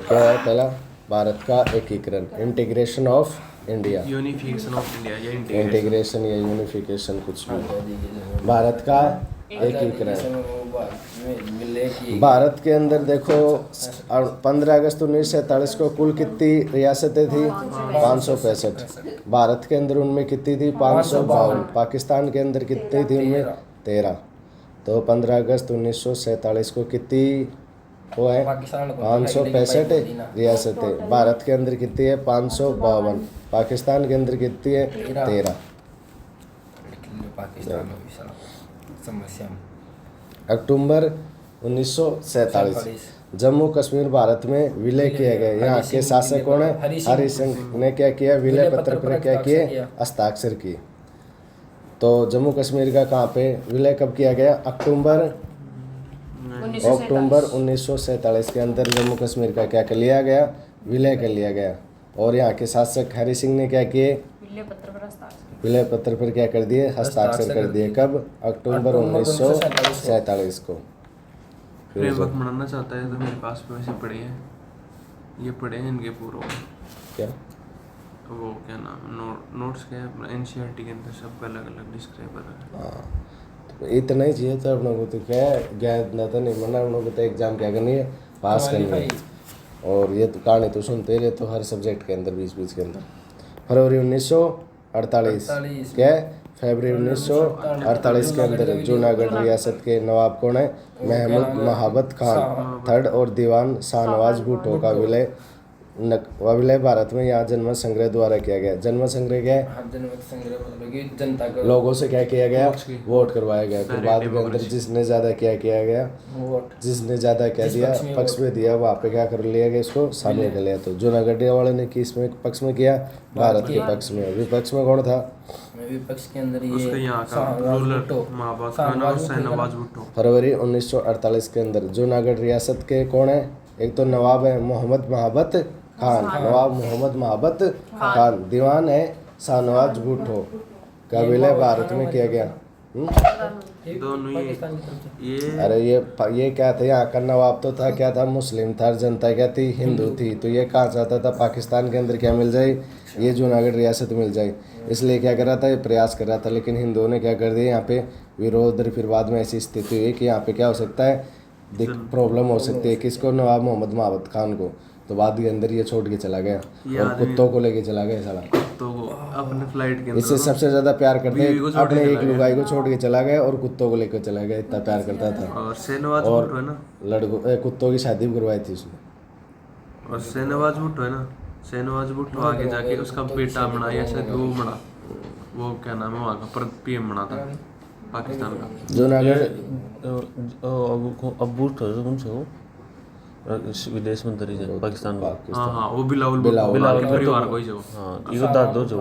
क्या है पहला? भारत का एकीकरण, integration of India, unification of India या इंटीग्रेशन। इंटीग्रेशन या यूनिफिकेशन कुछ भी। भारत का एकीकरण। भारत के अंदर देखो 15 अगस्त 1947 को कुल कितनी रियासतें थी? 565। भारत के अंदर उनमें कितनी थी? 552। पाकिस्तान के अंदर कितनी थी उनमें? 13। तो 15 अगस्त 1947 को कितनी वो है? 565 रियासतें। भारत के अंदर कितनी है? 552। पाकिस्तान के अंदर कितनी है? 13। अक्टूबर 1947 जम्मू कश्मीर भारत में विलय किया गया। यहाँ के शासक कौन है? हरि सिंह ने क्या किया? विलय पत्र पर क्या किए? हस्ताक्षर किए। तो जम्मू कश्मीर का कहाँ पे विलय कब किया गया? अक्टूबर 1947 के अंदर जम्मू कश्मीर का क्या कर लिया गया? विलय कर लिया गया। और यहाँ के शासक हरि सिंह ने क्या किए? विलय पत्र पर क्या कर दिए? हस्ताक्षर कर दिए। कब? अक्टूबर 1947 को। फ्रेमवर्क बनाना चाहता है तो मेरे पास में वैसे पड़े हैं, ये पड़े हैं इनके पूर्व में। क्या वो क्या नाम नोट्स क्या है एनसीईआरटी के अंदर सब अलग अलग डिस्क्राइबर है। हाँ, तो इतना ही चाहिए तो अपनों को तो क्या है, ज्ञान ना तो नहीं बनना, अपनों को तो एग्जाम क्या करनी है? पास करनी है। और ये तो कहानी तो सुनते रहे तो हर सब्जेक्ट के अंदर बीच बीच के अंदर। फरवरी 1948 क्या है? फरवरी 1948 के अंदर जूनागढ़ रियासत के नवाब कौन है? महमूद महाबत खान थर्ड और दीवान शाहनवाज भुट्टो का विलय भारत में यहाँ जनमत संग्रह द्वारा किया गया। जनमत संग्रह क्या है? जनमत संग्रह मतलब कि जनता का लोगों से क्या किया गया? वोट करवाया गया। फिर बाद के अंदर जिसने ज़्यादा क्या किया गया? जिसने ज़्यादा क्या दिया? पक्ष में दिया, वहाँ पे क्या कर लिया गया? इसको शामिल कर लिया। तो जूनागढ़ वाले ने किस में पक्ष में किया? भारत के पक्ष में। विपक्ष में कौन था? विपक्ष के अंदर उसका यहाँ का रूलर महाबत खान और शाहनवाज भुट्टो। फरवरी 1948 के अंदर जूनागढ़ रियासत के कौन है? एक तो नवाब है मोहम्मद महाबत खान, नवाब मोहम्मद महाबत खान, दीवान है शाहनवाज भुट्टो का विलय भारत में किया गया। दोनों ये अरे ये क्या था? यहाँ का नवाब तो था क्या था? मुस्लिम था। जनता क्या थी? हिंदू थी। तो ये कहाँ चाहता था? पाकिस्तान के अंदर क्या मिल जाए? ये जूनागढ़ रियासत मिल जाए। इसलिए क्या कर रहा था? ये प्रयास कर रहा था। लेकिन हिंदुओं ने क्या कर दिया? यहाँ पे विरोध। फिर बाद में ऐसी स्थिति हुई कि यहाँ पे क्या हो सकता है? प्रॉब्लम हो सकती है। किसको? नवाब मोहम्मद महाबत खान को। तो बाद के अंदर ये छोड़ के चला गया और कुत्तों को लेके चला गया साला। तो अपने फ्लाइट के अंदर इससे सबसे ज्यादा प्यार करते हैं। अपने एक लुगाई को छोड़ के चला गया और कुत्तों को लेकर चला गया। इतना प्यार करता था। और शाहनवाज भुट्टो है ना, लड़कों कुत्तों की शादी भी करवाई थी उसने। और शाहनवाज भुट्टो है ना, शाहनवाज भुट्टो आगे जाके उसका बेटा बना या शायद वो बना, वो क्या नाम है वहाँ का पीएम बना था पाकिस्तान का। जूनागढ़ अब भुट्टो कौन सा हो विदेश मंत्री है पाकिस्तान का। हाँ हाँ वो बिलावल परिवार को ही जो। हाँ इको दादो जो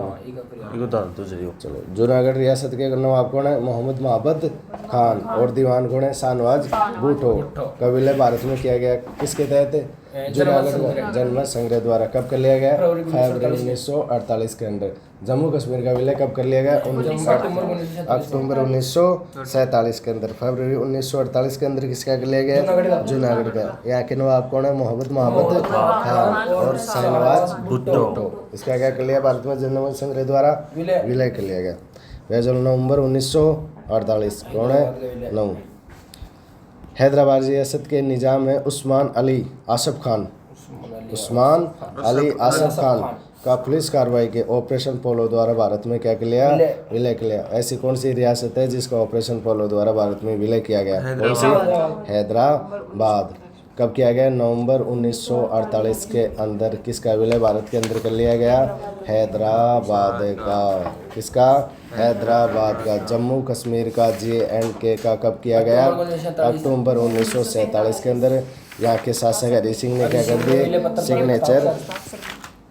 चलो। जूनागढ़ रियासत के नवाब कौन है? मोहम्मद महाबत खान और दीवान कौन है? शाहनवाज भुट्टो का विलय भारत में किया गया। किसके तहत? जूनागढ़ जनमत संग्रह द्वारा। कब कर लिया गया? फरवरी 1948 के अंदर। जम्मू कश्मीर का विलय कब कर लिया गया? अक्टूबर 1947 के अंदर। फरवरी 1948 के अंदर किसका कर लिया गया? जूनागढ़ का। यहाँ के नवाब कौन है? मोहम्मद महाबत खान और शाहनवाज भुट्टो। इसका क्या कर लिया? भारत में जनमत संग्रह द्वारा विलय कर लिया गया। वह जो नवंबर 1948 कौन है? 9। हैदराबाद रियासत के निजाम है उस्मान अली आसफ खान। उस्मान अली आसफ खान का पुलिस कार्रवाई के ऑपरेशन पोलो द्वारा भारत में क्या कर लिया? विलय कर लिया। ऐसी कौन सी रियासत है जिसका ऑपरेशन पोलो द्वारा भारत में विलय किया गया? कौन सी? हैदराबाद। कब किया गया? नवंबर 1948 के अंदर। किसका विलय भारत के अंदर कर लिया गया? हैदराबाद का। किसका? हैदराबाद का। जम्मू कश्मीर का JNK का कब किया गया? अक्टूबर 1947 के अंदर। यहाँ के शासक हरि सिंह ने क्या कर दिए? सिग्नेचर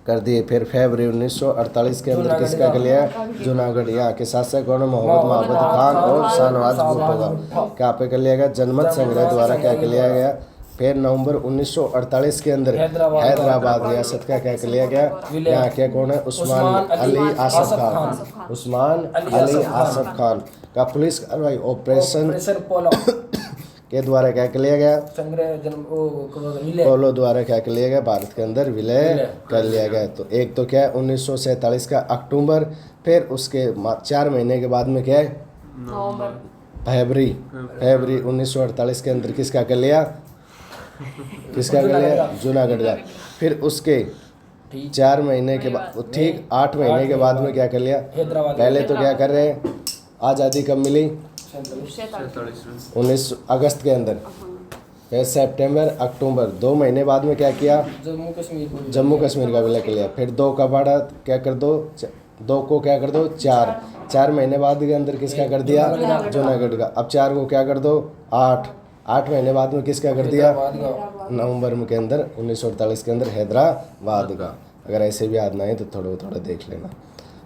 कर दिए। फिर फरवरी 1948 के अंदर किसका कर लिया? जूनागढ़। यहाँ के शासक कौन? मोहम्मद महाबत खान और शाहनवाज भुट्टो का। क्या पे कर लिया गया? जनमत संग्रह द्वारा क्या कर लिया गया? फिर नवंबर 1948 के अंदर हैदराबाद रियासत का क्या कर लिया गया? यहाँ के कौन है? उस्मान अली आसफ खान। उस्मान अली आसफ खान का पुलिस कार्रवाई ऑपरेशन के द्वारा क्या कर लिया गया? संग्रह जन्म वो विलय पोलो द्वारा क्या कर लिया गया? भारत के अंदर विलय कर लिया गया। तो एक तो क्या है 1947 का अक्टूबर, फिर उसके 4 महीने के बाद में क्या है? फरवरी 1948 के अंदर किसका कर लिया? किसका कर लिया? जूनागढ़ का। फिर उसके 4 महीने के बाद, ठीक 8 महीने के बाद में क्या कर लिया? हैदराबाद पहले तो क्या कर रहे हैं, आज़ादी कब मिली? 19 अगस्त के अंदर। फिर सितंबर अक्टूबर 2 महीने बाद में क्या किया? जम्मू कश्मीर का विलय कर लिया। फिर 2 का बढ़ा क्या कर दो, 2 को क्या कर दो 4 महीने बाद के अंदर किसका कर दिया? जूनागढ़ का। अब 4 को क्या कर दो 8 महीने बाद में किसका कर दिया? नवंबर में के अंदर 1948 के अंदर हैदराबाद का। अगर ऐसे भी याद ना है तो थोड़ा देख लेना।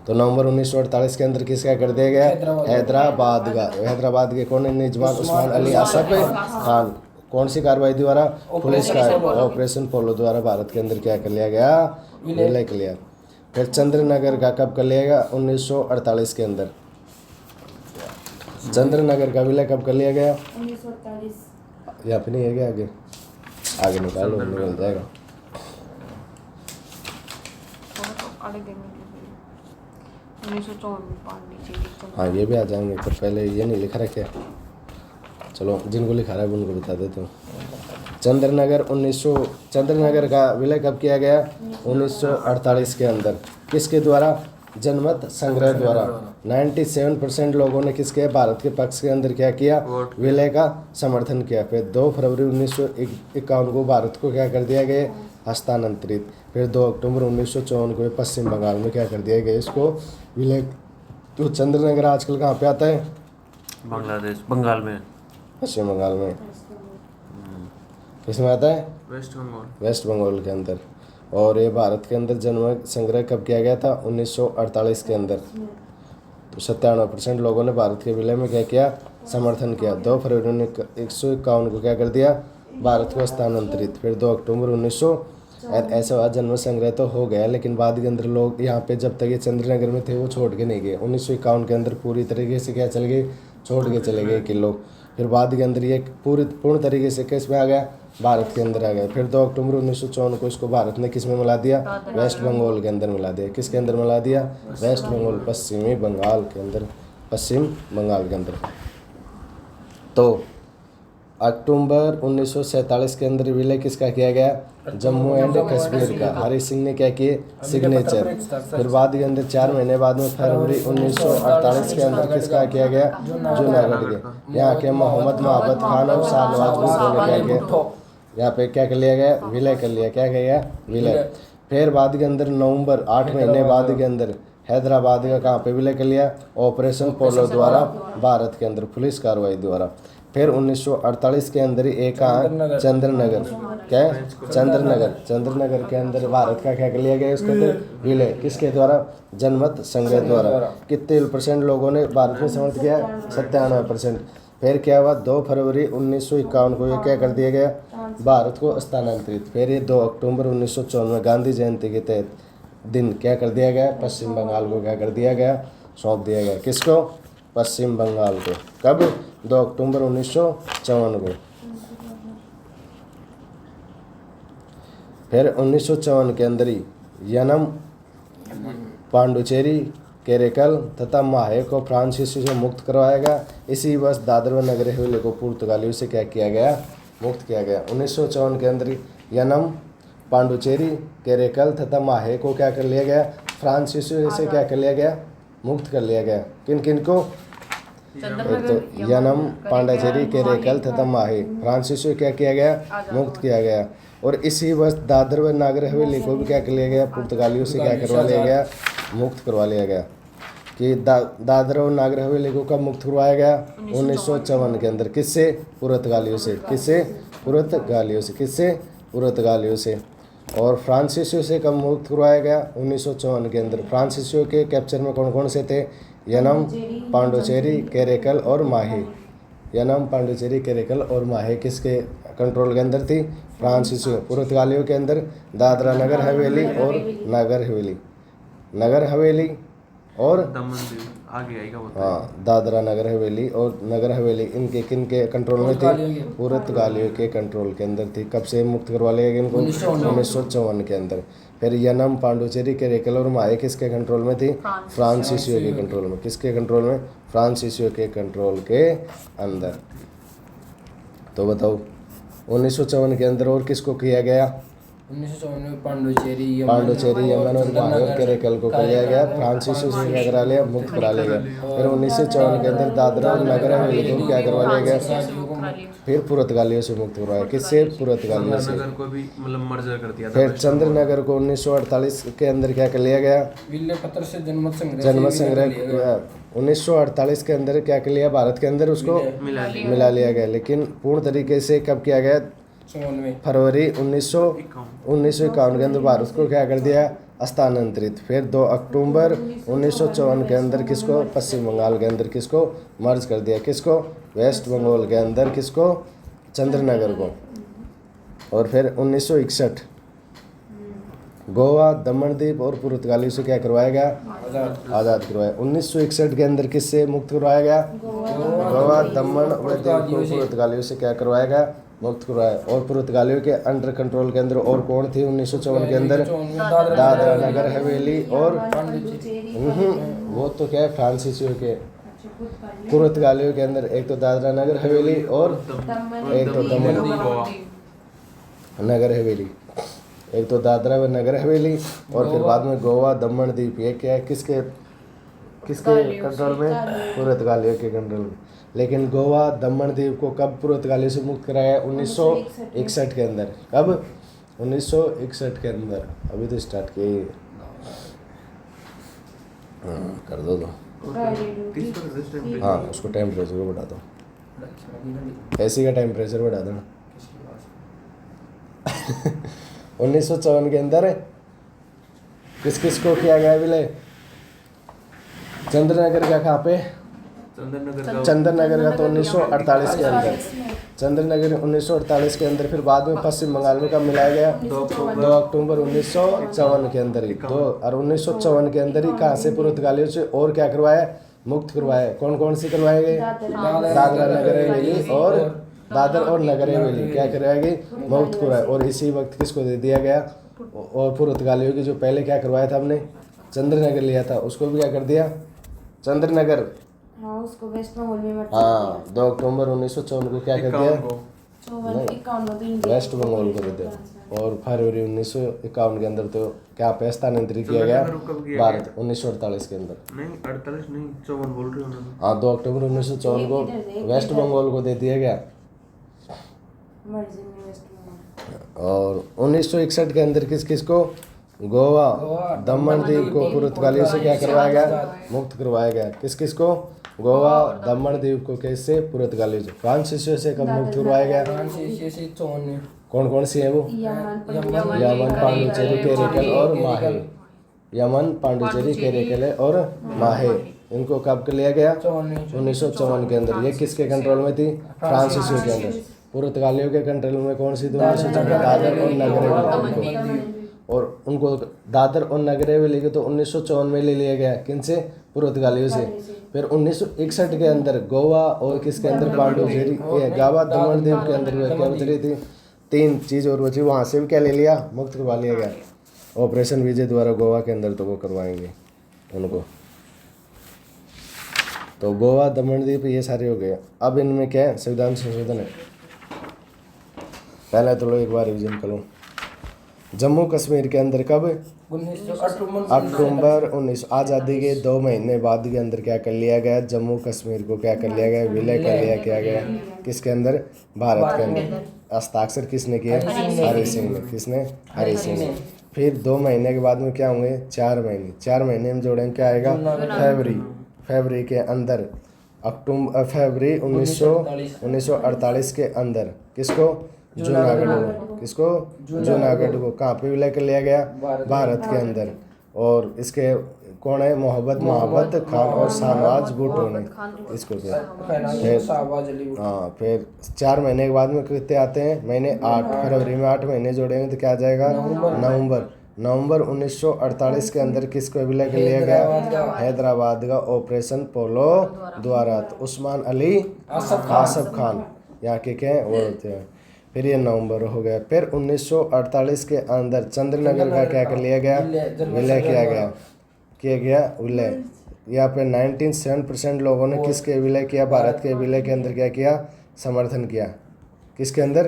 तो नवंबर 1948 के अंदर किसका कर दिया गया? हैदराबाद का। हैदराबाद के कौन? निजमान उस्मान अली आसफ खान। कौन सी कार्रवाई द्वारा? पुलिस का ऑपरेशन पोलो द्वारा भारत के अंदर क्या कर लिया गया? विलय कर लिया। फिर चंद्रनगर का कब कर लिया गया? 1948 के अंदर। चंद्रनगर का विलय कब कर लिया गया? 1948। यहाँ पे नहीं है क्या? आगे निकालो, मिल जाएगा। हाँ ये भी आ जाएंगे, पर पहले ये नहीं लिखा रखे। चलो जिनको लिखा रहा है उनको बता देते हूँ। चंद्रनगर का विलय कब किया गया? 1948 के अंदर। किसके द्वारा? जनमत संग्रह द्वारा। 97% लोगों ने किसके? भारत के पक्ष के अंदर क्या किया? विलय का समर्थन किया। फिर 2 फरवरी 1951 को भारत को क्या कर दिया गया? हस्तांतरित। फिर 2 अक्टूबर 1954 को पश्चिम बंगाल में क्या कर दिया गया? इसको विलय। तो चंद्रनगर आजकल कहाँ पे आता है? बांग्लादेश, बंगाल में, पश्चिम बंगाल में। किसमें आता है? वेस्ट बंगाल के अंदर। और ये भारत के अंदर जनमत संग्रह कब किया गया था? 1948 के अंदर। तो 97% लोगों ने भारत के विलय में क्या किया? समर्थन किया। 2 फरवरी 1951 को क्या कर दिया? भारत को हस्तांतरित। फिर 2 अक्टूबर 1900 ऐसा हुआ जनमत संग्रह तो हो गया, लेकिन बाद के अंदर लोग यहाँ पे जब तक ये चंद्रनगर में थे वो छोड़ के नहीं गए। 1951 के अंदर पूरी तरीके से क्या चले गए? छोड़ के चले गए कि लोग। फिर बाद के अंदर ये पूर्ण तरीके से किस में आ गया? भारत के अंदर आ गया। फिर 2 अक्टूबर 1954 को इसको भारत ने किस में मिला दिया? वेस्ट बंगाल के अंदर मिला दिया। किसके अंदर मिला दिया? वेस्ट बंगाल, पश्चिमी बंगाल के अंदर, पश्चिम बंगाल के अंदर। तो अक्टूबर 1947 के अंदर विलय किसका किया गया? जम्मू एंड कश्मीर का। हरि सिंह ने क्या किए? सिग्नेचर। फिर बाद के अंदर 4 महीने बाद में फरवरी 1948 के अंदर किसका किया गया? जूनागढ़ के। यहाँ के मोहम्मद महाबत खान और शाहनवाज भुट्टो ने क्या किया? यहाँ पे क्या कर लिया गया? विलय कर लिया। क्या गया? विलय। फिर बाद के अंदर नवंबर 8 महीने बाद के अंदर हैदराबाद का कहाँ पे विलय कर लिया? ऑपरेशन पोलो द्वारा भारत के अंदर पुलिस कार्रवाई द्वारा। फिर 1948 के अंदर एक चंद्रनगर, क्या है? चंद्रनगर के अंदर भारत का क्या कर लिया गया? इसके अंदर विलय। किसके द्वारा? जनमत संग्रह द्वारा। कितने % लोगों ने भारत में समर्थन किया? 97%। फिर क्या हुआ? 2 फरवरी 1951 को ये क्या कर दिया गया? भारत को हस्तांतरित। फिर ये 2 अक्टूबर 1954 में गांधी जयंती के तहत दिन क्या कर दिया गया? पश्चिम बंगाल को क्या कर दिया गया? सौंप दिया गया। किसको? पश्चिम बंगाल को। कब? 2 अक्टूबर 1954 को। फिर 1954 के अंदर ही यनम, पांडुचेरी, केरकल तथा माहे को फ्रांसीसी से मुक्त करवाया गया। इसी वर्ष दादर व नगर हवेली को पुर्तगालियों से क्या किया गया? मुक्त किया गया। 1954 के अंदर यनम, पांडुचेरी, केरकल तथा माहे को क्या कर लिया गया? फ्रांसीसियों से क्या कर लिया गया? मुक्त कर लिया गया। किन किन को? एक तो यनम, पांडुचेरी, केरकल तथा माहे फ्रांसीसियों क्या किया गया? मुक्त किया गया। और इसी वर्ष दादर व नागर हवेली को भी क्या कर लिया गया? पुर्तगालियों से क्या करवा लिया गया? मुक्त करवा लिया गया। कि दादर और नागर हवेली को कब मुक्त करवाया गया? 1954 के अंदर। किससे? पुर्तगालियों से। किससे? पुर्तगालियों से। किससे? पुर्तगालियों से। और फ्रांसीसियों से कब मुक्त करवाया गया? 1954 के अंदर। फ्रांसीसियों के कैप्चर में कौन कौन से थे? यनम, पांडुचेरी, केरकल और माहे। यनम, पांडुचेरी, केरकल और माहे किसके कंट्रोल के अंदर थी? फ्रांसीसियों। पुर्तगालियों के अंदर दादरा नगर हवेली और नगर हवेली और आगे आएगा वो तो। हाँ, दादरा नगर हवेली और नगर हवेली इनके किन के कंट्रोल में थी? पुर्तगालियों के कंट्रोल के अंदर थी। कब से मुक्त करवा लिया गया इनको? 1954 के अंदर। फिर यनम, पांडुचेरी, करेकल और माहे किसके कंट्रोल में थी? फ्रांसीसियों के कंट्रोल में। किसके कंट्रोल में? फ्रांसीसियों के कंट्रोल के अंदर। तो बताओ 1954 के अंदर और किसको किया गया? 1954 में पांडुचेरी, यमन और माहे और करेकल को कर लिया गया। फ्रांसीसियों से क्या करा लिया? मुक्त करा लिया गया। फिर 1954 के अंदर दादरा और नगर हवेली को क्या करवा लिया गया? फिर पुर्तगालियों से मुक्त करवाया। किससे? पुर्तगालियों से। नगर को भी मतलब मर्जर कर दिया था। फिर चंद्रनगर को 1948 के अंदर क्या कर लिया गया? विले पत्र से जनमत संग्रह 1948 के अंदर क्या कर लिया? भारत के अंदर उसको मिला लिया गया। लेकिन पूर्ण तरीके से कब किया गया? फरवरी 1951 के अंदर भारत को क्या कर दिया? स्थानांतरित। फिर 2 अक्टूबर 1954 के अंदर किसको? पश्चिम बंगाल के अंदर किसको मर्ज कर दिया? किसको? वेस्ट बंगाल के अंदर किसको? चंद्रनगर को। और फिर 1961 गोवा, दमन द्वीप और पुर्तगालियों से क्या करवाया गया? आज़ाद करवाया। 1961 के अंदर किससे मुक्त करवाया गया? गोवा, दमन और द्वीप को पुर्तगालियों से क्या करवाया गया? मुक्त करवाया। और पुर्तगालियों के अंडर कंट्रोल के अंदर और कौन थी 1954 के अंदर? दादरा नगर हवेली और वो तो क्या है फ्रांसीसियों के। पुर्तगालियों के अंदर एक तो दादरा नगर हवेली और एक तो दमन नगर हवेली, एक तो दादरा व नगर हवेली और फिर बाद में गोवा, दमन द्वीप। ये क्या है? किसके कंट्रोल में? पुर्तगालियों के कंट्रोल में। लेकिन गोवा, दमन द्वीप को कब पुर्तगालियों से मुक्त कराया? 1961 के अंदर। कब? 1961 के अंदर। अभी तो स्टार्ट किया ही। कर दो हाँ, उसको टेम्परेचर को बढ़ा दो। एसी का टेम्परेचर बढ़ा दो ना। 1954 के अंदर किस किस को किया गया विलय? चंद्रनगर का कहाँ पे? चंद्रनगर का तो 1948 के अंदर। चंद्रनगर 1948 के अंदर। फिर बाद में पश्चिम बंगाल में कब मिलाया गया? 2 अक्टूबर 1954 के अंदर ही। 1954 के अंदर ही कहाँ से? पुर्तगालियों से। और क्या करवाया? मुक्त करवाया। कौन कौन से करवाए गए? दादरा नगर हवेली और दादर और नगर हवेली क्या करवाएगी? मुक्त करवाया। और इसी वक्त किसको दे दिया गया? और पुर्तगालियों की जो पहले क्या करवाया था हमने? चंद्रनगर लिया था, उसको भी क्या कर दिया? चंद्रनगर। हाँ, उसको वेस्ट बंगाल में मर्ज हाँ, 2 अक्टूबर 1954 को क्या कर दिया? वेस्ट बंगाल को दे दिया। और फरवरी 1951 के अंदर तो क्या पे स्थानांतरित किया गया? भारत 1948 के अंदर। नहीं 48 नहीं 54 बोल रहे हो ना। हाँ, 2 अक्टूबर 1954 को वेस्ट बंगाल को दे दिया गया। और 1961 के अंदर किस किस को? गोवा, दमन द्वीप को पुर्तगालियों से क्या करवाया गया? मुक्त करवाया गया। किस किस को? गोवा, दमन द्वीप को कैसे? पुर्तगालियों से। फ्रांसीसियों से कब मुक्त करवाया गया? कौन कौन सी है वो? यमन, पांडुचेरी, करेकल और माहे। यमन, पांडुचेरी, करेकल और माहे, इनको कब कर लिया गया? 1954 के अंदर। ये किसके कंट्रोल में थी? फ्रांसीसियों के अंदर। पुर्तगालियों के कंट्रोल में कौन सी? दादर और नगर हवेली। और उनको दादर और नगर हवेली को तो 1954 में ले लिया गया। किनसे? पुर्तगालियों से। फिर 1961 के अंदर गोवा और किसके अंदर? पांडुचेरी, गोवा, दमन द्वीप के अंदर क्या बच रही थी? 3 चीज़ और बची, वहाँ से भी क्या ले लिया? मुक्त करवा लिया गया। ऑपरेशन विजय द्वारा गोवा के अंदर तो वो करवाएंगे उनको। तो गोवा, दमन द्वीप ये सारे हो गए। अब इनमें क्या है? संविधान संशोधन है। पहले तो एक बार रिविजन करो। जम्मू कश्मीर के अंदर कब? अक्टूबर 19 आज़ादी के 2 महीने बाद के अंदर क्या कर लिया गया? जम्मू कश्मीर को क्या कर लिया गया? विलय कर लिया किया गया। किसके अंदर? भारत के अंदर। हस्ताक्षर किसने किया? हरि सिंह ने। किसने? हरि सिंह ने। फिर 2 महीने के बाद में क्या होंगे? 4 महीने। 4 महीने में जोड़ेंगे क्या आएगा? फरवरी के अंदर फरवरी 1948 के अंदर किसको? जूनागढ़ को। किसको? जूनागढ़ को। कहाँ पे विलय कर लिया गया? भारत के अंदर। और इसके कौन है? मोहम्मद खान और शाहनवाज भुट्टो ने इसको किया। फिर 4 महीने के बाद में कितने आते हैं? महीने 8। फरवरी में 8 महीने जोड़ेंगे तो क्या आ जाएगा? नवंबर 1948 के अंदर किसको विलय कर लिया गया? हैदराबाद का ऑपरेशन पोलो द्वारा। तो उस्मान अली आसफ खान यहाँ के क्या हैं? वो होते हैं। फिर ये नवंबर हो गया। फिर 1948 के अंदर चंद्रनगर का क्या कर लिया गया? विलय किया गया विलय। यहाँ पे 97% लोगों ने किसके विलय किया? भारत के विलय के अंदर क्या किया? समर्थन किया। किसके अंदर?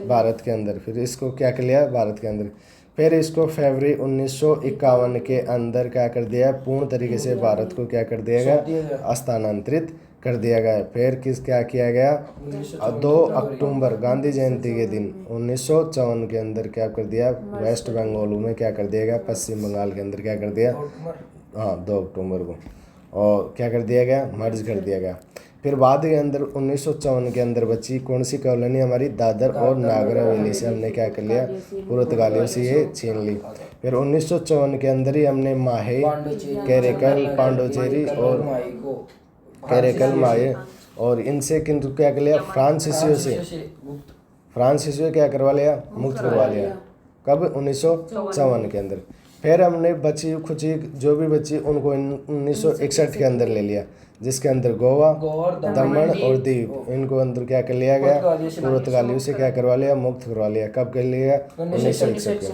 भारत के अंदर। फिर इसको क्या कर लिया? भारत के अंदर। फिर इसको फरवरी 1951 के अंदर क्या कर दिया? पूर्ण तरीके से भारत को क्या कर दिया गया? स्थानांतरित कर दिया गया। फिर क्या किया गया? 2 अक्टूबर गांधी जयंती के दिन 1954 के अंदर क्या कर दिया? वेस्ट बंगाल में क्या कर दिया गया? पश्चिम बंगाल के अंदर क्या कर दिया? हाँ 2 अक्टूबर को। और क्या कर दिया गया? मर्ज कर दिया गया। फिर बाद के अंदर 1954 के अंदर बची कौन सी कॉलोनी? हमारी दादर और नागर हवेली से हमने क्या कर लिया? पुर्तगालियों से ये छीन ली। फिर 1954 के अंदर ही हमने माहे, कैरेकल, पांडुचेरी और माहे और इनसे किंतु क्या कर लिया? फ्रांसीसियों से क्या करवा लिया? मुक्त करवा लिया। कब? 1954 के अंदर। फिर हमने बची खुची जो भी बची उनको 1961 के अंदर ले लिया, जिसके अंदर गोवा, दमन और दीव इनको अंदर क्या कर लिया गया? पुर्तगालियों से क्या करवा लिया? मुक्त करवा लिया। कब कर लिया? 1961 के।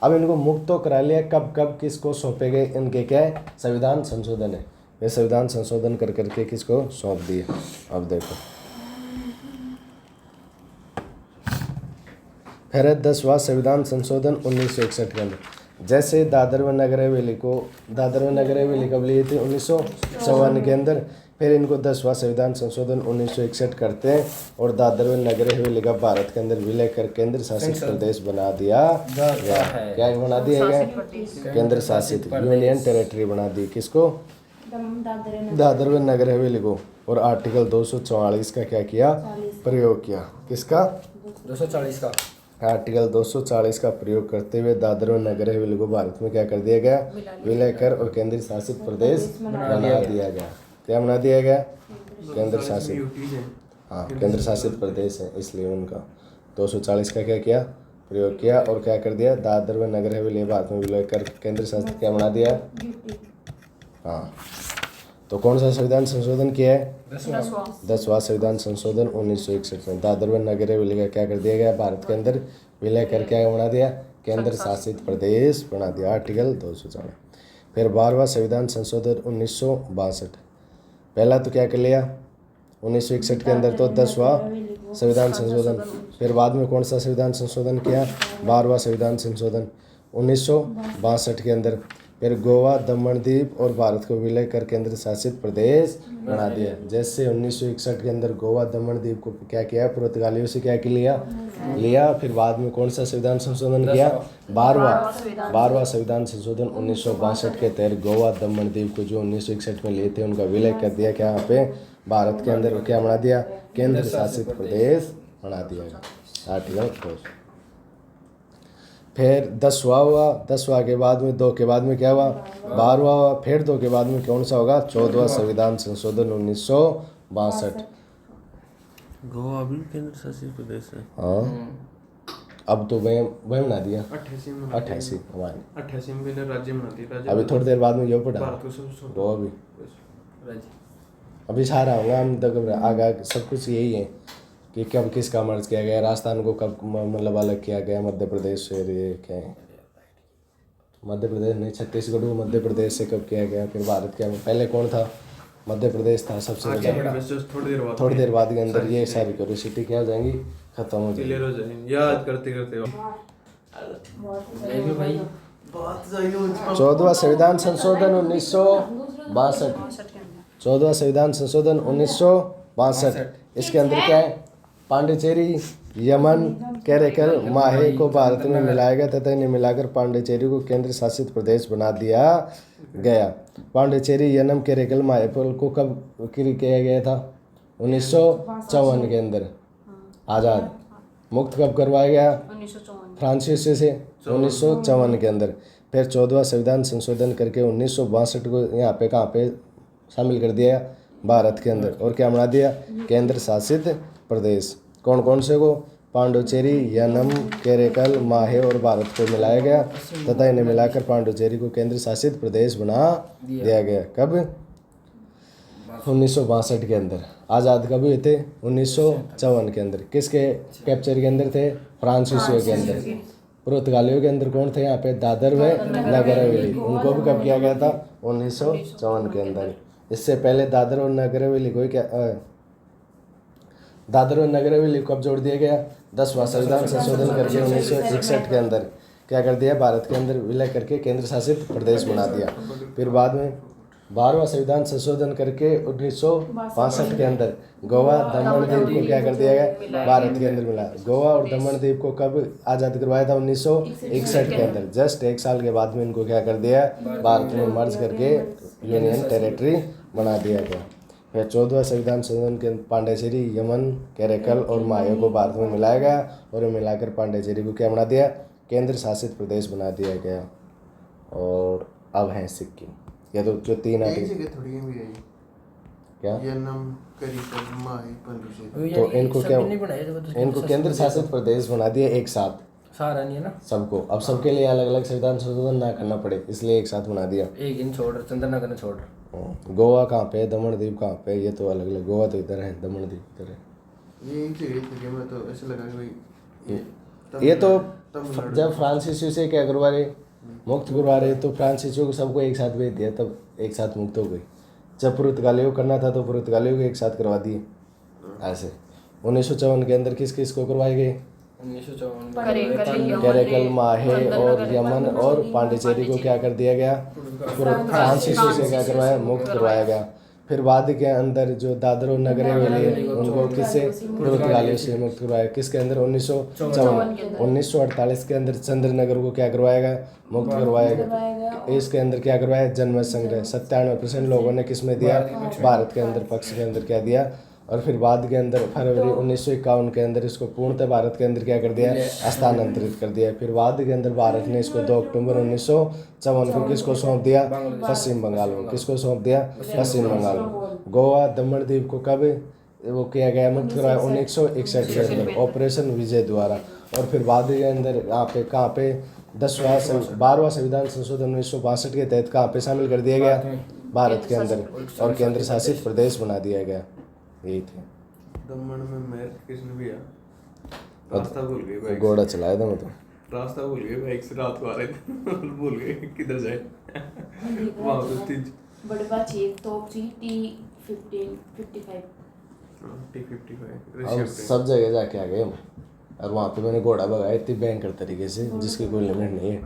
अब इनको मुक्त तो करा लिया। कब किसको सौंपे गए? इनके क्या है? संविधान संशोधन है। ये संविधान संशोधन कर करके किसको सौंप दिए? अब देखो फिर 10वां संविधान संशोधन 1961 के अंदर। जैसे दादर व नगर हवेली कब लिए थे? 1954 के अंदर। फिर इनको 10वां संविधान संशोधन 1961 करते हैं और दादर व नगर हवेली का भारत के अंदर विलय कर केंद्र शासित प्रदेश बना दिया गया। क्या बना दिया गया? केंद्र शासित यूनियन टेरिटरी बना दी। किसको? दादर व नगर हवेली को। और आर्टिकल 244 का क्या किया? प्रयोग किया। किसका? 240 का। आर्टिकल 240 का प्रयोग करते हुए दादर व नगर हवेली को भारत में क्या कर दिया गया? विलय कर और केंद्र शासित प्रदेश बना दिया गया। क्या बना दिया गया? केंद्र शासित। हाँ केंद्र शासित प्रदेश है इसलिए उनका 240 का क्या किया? प्रयोग किया और क्या कर दिया? दादर व नगर हवेली भारत में विलय कर केंद्र शासित क्या बना दिया? हाँ तो कौन सा संविधान संशोधन किया है? 10वां संविधान संशोधन 1961 में दादर व नगर हवेली का क्या कर दिया गया? भारत के अंदर विलय कर क्या बना दिया? केंद्र शासित प्रदेश बना दिया। आर्टिकल 240। फिर 12वां संविधान संशोधन 1962। पहला तो क्या कर लिया? 1961 के अंदर तो 10वां संविधान संशोधन। फिर बाद में कौन सा संविधान संशोधन किया? 12वां संविधान संशोधन 1962 के अंदर। फिर गोवा, दमन दीव और भारत को विलय कर केंद्र शासित प्रदेश बना दिया। जैसे 1961 के अंदर गोवा, दमन दीव को क्या किया? पुर्तगालियों से क्या लिया। फिर बाद में कौन सा संविधान संशोधन किया? 12वां संविधान संशोधन 1962 के तहत गोवा, दमन दीव को जो 1961 में लिए थे उनका विलय कर दिया। क्या यहाँ पे? भारत के अंदर क्या बना दिया? केंद्र शासित प्रदेश बना दिया। आर्टिकल 2। फिर 10वां हुआ। 10वां के बाद में 2 के बाद में क्या हुआ? 12वां हुआ। फिर 2 के बाद में कौन सा होगा? 14वां संविधान संशोधन 1962। गोवा भी केंद्र शासित प्रदेश है। हाँ अब तो वह बना दिया 88 में 88 में राज्य बना दिया। अभी थोड़ी देर बाद में यो पढ़ा भारत को सबसे गोवा भी। अभी सारा होगा हम तक आगे सब कुछ यही है कि कब किसका मर्ज किया गया, राजस्थान को कब मतलब अलग किया गया मध्य प्रदेश से। ये क्या है? मध्य प्रदेश नहीं, छत्तीसगढ़ को मध्य प्रदेश से कब किया गया। फिर भारत क्या पहले कौन था? मध्य प्रदेश था सबसे बड़ा। थोड़ी देर बाद के अंदर ये सारी क्यूरियोसिटी क्या हो जाएंगी? खत्म हो जाएगी। याद करते करते 14वां संविधान संशोधन 1962। 14वां संविधान संशोधन 1962। इसके अंदर क्या है? पांडिचेरी, यमन, कैरेकल, माहे को भारत में मिलाया गया तथा इन्हें मिलाकर पांडिचेरी को केंद्र शासित प्रदेश बना दिया गया। पांडिचेरी, यमन, कैरेकल, माहे को कब किया गया था? 1954 के अंदर। आज़ाद मुक्त कब करवाया गया? फ्रांसीसी से 1954 के अंदर। फिर 14वां संविधान संशोधन करके 1962 को यहाँ पे कहाँ पे शामिल कर दिया? भारत के अंदर। और क्या बना दिया? केंद्र शासित प्रदेश। कौन कौन से को? पांडुचेरी, यनम, केरकल, माहे और भारत को मिलाया गया तथा इन्हें मिलाकर पांडुचेरी को केंद्र शासित प्रदेश बना दिया गया। कब? 1962 के अंदर। आज़ाद कब हुए थे? 1954 के अंदर। किसके कैप्चर के अंदर थे? फ्रांसीसियों के अंदर। पुर्तगालियों के अंदर कौन थे यहाँ पे? दादर व नगर हवेली। उनको भी कब किया गया था? 1954 के अंदर। इससे पहले दादर और नगर हवेली को क्या दादर और नगर हवेली को कब जोड़ दिया गया? 10वां संविधान संशोधन करके 1961 के अंदर क्या कर दिया? भारत के अंदर विलय करके केंद्र शासित प्रदेश बना दिया। फिर बाद में 12वां संविधान संशोधन करके 1962 के अंदर गोवा दमन द्वीप को क्या कर दिया गया? भारत के अंदर मिला। गोवा और दमन द्वीप को कब आज़ाद करवाया था? 1961 के अंदर। जस्ट एक साल के बाद में इनको क्या कर दिया? भारत में मर्ज करके यूनियन टेरिटरी बना दिया गया। फिर 14वां संविधान संशोधन के पांडिचेरी, यमन, केरकल और माहे को भारत में मिलाया गया और मिलाकर पांडिचेरी को क्या बना दिया? केंद्र शासित प्रदेश बना दिया गया। और अब है सिक्किम। ये तो जो तीन क्या तो इनको क्या इनको केंद्र शासित प्रदेश बना दिया एक साथ सारा नहीं है ना सबको। अब सबके लिए अलग अलग संविधान संशोधन ना करना पड़े इसलिए एक साथ बना दिया। एक इन छोड़ चंद्रनगर ने छोड़। गोवा कहाँ पे है? दमन द्वीप कहाँ पे है? ये तो अलग अलग। गोवा तो इधर है, दमन द्वीप इधर है। ये तो जब फ्रांसीसियों से क्या करवा रहे? मुक्त करवा रहे। तो फ्रांसीसियों को सबको एक साथ भेज दिया तब एक साथ मुक्त हो गई। जब पुर्तगालियों को करना था तो पुर्तगालियों को एक साथ करवा दिए ऐसे। 1954 के अंदर किस किस को करवाए गए? 1954 केरकल, माहे और यमन और पांडिचेरी को क्या कर दिया गया? फ्रांसीसियों से क्या करवाया? मुक्त करवाया गया। फिर बाद के अंदर जो दादर और नगर हवेली है उनको किससे? पुर्तगालियों से मुक्त करवाया। किसके अंदर? 1954। 1948 के अंदर चंद्रनगर को क्या करवाया गया? मुक्त करवाया गया। इसके अंदर क्या करवाया? जनमत संग्रह। 97% लोगों ने किस में दिया? भारत के अंदर पक्ष के अंदर क्या दिया। और फिर बाद के अंदर फरवरी 1951 के अंदर इसको पूर्णतः भारत के अंदर क्या कर दिया? स्थानांतरित कर दिया। फिर बाद के अंदर भारत ने इसको 2 अक्टूबर 1954 को किसको सौंप दिया? पश्चिम बंगाल को। किसको सौंप दिया? पश्चिम बंगाल को। गोवा दमन द्वीप को कब वो किया गया? मुक्त कराया 1961 के अंदर ऑपरेशन विजय द्वारा। और फिर बाद के अंदर यहाँ पे कहाँ पे 12वां संविधान संशोधन 1962 के तहत कहाँ पे शामिल कर दिया गया? भारत के अंदर और केंद्र शासित प्रदेश बना दिया गया। यही थे। दमन में मैं किसने भी रास्ता भूल गए भाई। घोड़ा चलाया था मैं तो। रास्ता भूल गए बाइक से रात को आ रहे थे भूल गए किधर जाए। वहाँ पे तीन बड़वा चीज तोप जी T-15 55 अब सब जगह जाके आ गए हम। और वहाँ पे मैंने घोड़ा भगाया इतनी भयंकर तरीके से जिसकी कोई लिमिट नहीं है।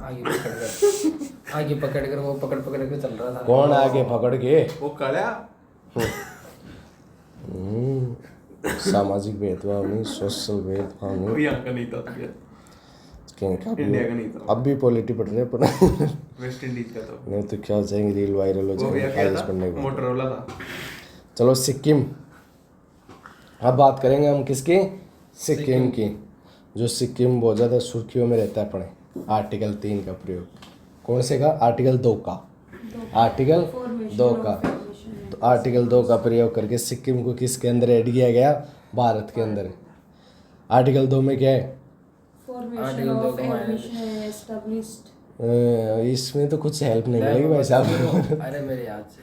आगे पकड़ कर वो पकड़ के चल रहा था। कौन आगे पकड़ के? वो काला सामाजिक भेदभाव नहीं, सोशल भेदभाव नहीं। वो यहाँ का नहीं था तो क्या इंडिया का नहीं था। अब भी पॉलिटी पढ़ रहे हैं पर वेस्ट इंडीज का था। नहीं तो क्या हो जाएंगे, रील वायरल हो जाएंगे आईएएस पढ़ने के बाद। मोटरोला था। चलो सिक्किम। अब बात करेंगे हम किसकी? सिक्किम की। जो सिक्किम बहुत ज़्यादा सुर्खियों में रहता है पढ़े। आर्टिकल 3 का प्रयोग। कौन से का? आर्टिकल 2 का। आर्टिकल 2 का। तो आर्टिकल 2 का प्रयोग करके सिक्किम को किसके अंदर ऐड किया गया? भारत के अंदर। आर्टिकल 2 में क्या है? इसमें तो कुछ हेल्प नहीं मिलेगी भाई साहब। अरे मेरे याद से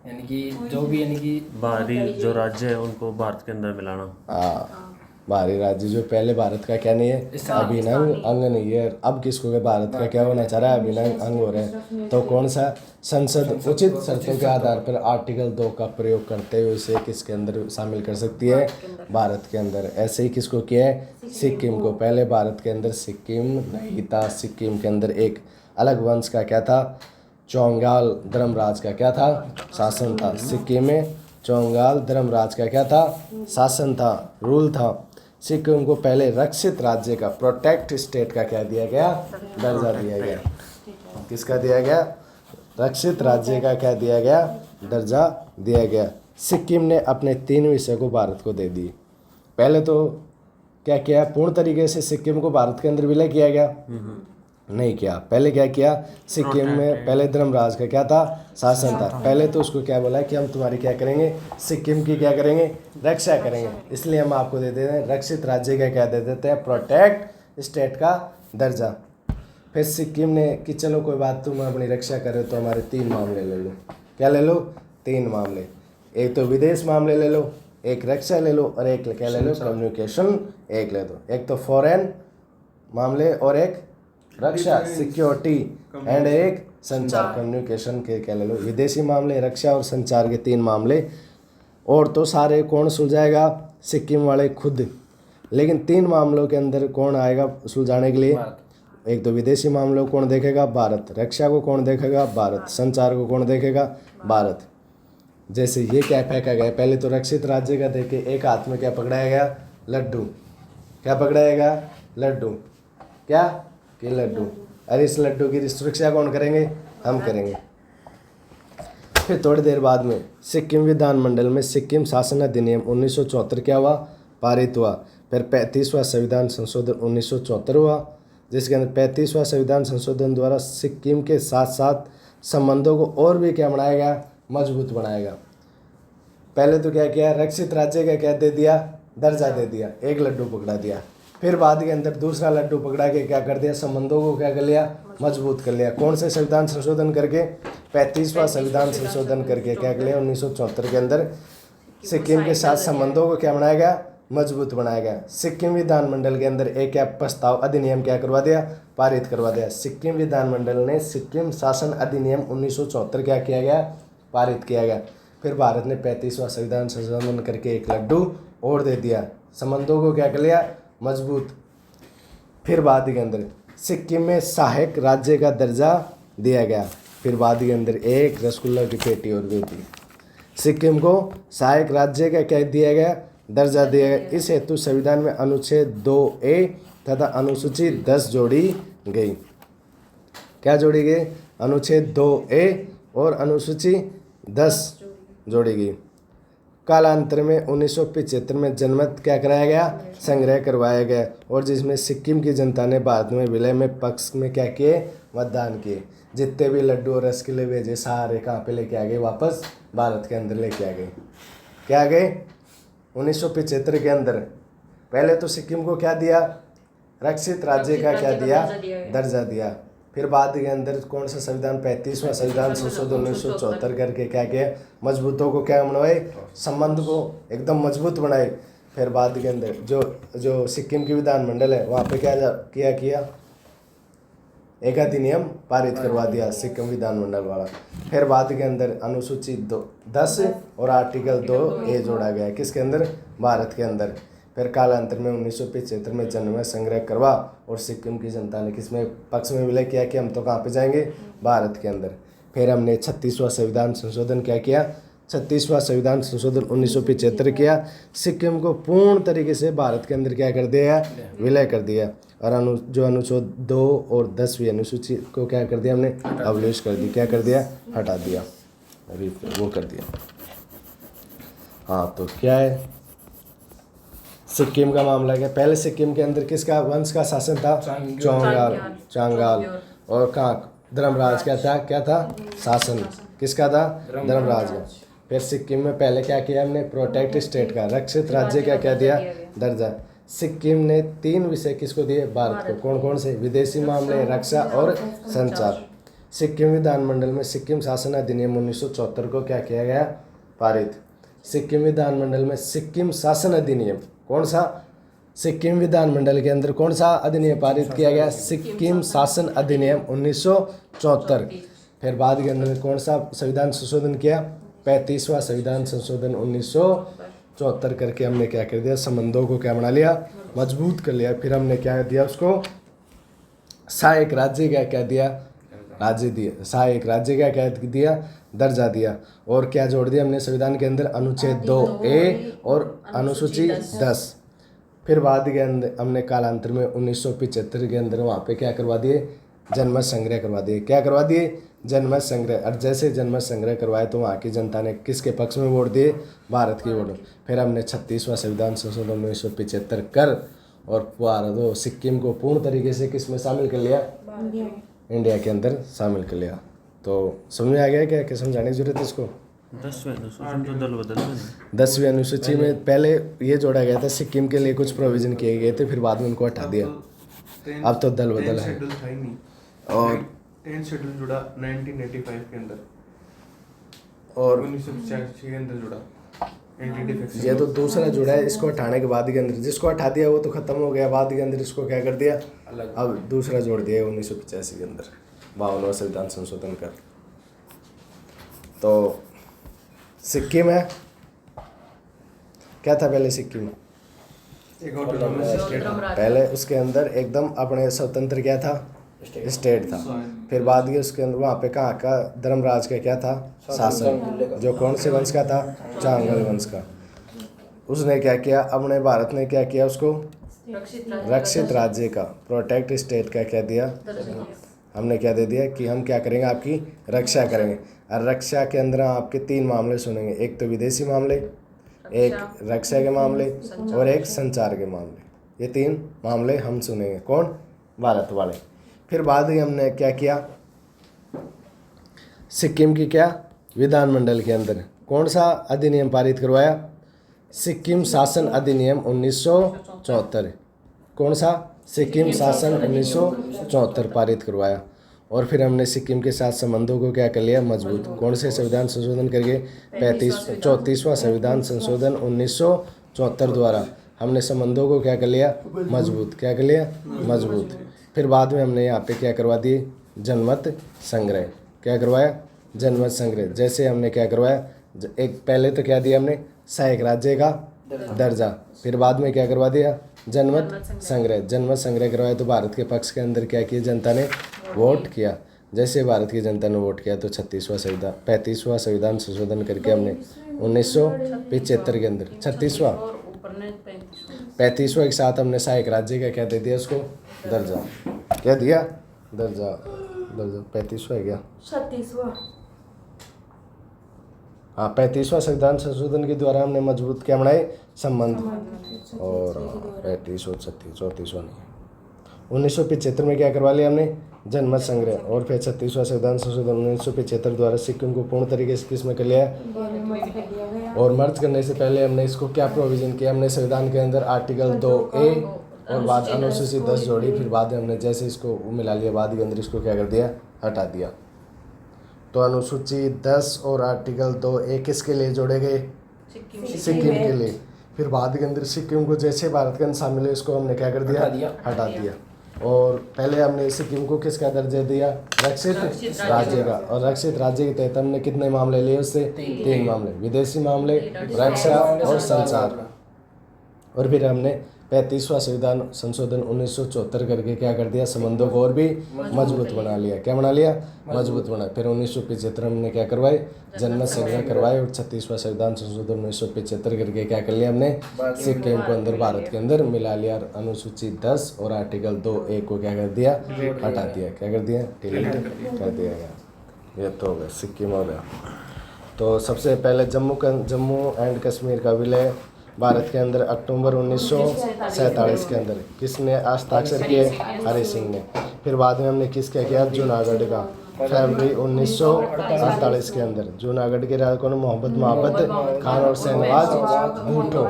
यानी कि जो भी यानी कि बाहरी जो राज्य है उनको भारत के अंदर मिलाना। हाँ, बाहरी राज्य जो पहले भारत का क्या नहीं है? अभिन्न अंग नहीं है। अब किसको के भारत का क्या होना चाह रहा है? अभिन्न अंग हो रहा है। तो कौन सा? संसद उचित शर्तों के आधार पर आर्टिकल 2 का प्रयोग करते हुए इसे किसके अंदर शामिल कर सकती है? भारत के अंदर। ऐसे ही किसको किया है? सिक्किम को। पहले भारत के अंदर सिक्किम नहीं था। सिक्किम के अंदर एक अलग वंश का क्या था? चौंगाल धर्मराज का क्या था? शासन था। सिक्किम में चौंगाल धर्मराज का क्या था? शासन था, रूल था। सिक्किम को पहले रक्षित राज्य का, प्रोटेक्ट स्टेट का क्या दिया गया? दर्जा दिया गया। किसका दिया गया? रक्षित राज्य का क्या दिया गया? दर्जा दिया गया। सिक्किम ने अपने 3 विषय को भारत को दे दिए। पहले तो क्या किया? पूर्ण तरीके से सिक्किम को भारत के अंदर विलय किया गया। नहीं किया। पहले क्या किया, सिक्किम में पहले धर्मराज का क्या था, शासन था। पहले तो उसको क्या बोला कि हम तुम्हारी क्या करेंगे, सिक्किम की क्या करेंगे, रक्षा करेंगे। इसलिए हम आपको दे देते हैं रक्षित राज्य का क्या दे देते हैं, प्रोटेक्ट स्टेट का दर्जा। फिर सिक्किम ने कि चलो कोई बात, तुम अपनी रक्षा कर रहे हो तो हमारे 3 मामले ले लो। क्या ले लो, 3 मामले। एक तो विदेश मामले ले लो, एक रक्षा ले लो, और एक क्या ले लो, कम्युनिकेशन एक ले दो। एक तो फॉरेन मामले और एक रक्षा सिक्योरिटी, एंड एक संचार कम्युनिकेशन के क्या ले लो, विदेशी मामले, रक्षा और संचार के 3 मामले। और तो सारे कौन सुलझाएगा, सिक्किम वाले खुद। लेकिन 3 मामलों के अंदर कौन आएगा सुलझाने के लिए, एक तो विदेशी मामलों को कौन देखेगा, भारत। रक्षा को कौन देखेगा, भारत। संचार को कौन देखेगा, भारत। जैसे ये क्या फेंका गया, पहले तो रक्षित राज्य का देखे, एक हाथ में क्या पकड़ाया गया, लड्डू। क्या पकड़ाया गया, लड्डू। क्या कि लड्डू। अरे इस लड्डू की सुरक्षा कौन करेंगे, हम करेंगे। फिर थोड़ी देर बाद में सिक्किम विधानमंडल में सिक्किम शासन अधिनियम 1974 क्या हुआ, पारित हुआ। फिर 35वां संविधान संशोधन 1974 हुआ, जिसके अंदर 35वां संविधान संशोधन द्वारा सिक्किम के साथ साथ संबंधों को और भी क्या बनाया गया, मजबूत बनाएगा। पहले तो क्या किया, रक्षित राज्य का क्या दे दिया, दर्जा दे दिया, एक लड्डू पकड़ा दिया। फिर बाद के अंदर दूसरा लड्डू पकड़ा के क्या कर दिया, संबंधों को क्या कर लिया, मजबूत कर लिया। कौन से संविधान संशोधन करके, 35वां संविधान संशोधन करके क्या कर लिया, 1974 के अंदर सिक्किम के साथ संबंधों को क्या बनाया गया, मजबूत बनाया गया। सिक्किम विधानमंडल के अंदर एक क्या प्रस्ताव अधिनियम क्या करवा दिया, पारित करवा दिया। सिक्किम विधानमंडल ने सिक्किम शासन अधिनियम 1974 क्या किया गया, पारित किया गया। फिर भारत ने 35वां संविधान संशोधन करके एक लड्डू और दे दिया, संबंधों को क्या कर लिया, मजबूत। फिर बाद के अंदर सिक्किम में सहायक राज्य का दर्जा दिया गया। फिर बाद के अंदर एक रसगुल्ला की पेटी और दे दी। सिक्किम को सहायक राज्य का क्या दिया गया, दर्जा दिया गया। इस हेतु संविधान में अनुच्छेद 2A तथा अनुसूची 10 जोड़ी गई। क्या जोड़ी गई, अनुच्छेद 2A और अनुसूची 10 जोड़ी गई। कालांतर में 1975 में जनमत क्या कराया गया, संग्रह करवाया गया, और जिसमें सिक्किम की जनता ने भारत में विलय में पक्ष में क्या किए, मतदान किए। जितने भी लड्डू और रसगुल्ले भेजे सारे कहाँ पे लेके आ गए, वापस भारत के अंदर लेके आ गए। क्या आ गए, 1975 के अंदर। पहले तो सिक्किम को क्या दिया, रक्षित राज्य का क्या दिया, दर्जा दिया। फिर बाद के अंदर कौन सा संविधान, 35वां संविधान संशोधन 1974 करके क्या किया, मजबूतों को क्या बनाए, संबंध को एकदम मजबूत बनाए। फिर बाद के अंदर जो सिक्किम की विधानमंडल है वहाँ पे क्या किया, एक अधिनियम पारित करवा दिया सिक्किम विधानमंडल वाला। फिर बाद के अंदर अनुसूची 10 और आर्टिकल 2A जोड़ा गया, किसके अंदर, भारत के अंदर। फिर कालांतर में 1975 में जनमत संग्रह करवा, और सिक्किम की जनता ने किसमें पक्ष में विलय किया कि हम तो कहाँ पे जाएंगे, भारत के अंदर। फिर हमने 36वां संविधान संशोधन क्या किया, 36वां संविधान संशोधन 1975 किया। सिक्किम को पूर्ण तरीके से भारत के अंदर क्या कर दिया, विलय कर दिया। और जो अनुच्छेद 2 और 10वीं अनुसूची को क्या कर दिया, हमने अवलेश कर दी, क्या कर दिया, हटा दिया, वो कर दिया। हाँ, तो क्या है, सिक्किम का मामला क्या, पहले सिक्किम के अंदर किसका वंश का शासन था, चांगाल। और कहाँ धर्मराज क्या था शासन, किसका था, धर्मराज का। फिर सिक्किम में पहले क्या किया हमने, प्रोटेक्ट स्टेट का, रक्षित राज्य का क्या दिया, दर्जा। सिक्किम ने 3 विषय किसको दिए, भारत को। कौन कौन से, विदेशी मामले, रक्षा और संचार। सिक्किम विधानमंडल में सिक्किम शासन अधिनियम 1974 को क्या किया गया, पारित। सिक्किम विधानमंडल में सिक्किम शासन अधिनियम, कौन सा, सिक्किम विधानमंडल के अंदर कौन सा अधिनियम पारित किया गया, सिक्किम शासन अधिनियम 1974। फिर बाद के अंदर कौन सा संविधान संशोधन किया, 35वां संविधान संशोधन 1974 करके हमने क्या कर दिया, संबंधों को क्या बना लिया, मजबूत कर लिया। फिर हमने क्या दिया उसको, सहायक राज्य का क्या दिया, राज्य दिया, सहायक राज्य का क्या दिया, दर्जा दिया। और क्या जोड़ दिया हमने संविधान के अंदर, अनुच्छेद 2A और अनुसूची 10। फिर बाद के अंदर हमने कालांतर में 1975 के अंदर वहाँ पे क्या करवा दिए, जनमत संग्रह करवा दिए। क्या करवा दिए, जनमत संग्रह। और जैसे जनमत संग्रह करवाए तो वहाँ की जनता ने किसके पक्ष में वोट दिए, भारत की वोट। फिर हमने 36वां संविधान संशोधन 1975 कर और भारत वो सिक्किम को पूर्ण तरीके से किस में शामिल कर लिया, इंडिया के अंदर शामिल कर लिया। तो समझ में आ गया क्या कि समझाने की जरूरत है इसको? 10वें अनुसूची में तो दल बदल में नहीं। 10वीं अनुसूची में पहले ये जोड़ा गया था, सिक्किम के लिए कुछ प्रोविजन किए गए थे, फिर बाद में उनको हटा दिया। अब तो दल बदल है। शेड्यूल था ही नहीं, और 10 शेड्यूल जुड़ा 1985 के अंदर और 1985 के अंदर जुड़ा एंटी डिफेक्शन। ये तो दूसरा जुड़ा है, इसको हटाने के बाद के अंदर जिसको हटा दिया वो तो खत्म हो गया, बाद के अंदर इसको क्या कर दिया, अब दूसरा जोड़ दिया 1985 के अंदर 52वां संविधान संशोधन कर। तो सिक्किम है, क्या था पहले सिक्किम? एक ऑटोनॉमस स्टेट था। पहले उसके अंदर एकदम अपने स्वतंत्र क्या था, स्टेट था। फिर बाद के उसके अंदर वहाँ पे कहाँ का धर्मराज का क्या था, शासन, जो कौन से वंश का था, चांगल वंश का। उसने क्या किया, अपने भारत ने क्या किया, उसको रक्षित राज्य का, प्रोटेक्ट स्टेट का क्या दिया, हमने क्या दे दिया कि हम क्या करेंगे, आपकी रक्षा करेंगे। और रक्षा के अंदर आपके 3 मामले सुनेंगे, एक तो विदेशी मामले, एक रक्षा के मामले और एक संचार के मामले। ये 3 मामले हम सुनेंगे, कौन, भारत वाले। फिर बाद में हमने क्या किया, सिक्किम की क्या विधानमंडल के अंदर कौन सा अधिनियम पारित करवाया, सिक्किम शासन अधिनियम 1974। कौन सा, सिक्किम शासन 1974 पारित करवाया। और फिर हमने सिक्किम के साथ संबंधों को क्या कर लिया, मजबूत। कौन से संविधान संशोधन करके, 34वां संविधान संशोधन 1974 द्वारा हमने संबंधों को क्या कर लिया, मजबूत। क्या कर लिया, मजबूत। फिर बाद में हमने यहाँ पे क्या करवा दिए, जनमत संग्रह। क्या करवाया, जनमत संग्रह। जैसे हमने क्या करवाया, एक पहले तो क्या दिया हमने, सहायक राज्य का दर्जा, फिर बाद में क्या करवा दिया, जनमत संग्रह। जनमत संग्रह करवाया तो भारत के पक्ष के अंदर क्या किया, जनता ने वोट किया। जैसे भारत की जनता ने वोट किया तो 35वां संविधान संशोधन करके हमने 1975 के अंदर 35वां के साथ हमने सहायक राज्य का क्या दे दिया, उसको दर्जा। क्या दिया, दर्जा। 35वां है क्या, 36वां। हाँ, 35वां संविधान संशोधन के द्वारा हमने मजबूत क्या बनाए, संबंध। और 35 और 36, 34वां नहीं, 1975 में क्या करवा लिया हमने, जनमत संग्रह। और फिर 36वां संविधान संशोधन 1975 द्वारा सिक्किम को पूर्ण तरीके से किस में कर लिया, और मर्ज करने से पहले हमने इसको क्या प्रोविजन किया, हमने संविधान के अंदर आर्टिकल 2A और बाद अनुसूची 10 जोड़ी। फिर बाद में हमने जैसे इसको मिला लिया, बाद के अंदर इसको क्या कर दिया, हटा दिया। तो अनुसूची 10 और आर्टिकल 2A किसके लिए जोड़े गए, सिक्किम के लिए। फिर बाद के अंदर सिक्किम को जैसे भारत के अंदर शामिल है, इसको हमने क्या कर दिया, हटा दिया। और पहले हमने सिक्किम को किसका दर्जा दिया, रक्षित राज्य का। और रक्षित राज्य के तहत हमने कितने मामले लिए उससे, 3 मामले, विदेशी मामले, रक्षा और संचार। और फिर हमने 35वां संविधान संशोधन 1974 करके क्या कर दिया, संबंधों को और भी मजबूत बना लिया। क्या बना लिया, मजबूत बना। फिर 1975 हमने क्या करवाए, जनमत संग्रह करवाए। और 36वां संविधान संशोधन 1975 करके क्या कर लिया हमने, सिक्किम को अंदर भारत के अंदर मिला लिया। अनुसूची 10 और आर्टिकल 2A को क्या कर दिया, हटा दिया। क्या कर दिया, डिलीट कर दिया गया। ये तो हो गया, सिक्किम हो गया। तो सबसे पहले जम्मू एंड कश्मीर का विलय भारत के अंदर अक्टूबर 1947 के अंदर किसने हस्ताक्षर किए, हरि सिंह ने। फिर बाद में हमने किसका किया, जूनागढ़ का, फरवरी 1948 के अंदर। जूनागढ़ के राजा कौन, मोहम्मद महाबत खान और शहनवाज भुट्टो।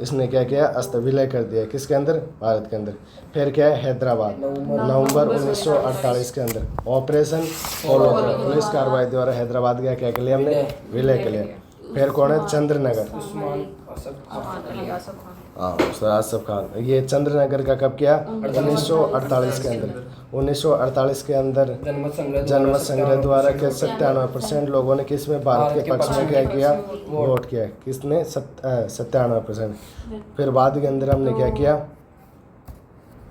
इसने क्या किया, विलय कर दिया किसके अंदर, भारत के अंदर। फिर क्या है, हैदराबाद, नवंबर 1948 के अंदर ऑपरेशन फॉलो पुलिस कार्रवाई द्वारा हैदराबाद का क्या कर लिया हमने, विलय कर लिया। फिर कौन है, चंद्रनगर, हाँ आसफ खान। ये चंद्रनगर का कब किया, 1948 के अंदर। 1948 के अंदर जनमत संग्रह द्वारा के 97% लोगों ने किस में, भारत के पक्ष में क्या किया, वोट किया। किसने, 97%। फिर बाद के अंदर हमने क्या किया,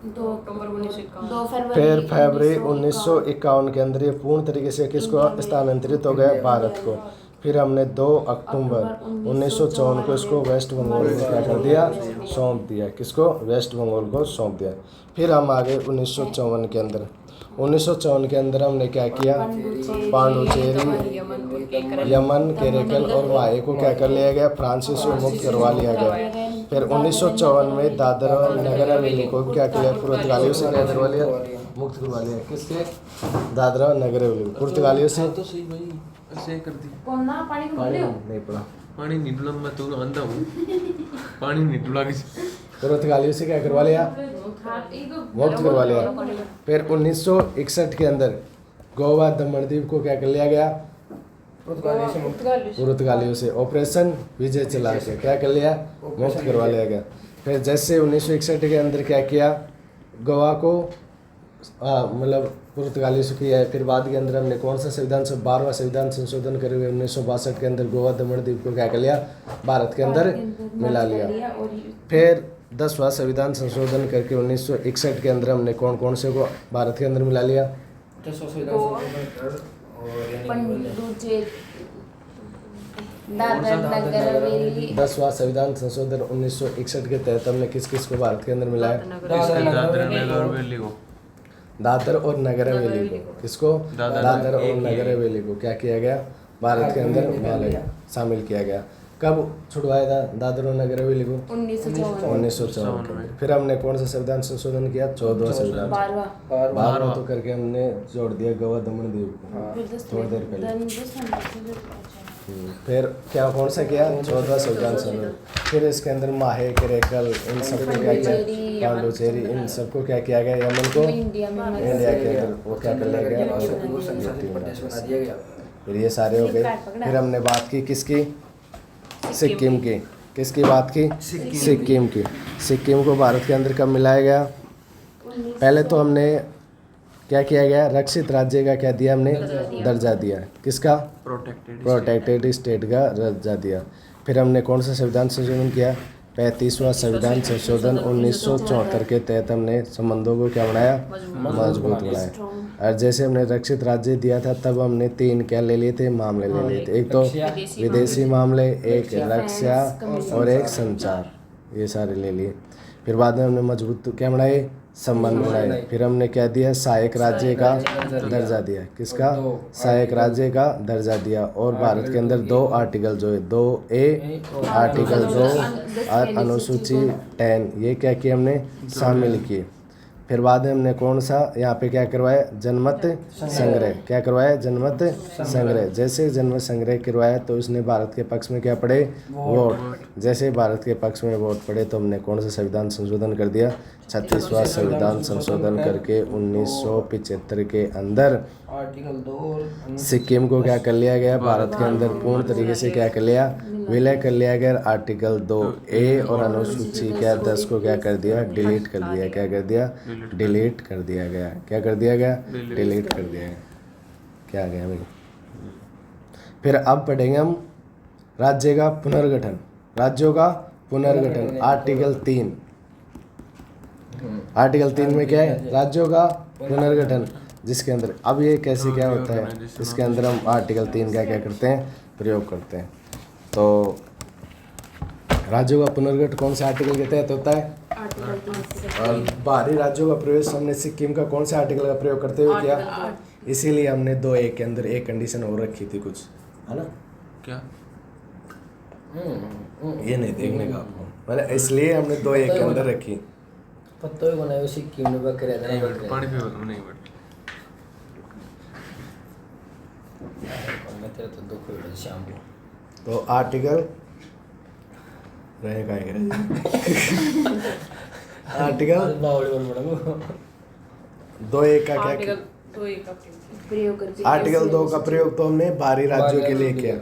2 फरवरी फिर फरवरी 1951 के अंदर ये पूर्ण तरीके से किसको स्थानांतरित हो गया, भारत को। फिर हमने 2 अक्टूबर 1954 को इसको वेस्ट बंगाल को क्या कर दिया, सौंप दिया। किसको, वेस्ट बंगाल को सौंप दिया। फिर हम आ गए 1954 के अंदर। 1954 के अंदर हमने क्या किया, पांडुचेरी, यमन, केरकल और वाई को क्या कर लिया गया, फ्रांसीसी मुक्त करवा लिया गया। फिर 1954 में दादर और नगर हवेली को क्या किया, पुर्तगालियों से क्या करवा लिया, मुक्त करवा लिया। किसके? दादरा और नगर हवेली पुर्तगालियों से। तो सही भाई ऐसे कर दी। कौन ना पानी को पानी ले नहीं पड़ा, पानी नहीं डुला, मैं तो अंधा हूँ, पानी नहीं डुला किसी। पुर्तगालियों से क्या करवा लिया, मुक्त करवा लिया। फिर 1961 के अंदर गोवा दमन द्वीप को क्या कर लिया गया, पुर्तगालियों से ऑपरेशन विजय चला के क्या कर लिया, मुक्त करवा लिया गया। फिर जैसे 1961 के अंदर क्या किया, गोवा को मतलब पुर्तगालियों से किया है। फिर बाद के अंदर हमने कौन सा संविधान, 12वां संविधान संशोधन करे हुए 1962 के अंदर गोवा दमन द्वीप को क्या कर लिया, भारत के अंदर मिला लिया। फिर 10वां संविधान संशोधन करके 1961 के अंदर हमने कौन कौन से को भारत के अंदर मिला लिया, दादर 10वां संविधान संशोधन 1961 के तहत हमने किस किस को भारत के अंदर मिलाया, दादर नगर हवेली को, दादर और नगर हवेली को। किसको? दादर और नगर हवेली को क्या किया गया, भारत के अंदर शामिल किया गया। कब छुड़वाया था दादर और नगर हवेली को? 1954 में। फिर हमने कौन सा संविधान संशोधन किया, 14वां संविधान, 12वां तो करके हमने जोड़ दिया गोवा दमन द्वीप को थोड़ी देर पहले। फिर क्या कौन सा किया, 14वां संविधान संशोधन। फिर इसके अंदर माहे करेकल इन सबको क्या किया, पांडुचेरी इन सबको क्या किया गया, यमन को इंडिया के अंदर वो क्या कर लिया गया। फिर ये सारे हो गए। फिर हमने बात की किसकी, सिक्किम की। किसकी बात की, सिक्किम की। सिक्किम को भारत के अंदर कब मिलाया गया, पहले तो हमने क्या किया गया, रक्षित राज्य का क्या दिया हमने, दर्जा दिया। किसका, प्रोटेक्टेड स्टेट का दर्जा दिया। फिर हमने कौन सा संविधान संशोधन किया, 35वां संविधान संशोधन 1974 के तहत हमने संबंधों को क्या बनाया, मजबूत बनाया। और जैसे हमने रक्षित राज्य दिया था तब हमने 3 क्या ले लिए थे, मामले ले लिए थे। एक तो विदेशी मामले, एक रक्षा और एक संचार, ये सारे ले लिए। फिर बाद में हमने मजबूत क्या बनाए, संबंध बनाए। फिर हमने क्या दिया, सहायक राज्य का दर्जा दिया। किसका, सहायक राज्य का दर्जा दिया। और भारत के अंदर 2 आर्टिकल जो है, 2A आर्टिकल 2 और अनुसूची 10 ये क्या किए हमने, शामिल किए। फिर बाद में हमने कौन सा यहाँ पे क्या करवाया, जनमत संग्रह। क्या करवाया, जनमत संग्रह। जैसे जनमत संग्रह करवाया तो इसने भारत के पक्ष में क्या पढ़े, वोट। जैसे भारत के पक्ष में वोट पड़े तो हमने कौन सा संविधान संशोधन कर दिया, 36वां संविधान संशोधन करके 1975 के अंदर सिक्किम को क्या कर लिया गया, भारत के अंदर पूर्ण तरीके से क्या कर लिया, विलय कर लिया गया। आर्टिकल 2A और अनुसूची क्या 10 को क्या कर दिया, डिलीट कर दिया। क्या कर दिया, डिलीट कर दिया गया। क्या कर दिया गया, डिलीट कर दिया गया। क्या आ गया भाई। फिर अब पढ़ेंगे हम राज्य का पुनर्गठन, राज्यों का पुनर्गठन। आर्टिकल 3, आर्टिकल 3 में क्या है, राज्यों का पुनर्गठन, जिसके अंदर अब ये कैसे क्या होता है, इसके अंदर हम आर्टिकल 3 का क्या करते हैं, प्रयोग करते हैं। तो राज्यों का पुनर्गठन कौन से आर्टिकल के तहत होता है, और बाहरी राज्यों का प्रवेश हमने सिक्किम का कौन से आर्टिकल का प्रयोग करते हुए किया, इसीलिए हमने 2A के अंदर एक कंडीशन और रखी थी कुछ, है ना, क्या ये नहीं देखने का आपको, मतलब इसलिए हमने 2A के अंदर रखी। पत्तों को बनाए सिक्किम में बकरे नहीं बैठ पानी पे नहीं बैठ मैं तेरे तो दुख हो शाम को। तो आर्टिकल रहेगा आर्टिकल 2A का क्या, आर्टिकल 2 का प्रयोग तो हमने बाहरी राज्यों के लिए किया।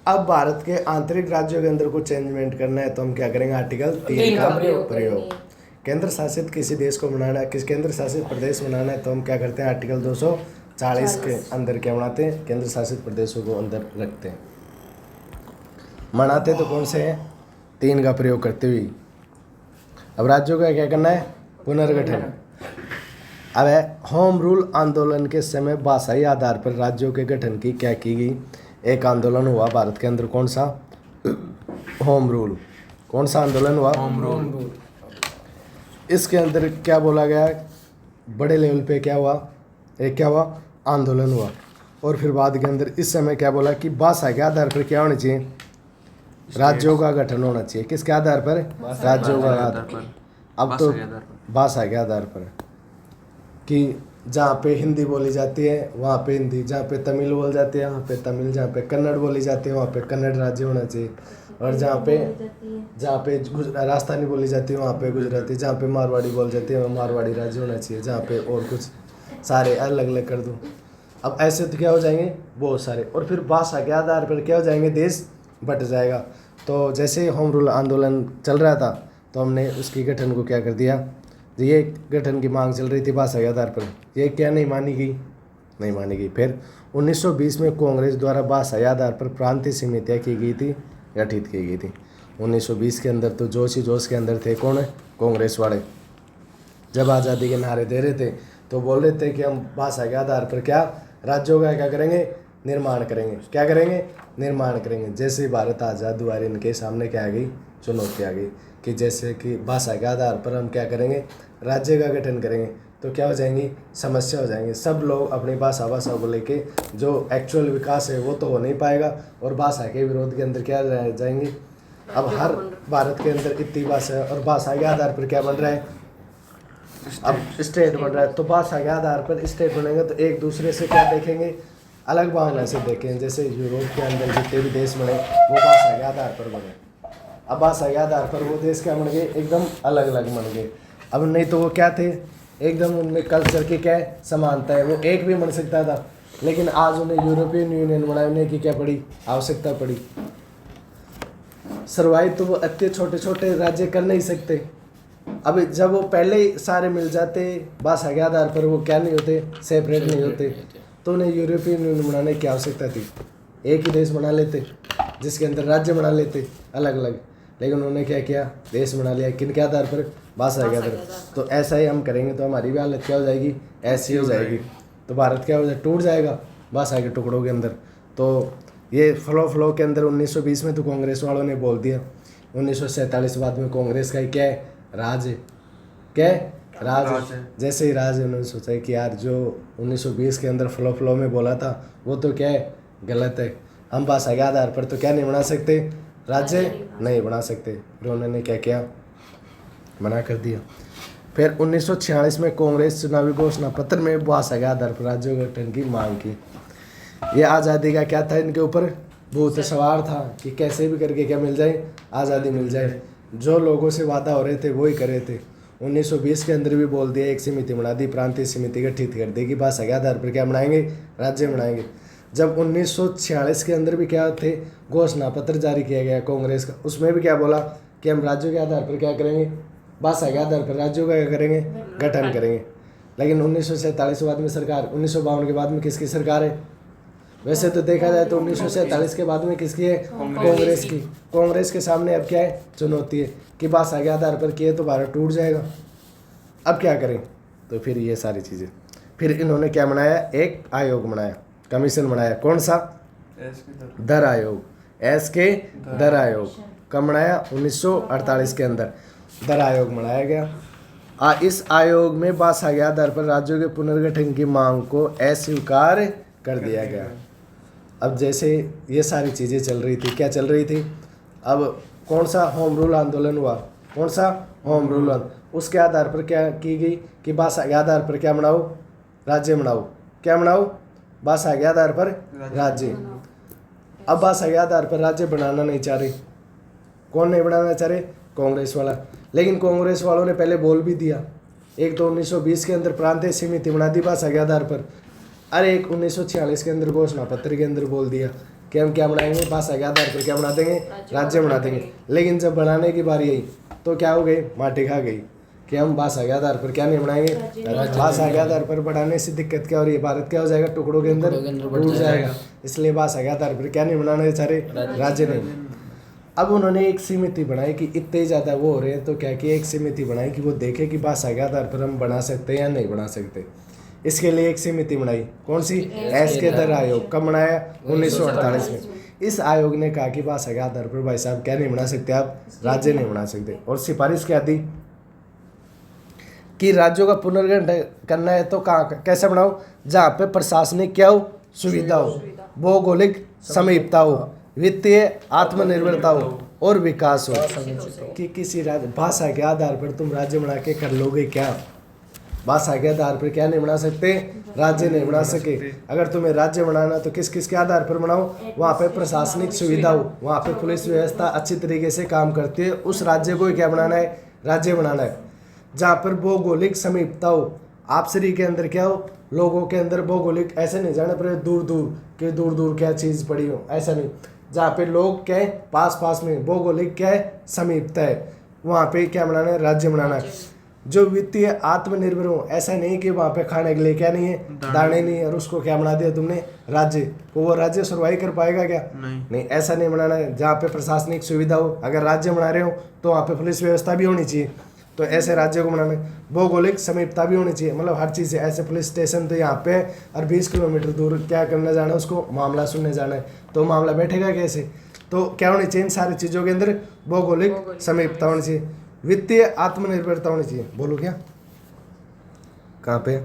अब भारत के आंतरिक राज्यों के अंदर कुछ चेंजमेंट करना है तो हम क्या करेंगे, आर्टिकल 3 का प्रयोग। केंद्र शासित किसी देश को बनाना है, किस केंद्र शासित प्रदेश बनाना है तो हम क्या करते हैं, आर्टिकल 240 के अंदर क्या बनाते हैं, केंद्र शासित प्रदेशों को अंदर रखते हैं। मनाते तो कौन से हैं, 3 का प्रयोग करते हुए। अब राज्यों का क्या करना है, पुनर्गठन। अब है होम रूल आंदोलन के समय भाषाई आधार पर राज्यों के गठन की क्या की गई, एक आंदोलन हुआ भारत के अंदर, कौन सा, होम रूल। कौन सा आंदोलन हुआ, होम रूल। इसके अंदर क्या बोला गया, बड़े लेवल पे क्या हुआ, एक क्या हुआ, आंदोलन हुआ। और फिर बाद के अंदर इस समय क्या बोला कि भाषा के आधार पर क्या होनी चाहिए, राज्यों का गठन होना चाहिए। किसके आधार पर? राज्यों का आधार आधार। पर, अब तो भाषा के आधार पर। भाषा के आधार पर कि जहाँ पे हिंदी बोली जाती है वहाँ पे हिंदी, जहाँ पे तमिल बोली जाती है वहाँ पे तमिल, जहाँ पे कन्नड़ बोली जाती है वहाँ पे कन्नड़ राज्य होना चाहिए, और जहाँ पे राजस्थानी बोली जाती है वहाँ पे गुजराती, जहाँ पे मारवाड़ी बोली जाती है वहाँ मारवाड़ी राज्य होना चाहिए, जहाँ पे और कुछ सारे अलग अलग कर दूँ। अब ऐसे तो क्या हो जाएंगे बहुत सारे, और फिर भाषा के आधार पर क्या हो जाएंगे, देश बट जाएगा। तो जैसे होम रूल आंदोलन चल रहा था तो हमने उसकी गठन को क्या कर दिया, ये गठन की मांग चल रही थी भाषा के आधार पर, ये क्या नहीं मानी गई, नहीं मानी गई। फिर 1920 में कांग्रेस द्वारा भाषा के आधार पर प्रांतीय समितियाँ की गई थी, गठित की गई थी। 1920 के अंदर तो जोश ही जोश के अंदर थे कौन, कांग्रेस वाले। जब आज़ादी के नारे दे रहे थे तो बोल रहे थे कि हम भाषा के आधार पर क्या राज्यों का क्या करेंगे, निर्माण करेंगे। क्या करेंगे, निर्माण करेंगे। जैसे ही भारत आज़ाद हुआ इनके सामने क्या आ गई, चुनौती आ गई कि जैसे कि भाषा के आधार पर हम क्या करेंगे, राज्य का गठन करेंगे, तो क्या हो जाएंगी, समस्या हो जाएंगी। सब लोग अपनी भाषा को लेके जो एक्चुअल विकास है वो तो हो नहीं पाएगा, और भाषा के विरोध के अंदर क्या रह जाएंगे। अब हर भारत के अंदर इतनी भाषा है और भाषा के आधार पर क्या बन रहा है, अब स्टेट बन रहा है। तो भाषा के आधार पर स्टेट बनेंगे तो एक दूसरे से क्या देखेंगे, अलग भावना से देखें। जैसे यूरोप के अंदर जितने भी देश बने वो भाषा के आधार पर बने। अब भाषा के आधार पर वो देश क्या बन गए, एकदम अलग अलग बन गए। अब नहीं तो वो क्या थे, एकदम उनमें कल्चर की क्या समानता है, वो एक भी बन सकता था। लेकिन आज उन्हें यूरोपियन यूनियन बनाने की क्या पड़ी, आवश्यकता पड़ी। सर्वाइव तो वो इतने छोटे छोटे राज्य कर नहीं सकते। अब जब वो पहले ही सारे मिल जाते भाषा के आधार पर, वो क्या नहीं होते, सेपरेट नहीं होते, तो उन्हें यूरोपियन यूनियन बनाने की आवश्यकता थी। एक ही देश बना लेते जिसके अंदर राज्य बना लेते अलग अलग, लेकिन उन्होंने क्या किया, देश बना लिया। किन के आधार पर, भाषा के आधार पर। तो ऐसा ही हम करेंगे तो हमारी भी हालत क्या हो जाएगी, ऐसी हो जाएगी। तो भारत क्या हो जाए, टूट जाएगा भाषा के टुकड़ों के अंदर। तो ये फ्लो के अंदर 1920 में तो कांग्रेस वालों ने बोल दिया। 1947 बाद में कांग्रेस का ही क्या है, राज है। क्या है, राज है। जैसे ही राज है, उन्होंने सोचा कि यार जो 1920 के अंदर फ्लो में बोला था वो तो क्या है, गलत है। हम भाषा के आधार पर तो क्या नहीं बना सकते, राज्य नहीं बना सकते। फिर उन्होंने क्या किया, मना कर दिया। फिर 1946 में कांग्रेस चुनावी घोषणा पत्र में भाषा के आधार पर राज्य गठन की मांग की। ये आज़ादी का क्या था, इनके ऊपर बहुत सवार था कि कैसे भी करके क्या मिल जाए, आज़ादी मिल जाए। जो लोगों से वादा हो रहे थे वही कर रहे थे। 1920 के अंदर भी बोल दिया, एक समिति बना दी, प्रांतीय समिति गठित कर देगी, भाषा के आधार पर क्या बनाएंगे, राज्य बनाएंगे। जब 1946 के अंदर भी क्या थे, घोषणा पत्र जारी किया गया कांग्रेस का, उसमें भी क्या बोला कि हम राज्यों के आधार पर क्या करेंगे, भाषा के आधार पर राज्यों का क्या करेंगे, गठन करेंगे। लेकिन 1947 के बाद में सरकार, 1952 के बाद में किसकी सरकार है, वैसे तो देखा जाए तो 1947 के बाद में किसकी है, कांग्रेस की। कांग्रेस के सामने अब क्या है, चुनौती है कि भाषा के आधार पर किए तो भारत टूट जाएगा। अब क्या करें, तो फिर ये सारी चीज़ें, फिर इन्होंने क्या बनाया, एक आयोग बनाया, कमीशन बनाया। कौन सा, दर आयोग, एस के दर आयोग। कब बनाया, 1948 के अंदर दर आयोग बनाया गया। इस आयोग में भाषा के आधार पर राज्यों के पुनर्गठन की मांग को अस्वीकार कर दिया गया। अब जैसे ये सारी चीज़ें चल रही थी, क्या चल रही थी, अब कौन सा होम रूल आंदोलन हुआ, कौन सा होम रूल, उसके आधार पर क्या की गई कि भाषा के आधार पर क्या बनाओ, राज्य बनाओ। क्या बनाओ, भाषा के आधार पर राज्य। अब भाषा के आधार पर राज्य बनाना नहीं चाह रही, कौन नहीं बनाना चाह रहे, कांग्रेस वाला। लेकिन कांग्रेस वालों ने पहले बोल भी दिया, एक तो 1920 के अंदर प्रांतीय समिति बना दी भाषा के आधार पर, अरे एक 1946 के अंदर घोषणा पत्र के अंदर बोल दिया कि हम क्या बनाएंगे, भाषा के आधार पर क्या बना देंगे, राज्य बना देंगे। लेकिन जब बनाने की बारी आई तो क्या हो गई, माटी खा गई कि हम भाषा के आधार पर क्या नहीं बनाएंगे, भाषा के आधार पर बढ़ाने से दिक्कत क्या हो रही है, भारत क्या हो जाएगा, टुकड़ों के अंदर टूट जाएगा। इसलिए भाषा के आधार पर क्या नहीं बनाना चाह रहे, राज्य नहीं। अब उन्होंने एक समिति बनाई कि इतने ज़्यादा वो हो रहे हैं, तो क्या कि एक समिति बनाई कि वो देखे कि भाषा के आधार पर हम बना सकते हैं या नहीं बना सकते। इसके लिए एक समिति बनाई, कौन सी, एस के दर आयोग। कब बनाया, 1948 में। इस आयोग ने कहा कि भाषा के आधार पर भाई साहब क्या नहीं बना सकते, आप राज्य नहीं बना सकते। और सिफारिश क्या दी कि राज्यों का पुनर्गठन करना है तो कहाँ, कैसे बनाओ, जहाँ पे प्रशासनिक क्या हो, सुविधा हो, भौगोलिक समीपता हो, वित्तीय आत्मनिर्भरता हो और विकास हो कि किसी राज्य भाषा के आधार पर तुम राज्य बना के कर लोगे क्या? भाषा के आधार पर क्या नहीं बना सकते? राज्य नहीं बना सके। अगर तुम्हें राज्य बनाना तो किस किस के आधार पर बनाओ? वहाँ पे प्रशासनिक सुविधा हो, वहाँ पे पुलिस व्यवस्था अच्छी तरीके से काम करती है, उस राज्य को क्या बनाना है? राज्य बनाना है। जहाँ पर भौगोलिक समीपता हो, आपसरी के अंदर क्या हो? लोगों के अंदर भौगोलिक, ऐसे नहीं जाना पड़े दूर दूर के दूर दूर क्या चीज़ पड़ी हो, ऐसा नहीं। जहाँ पे लोग क्या है? पास पास में, भौगोलिक क्या है? समीपता है, वहाँ पे क्या बनाना है? राज्य बनाना है। जो वित्तीय आत्मनिर्भर हो, ऐसा नहीं कि वहाँ पे खाने के लिए क्या नहीं है? दाने नहीं है, और उसको क्या बना दिया तुमने? राज्य। तो वो राज्य सर्वाइव कर पाएगा क्या? नहीं, ऐसा नहीं बनाना है। जहाँ पे प्रशासनिक सुविधा हो, अगर राज्य बना रहे हो तो वहाँ पे पुलिस व्यवस्था भी होनी चाहिए, तो ऐसे राज्य को बनाना है। भौगोलिक समीपता भी होनी चाहिए, मतलब हर चीज़ है। ऐसे पुलिस स्टेशन तो यहाँ पे है और 20 किलोमीटर दूर क्या करने जाना है? उसको मामला सुनने जाना है, तो मामला बैठेगा कैसे? तो क्या होनी चाहिए इन सारी चीज़ों के अंदर? भौगोलिक समीपता होनी चाहिए, वित्तीय आत्मनिर्भरता होनी चाहिए। बोलो क्या? कहाँ पे?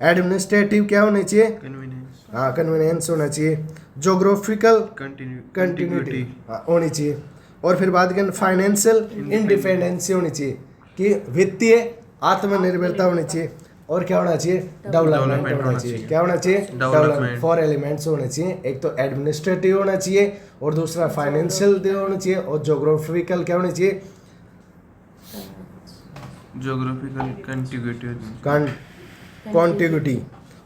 एडमिनिस्ट्रेटिव क्या होनी चाहिए? कन्वीनियंस, हाँ, कन्वीनियंस होना चाहिए। जोग्राफिकल कंटिन्यूटी होनी चाहिए। और फिर बात करें फाइनेंशियल इंडिपेंडेंसी होनी चाहिए, कि वित्तीय आत्मनिर्भरता होनी चाहिए। और क्या होना चाहिए? डेवलपमेंट होना चाहिए। क्या होना चाहिए? डेवलपमेंट। 4 एलिमेंट्स होने चाहिए। एक तो एडमिनिस्ट्रेटिव होना चाहिए, और दूसरा फाइनेंशियल होना चाहिए, और जोग्राफिकल क्या होनी चाहिए? जोग्राफिकल कॉन्टिग्यूटी,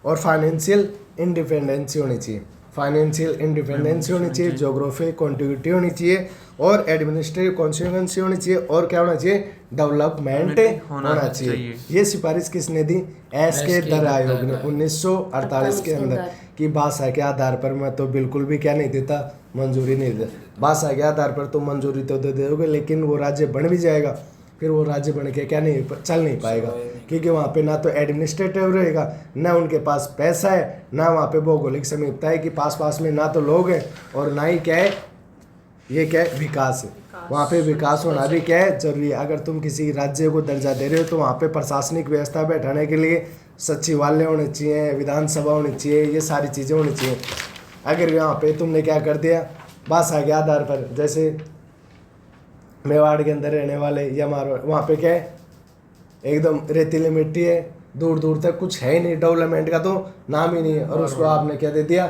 और फाइनेंशियल इंडिपेंडेंसी होनी चाहिए। फाइनेंशियल इंडिपेंडेंसी होनी चाहिए, जोग्राफिकल कॉन्टिग्यूटी होनी चाहिए, और एडमिनिस्ट्रेटिव कॉन्सिक्वेंसी होनी चाहिए, और क्या होना चाहिए? डेवलपमेंट होना चाहिए। ये सिफारिश किसने दी? एस के दर आयोग ने 1948 के अंदर, कि भाषा के आधार पर मैं तो बिल्कुल भी क्या नहीं देता? मंजूरी नहीं देता। भाषा के आधार पर तो मंजूरी तो दे दोगे, लेकिन वो राज्य बन भी जाएगा, फिर वो राज्य बन के क्या नहीं चल नहीं पाएगा, क्योंकि वहाँ पे ना तो एडमिनिस्ट्रेटिव रहेगा, ना उनके पास पैसा है, ना वहाँ पे भौगोलिक समीपता है कि पास पास में ना तो लोग हैं, और ना ही क्या है? ये क्या है? विकास है। वहाँ पे विकास होना भी क्या है? जरूरी है। अगर तुम किसी राज्य को दर्जा दे रहे हो तो वहाँ पे प्रशासनिक व्यवस्था बैठाने के लिए सचिवालय होने चाहिए, विधानसभा होनी चाहिए, ये सारी चीज़ें होनी चाहिए। अगर यहाँ पे तुमने क्या कर दिया? भाषा के आधार पर, जैसे मेवाड़ के अंदर रहने वाले या मारवाड़, वहाँ पे क्या है? एकदम रेतीली मिट्टी है, दूर दूर तक कुछ है ही नहीं, डेवलपमेंट का तो नाम ही नहीं है, और उसको आपने क्या दे दिया?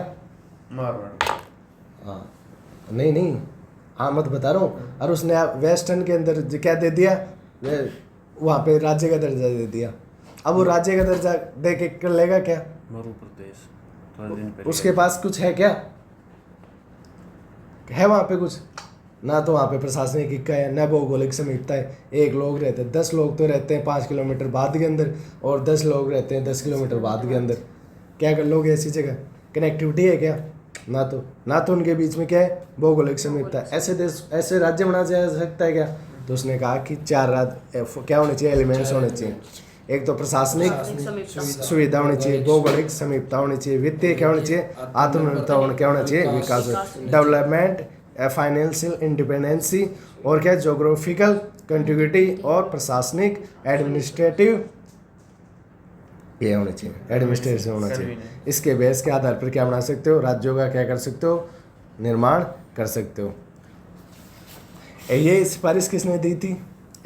मारवाड़। हाँ, नहीं, हाँ मत बता रहा हूँ। और उसने वेस्टर्न के अंदर क्या दे दिया? वहाँ पे राज्य का दर्जा दे दिया। अब वो राज्य का दर्जा दे के कर लेगा क्या? मरु प्रदेश थोड़ा दिन पहले उसके पास कुछ है क्या? है वहाँ पे कुछ? ना तो वहाँ पे प्रशासनिक इक्का है, ना भौगोलिक समीपता है। एक लोग रहते हैं, 10 लोग तो रहते हैं 5 किलोमीटर बाद के अंदर, और 10 लोग रहते हैं 10 किलोमीटर बाद के अंदर। क्या कर लोगे ऐसी जगह? कनेक्टिविटी है क्या? ना तो उनके बीच में क्या है? भौगोलिक समीपता। ऐसे देश, ऐसे राज्य बना जा सकता है क्या? तो उसने कहा कि 4 राज्य क्या होने चाहिए? एलिमेंट्स होने चाहिए। एक तो प्रशासनिक सुविधा होनी चाहिए, भौगोलिक समीपता होनी चाहिए, वित्तीय क्या होनी चाहिए? आत्मनिर्भरता क्या होना चाहिए? विकास, डेवलपमेंट, फाइनेंशियल इंडिपेंडेंसी, और क्या? जोग्राफिकल कंटिग्यूटी, और प्रशासनिक एडमिनिस्ट्रेटिव, ये होना चाहिए, एडमिनिस्ट्रेशन होना चाहिए। इसके बेस के आधार पर क्या बना सकते हो? राज्यों का क्या कर सकते हो? निर्माण कर सकते हो। ये सिफारिश किसने दी थी?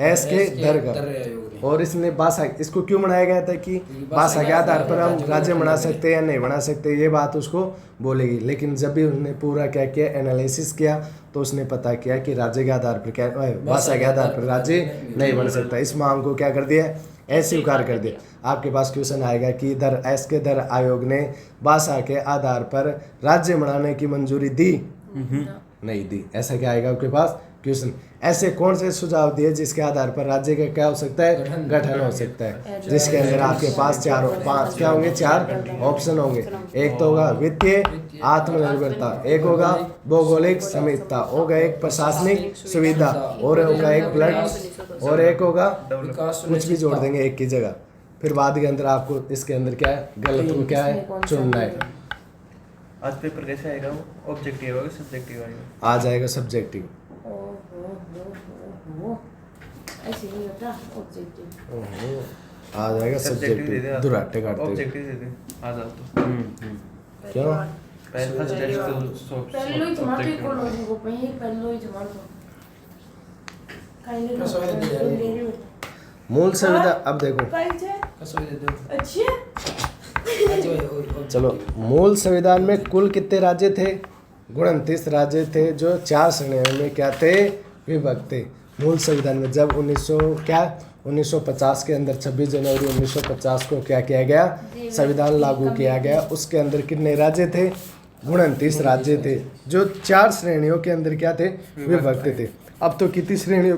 एस के दर का। और इसने भाषा, इसको क्यों बनाया गया था? कि भाषा के आधार पर हम राज्य बना सकते हैं या नहीं बना सकते, ये बात उसको बोलेगी। लेकिन जब भी उसने पूरा क्या किया? एनालिसिस किया, तो उसने पता किया कि राज्य के आधार पर क्या, भाषा के आधार पर राज्य नहीं बन सकता। इस मांग को क्या कर दिया? अस्वीकार कर दिया। आपके पास क्वेश्चन आएगा कि दर एस के दर आयोग ने भाषा के आधार पर राज्य बनाने की मंजूरी दी? नहीं दी। ऐसा क्या आएगा आपके पास क्वेश्चन? ऐसे कौन से सुझाव दिए जिसके आधार पर राज्य का क्या हो सकता है? गठन हो सकता है, जिसके अंदर आपके पास 5 क्या होंगे? 4 ऑप्शन होंगे। एक तो होगा वित्तीय आत्मनिर्भरता, एक होगा भौगोलिक समीपता, होगा एक प्रशासनिक सुविधा, और होगा एक ब्लड, और एक होगा कुछ भी जोड़ देंगे एक की जगह। फिर बाद के अंदर आपको इसके अंदर क्या है? गलत को क्या है? चुनना है। आज पेपर कैसे आएगा? वो ऑब्जेक्टिव आएगा, सब्जेक्टिव आएगा? आ जाएगा सब्जेक्टिव। ऐसे नहीं होता ऑब्जेक्टिव। आ जाएगा सब्जेक्टिव। दुराटे काटते ऑब्जेक्टिव दे दे, आ जाओ तो। क्यों? फर्स्ट टेस्ट पहलो ही जमा के कौन होगी वो पहलो ही जमा तो काइंडली मूल संविधान, अब देखो कसोई दे दो अच्छे चलो, मूल संविधान में कुल कितने राज्य थे? 29 राज्य थे जो 4 श्रेणियों में क्या थे? विभक्त थे। मूल संविधान में जब 1950 के अंदर 26 जनवरी 1950 को क्या किया गया? संविधान लागू किया गया। उसके अंदर कितने राज्य थे? 29 राज्य थे जो 4 श्रेणियों के अंदर क्या थे? विभक्त थे। अब तो कितनी श्रेणियों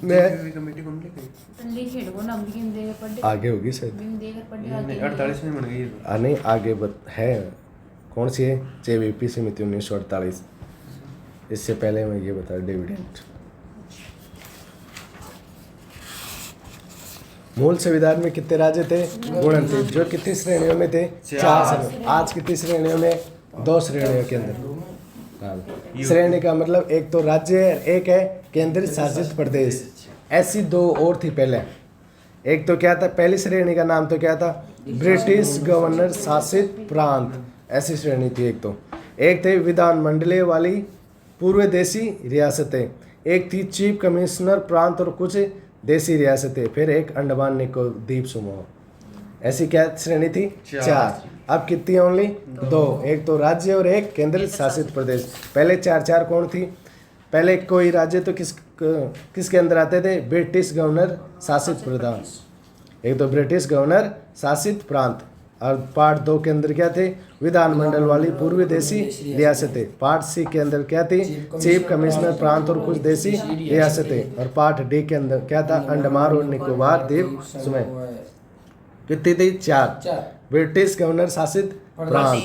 में कमेटी कौन लेके ठंडी खेड़ को ना बिगिन देकर पढ़े आगे होगी शायद? बिगिन देकर पढ़े आगे 48 में बन गई नहीं, आगे है। कौन सी है? जेवीपी समिति 1948। इससे पहले मैं ये बता, डिविडेंड। मूल संविधान में कितने राज्य थे? 29। जो कितनी श्रेणियों में थे? 4 श्रेणियों। आज कितनी श्रेणियों में? 2 श्रेणियों के अंदर। श्रेणी का मतलब एक तो राज्य है, एक है केंद्र शासित प्रदेश। ऐसी 2 और थी पहले। एक तो क्या था? पहली श्रेणी का नाम तो क्या था? ब्रिटिश गवर्नर शासित प्रांत। ऐसी श्रेणी थी एक थे विधानमंडलीय वाली पूर्व देशी रियासतें, एक थी चीफ कमिश्नर प्रांत और कुछ देशी रियासतें, फिर एक अंडमान निकोबार द्वीप समूह। ऐसी क्या श्रेणी थी? 4। अब कितनी? ओनली 2। एक तो राज्य और एक केंद्र शासित प्रदेश। पहले 4 कौन थी? पहले कोई राज्य तो किसके अंदर आते थे? ब्रिटिश गवर्नर शासित प्रांत। एक तो ब्रिटिश गवर्नर शासित प्रांत। और पार्ट 2 के अंदर क्या थे? विधानमंडल वाली पूर्वी देशी रियासतें। पार्ट C के अंदर क्या थी? चीफ कमिश्नर प्रांत और कुछ देशी रियासतें। और पार्ट D के अंदर क्या था? अंडमान और निकोबार द्वीप समूह। कितनी थी? 4। ब्रिटिश गवर्नर शासित प्रांत,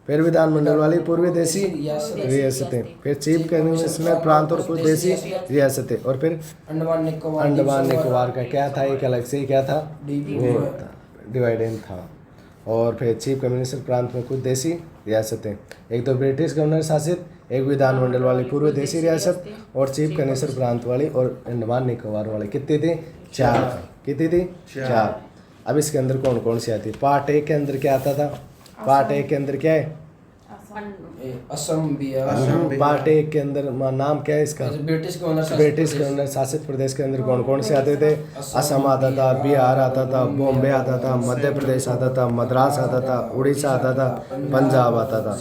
फिर विधानमंडल वाली पूर्वी देशी रियासतें, फिर चीफ कमिश्नर प्रांत और कुछ देशी रियासतें, और फिर अंडमान निकोबार का क्या था? एक अलग से क्या था? वो डिवाइडेंड था। और फिर चीफ कमिश्नर प्रांत में कुछ देशी रियासतें। एक तो ब्रिटिश गवर्नर शासित, एक विधानमंडल वाली पूर्व देशी रियासत, और चीफ कमिश्नर प्रांत वाली, और अंडमान निकोबार वाली। कितनी थी? 4। कितनी थी? 4। अब इसके अंदर कौन कौन सी आती? पार्ट A के अंदर क्या आता था? पार्ट A के अंदर क्या है? असम भी पार्ट A के अंदर नाम क्या है इसका? ब्रिटिश गवर्नर शासित प्रदेश के अंदर कौन कौन से आते थे? असम आता था, बिहार आता था, बॉम्बे आता था, मध्य प्रदेश आता था, मद्रास आता था, उड़ीसा आता था, पंजाब आता था,